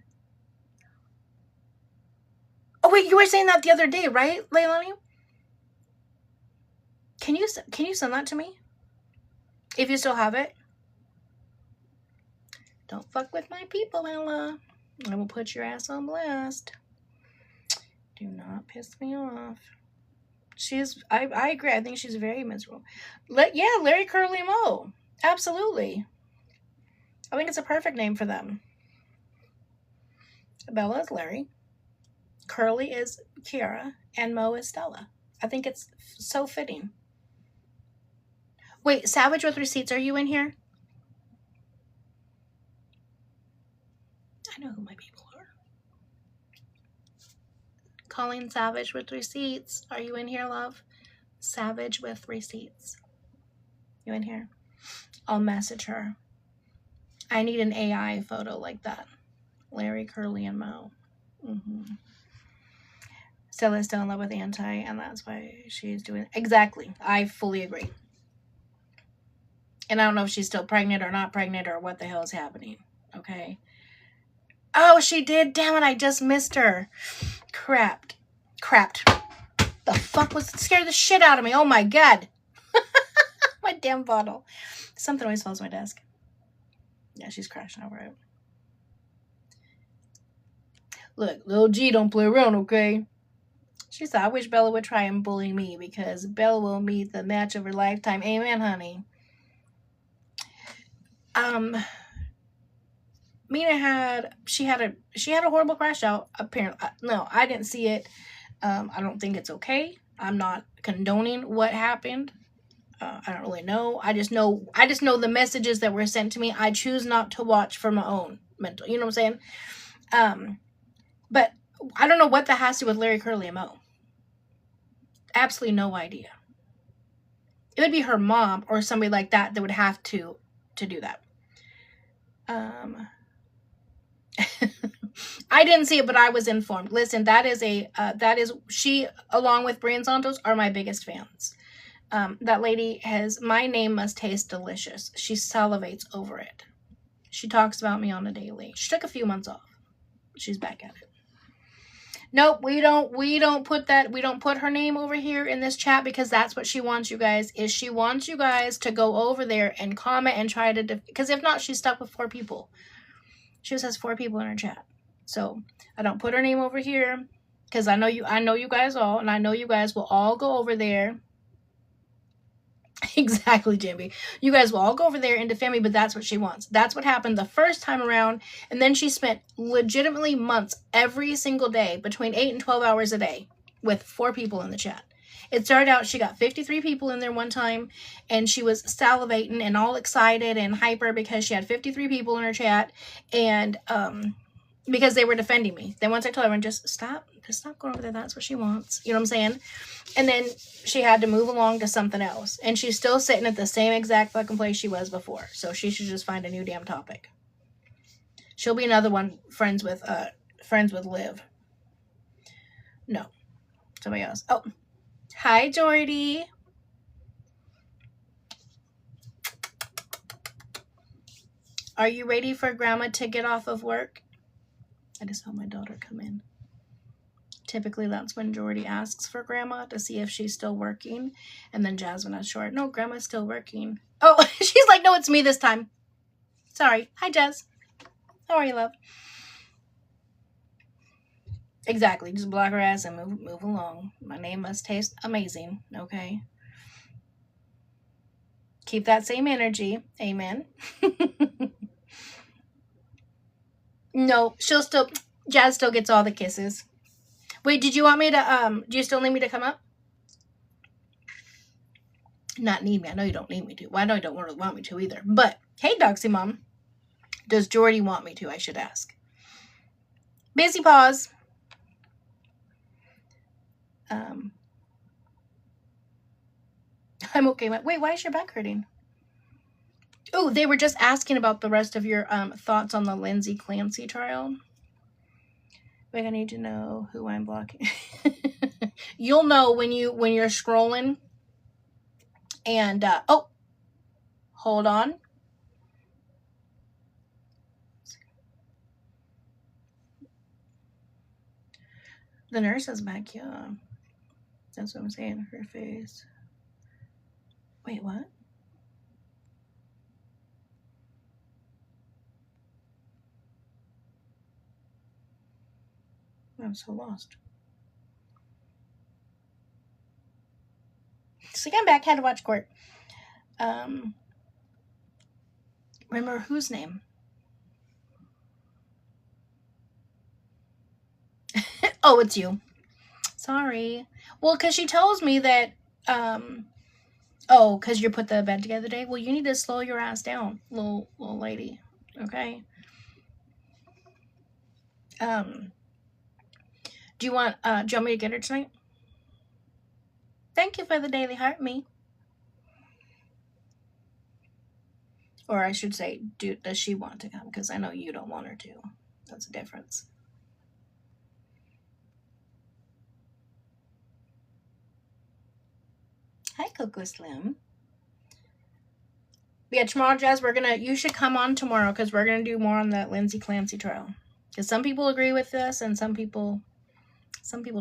Oh wait, you were saying that the other day, right, Leilani? Can you send that to me? If you still have it. Don't fuck with my people, Ella. I will put your ass on blast. Do not piss me off. I agree. I think she's very miserable. Larry, Curly, Moe. Absolutely. I think it's a perfect name for them. Bella is Larry. Curly is Kiara. And Moe is Stella. I think it's so fitting. Wait, Savage with Receipts, are you in here? I know who my people are. Colleen Savage with Receipts. Are you in here, love? Savage with Receipts. You in here? I'll message her. I need an AI photo like that. Larry, Curly, and Moe. Stella's still in love with Anti, and that's why she's doing it. Exactly. I fully agree. And I don't know if she's still pregnant or not pregnant or what the hell is happening. Okay. Oh, she did. Damn it. I just missed her. Crapped. The fuck was it? Scared the shit out of me. Oh my God. My damn bottle. Something always falls on my desk. Yeah, she's crashing over it. Look, Lil G don't play around, okay? She said, I wish Bella would try and bully me because Bella will meet the match of her lifetime. Amen, honey. Mina had a horrible crash out. Apparently, no, I didn't see it. I don't think it's okay. I'm not condoning what happened. I don't really know. I just know the messages that were sent to me. I choose not to watch for my own mental. You know what I'm saying? But I don't know what that has to do with Larry, Curly, and Moe. Absolutely no idea. It would be her mom or somebody like that that would have to do that. I didn't see it, but I was informed. Listen, she, along with Bri Santos, are my biggest fans. That lady my name must taste delicious. She salivates over it. She talks about me on a daily. She took a few months off. She's back at it. Nope, we don't put her name over here in this chat because that's what she wants you guys. Is she wants you guys to go over there and comment and try to because if not, she's stuck with 4 people. She just has 4 people in her chat. So I don't put her name over here because I know you guys all, and I know you guys will all go over there. Exactly, Jimmy. You guys will all go over there and defend me, but that's what she wants. That's what happened the first time around, and then she spent legitimately months every single day, between 8 and 12 hours a day, with 4 people in the chat. It started out, she got 53 people in there one time, and she was salivating and all excited and hyper because she had 53 people in her chat, and because they were defending me. Then once I told everyone, just stop going over there, that's what she wants. You know what I'm saying? And then she had to move along to something else. And she's still sitting at the same exact fucking place she was before. So she should just find a new damn topic. She'll be another one, friends with Liv. No. Somebody else. Oh. Hi, Jordy. Are you ready for Grandma to get off of work? I just saw my daughter come in. Typically, that's when Jordy asks for Grandma to see if she's still working. And then Jasmine is short. No, Grandma's still working. Oh, she's like, no, it's me this time. Sorry. Hi, Jazz. How are you, love? Exactly. Just block her ass and move along. My name must taste amazing. Okay. Keep that same energy. Amen. No, Jazz still gets all the kisses. Wait, did you want me to, do you still need me to come up? Not need me. I know you don't need me to. Well, I know you don't really want me to either. But, hey, Doxy Mom. Does Jordy want me to, I should ask. Busy pause. I'm okay. Wait, why is your back hurting? Oh, they were just asking about the rest of your thoughts on the Lindsey Clancy trial. Wait, I need to know who I'm blocking. You'll know when you're scrolling. And oh, hold on. The nurse is back, yeah. That's what I'm saying. Her face. Wait, what? I'm so lost. So I'm back. Had to watch court. Remember whose name? Oh, it's you. Sorry. Well, because she tells me that, oh, because you put the bed together today? Well, you need to slow your ass down, little lady. Okay? Do you want me to get her tonight? Thank you for the daily heart, me. Or I should say, does she want to come? Because I know you don't want her to. That's a difference. Hi, Coco Slim. Yeah, tomorrow, Jazz, you should come on tomorrow because we're going to do more on that Lindsey Clancy trial. Because some people agree with us and some people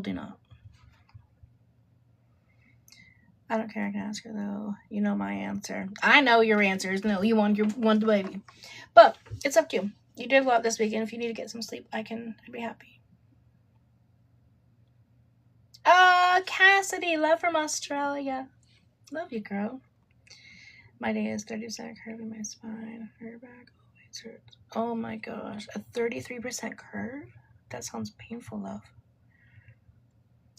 do not. I don't care. I can ask her, though. You know my answer. I know your answer is no. You want the baby. But it's up to you. You did a lot this weekend. If you need to get some sleep, I'd be happy. Cassidy, love from Australia. Love you, girl. My day is 30% curve in my spine. Her back always hurts. Oh my gosh. A 33% curve? That sounds painful, love.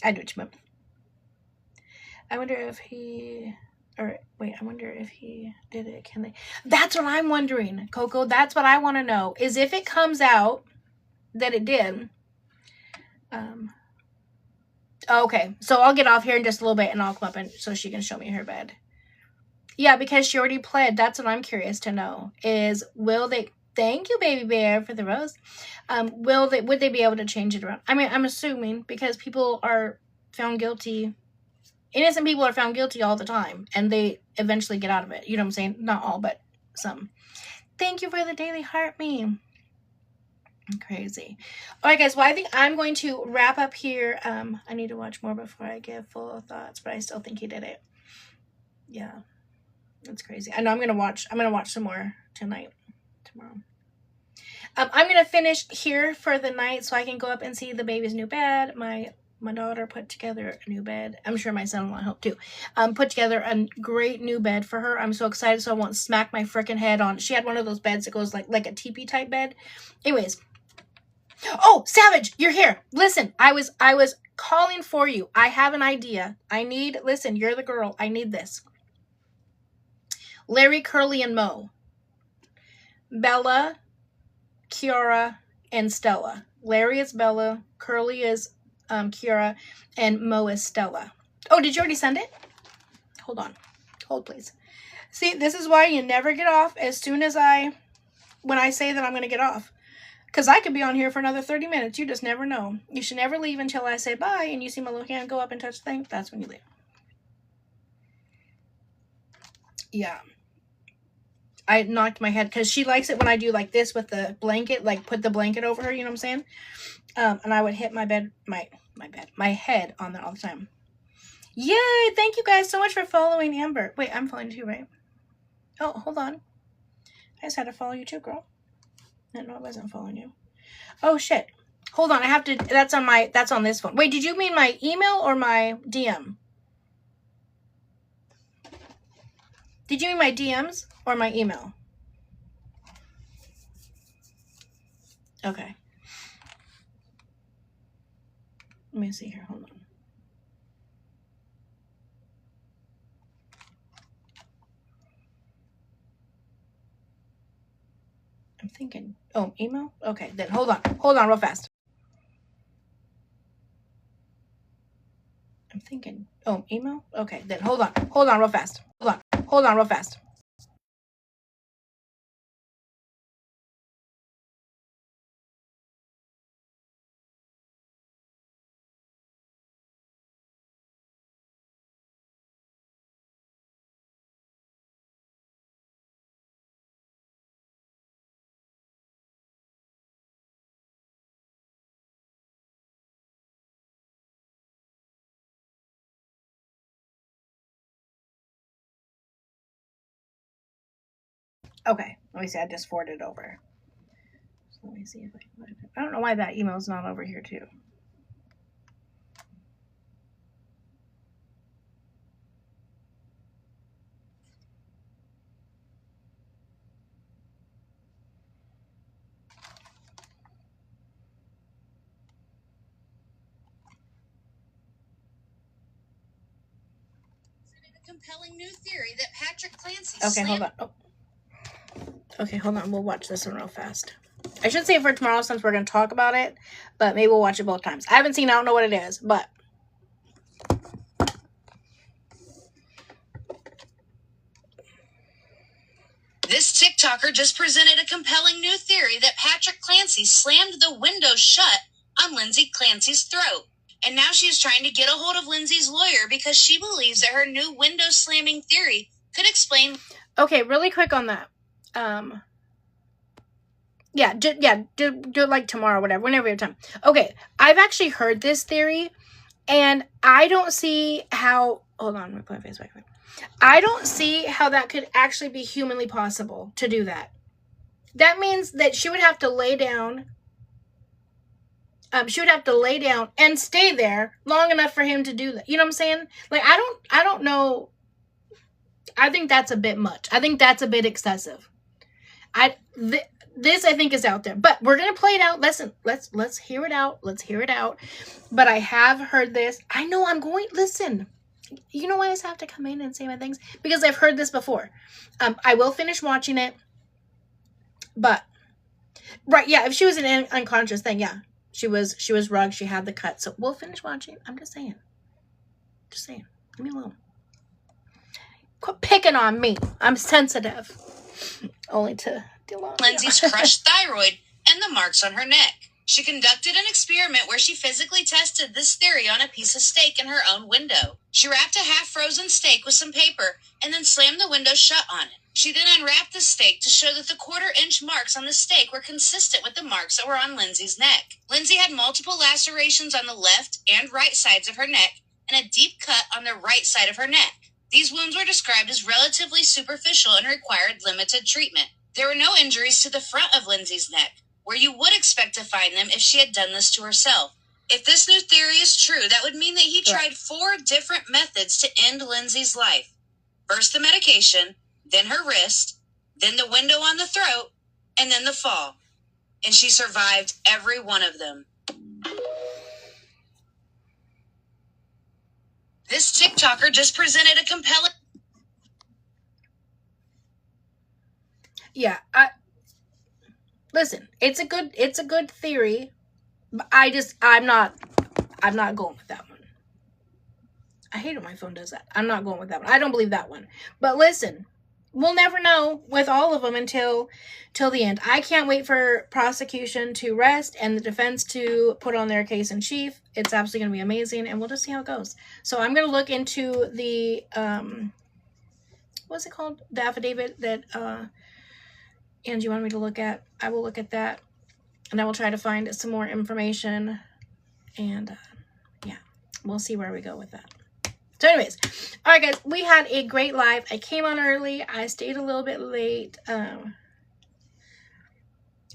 I know what you meant. I wonder if he did it. Can they? That's what I'm wondering, Coco. That's what I want to know. Is if it comes out that it did. Okay, so I'll get off here in just a little bit and I'll come up so she can show me her bed. Yeah, because she already pled. That's what I'm curious to know. Is will they? Thank you, baby bear, for the rose. Would they be able to change it around? I mean, I'm assuming because people are found guilty. Innocent people are found guilty all the time, and they eventually get out of it. You know what I'm saying? Not all, but some. Thank you for the daily heart, me. Crazy. All right, guys. Well, I think I'm going to wrap up here. I need to watch more before I give full thoughts, but I still think he did it. Yeah, that's crazy. I know I'm gonna watch some more tomorrow. I'm gonna finish here for the night so I can go up and see the baby's new bed. My daughter put together a new bed. I'm sure my son-in-law helped too. Put together a great new bed for her. I'm so excited so I won't smack my freaking head on. She had one of those beds that goes like a teepee type bed. Anyways. Oh, Savage, you're here. Listen, I was calling for you. I have an idea. Listen, you're the girl. I need this. Larry, Curly, and Mo. Bella, Kiara, and Stella. Larry is Bella, Curly is Kiara, and Mo is Stella. Oh, did you already send it? Hold on. Hold, please. See, this is why you never get off when I say that I'm going to get off. Because I could be on here for another 30 minutes. You just never know. You should never leave until I say bye and you see my little hand go up and touch the thing. That's when you leave. Yeah. I knocked my head because she likes it when I do like this with the blanket, like put the blanket over her, you know what I'm saying? And I would hit my head on that all the time. Yay! Thank you guys so much for following Amber. Wait, I'm following you too, right? Oh, hold on. I just had to follow you too, girl. No, I wasn't following you. Oh shit. Hold on, I have to. That's on this phone. Wait, did you mean my email or my DM? Did you mean my DMs or my email? Okay. Let me see here. Hold on. I'm thinking. Oh, email? Okay, then hold on. Hold on real fast. I'm thinking. Oh, email? Okay, then hold on. Hold on real fast. Hold on real fast. Okay, let me see. I just forwarded it over. So let me see if I don't know why that email's not over here too. Compelling new theory that Patrick Clancy. Okay, hold on. Oh. Okay, hold on. We'll watch this one real fast. I should save it for tomorrow since we're going to talk about it, but maybe we'll watch it both times. I haven't seen it. I don't know what it is, but. This TikToker just presented a compelling new theory that Patrick Clancy slammed the window shut on Lindsey Clancy's throat. And now she's trying to get a hold of Lindsey's lawyer because she believes that her new window slamming theory could explain. Okay, really quick on that. Do it like tomorrow, whatever, whenever you have time. Okay, I've actually heard this theory, and I don't see how. Hold on, I'm gonna put my face back. I don't see how that could actually be humanly possible to do that. That means that she would have to lay down. She would have to lay down and stay there long enough for him to do that. You know what I'm saying? Like, I don't know. I think that's a bit much. I think that's a bit excessive. This I think is out there, but we're gonna play it out. Listen, let's hear it out. Let's hear it out. But I have heard this. I know I'm going. Listen, you know why I just have to come in and say my things? Because I've heard this before. I will finish watching it, but right, yeah. If she was an unconscious thing, yeah. She was rugged. She had the cut. So we'll finish watching. I'm just saying. Leave me alone. Quit picking on me. I'm sensitive. Only to deal on Lindsey's crushed thyroid and the marks on her neck. She conducted an experiment where she physically tested this theory on a piece of steak in her own window. She wrapped a half-frozen steak with some paper and then slammed the window shut on it. She then unwrapped the steak to show that the quarter-inch marks on the steak were consistent with the marks that were on Lindsey's neck. Lindsey had multiple lacerations on the left and right sides of her neck and a deep cut on the right side of her neck. These wounds were described as relatively superficial and required limited treatment. There were no injuries to the front of Lindsey's neck, where you would expect to find them if she had done this to herself. If this new theory is true, that would mean that he tried 4 different methods to end Lindsey's life. First the medication, then her wrist, then the window on the throat, and then the fall. And she survived every one of them. This TikToker just presented a compelling... Yeah, listen, it's a good theory, but I'm not going with that one. I hate when my phone does that. I'm not going with that one. I don't believe that one. But listen, we'll never know with all of them until the end. I can't wait for prosecution to rest and the defense to put on their case in chief. It's absolutely going to be amazing, and we'll just see how it goes. So I'm going to look into the, what's it called? The affidavit that, Angie wanted me to look at. I will look at that, and I will try to find some more information, and yeah, we'll see where we go with that. So anyways, all right, guys, we had a great live. I came on early. I stayed a little bit late.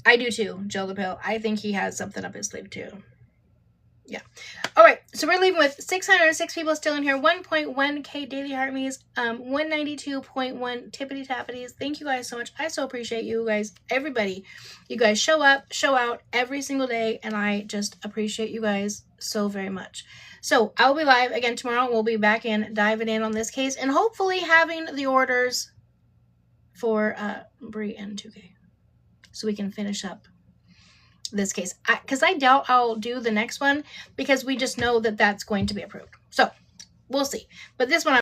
I do too, Joe the Pill. I think he has something up his sleeve too. Yeah. All right, so we're leaving with 606 people still in here, 1.1k daily heart me's, 192.1 tippity tappities. Thank you guys so much. I so appreciate you guys, everybody. You guys show up, show out every single day, and I just appreciate you guys so very much. So I'll be live again tomorrow. We'll be back in, diving in on this case, and hopefully having the orders for Bri and 2K, so we can finish up this case, because I doubt I'll do the next one, because we just know that that's going to be approved. So we'll see. But this one,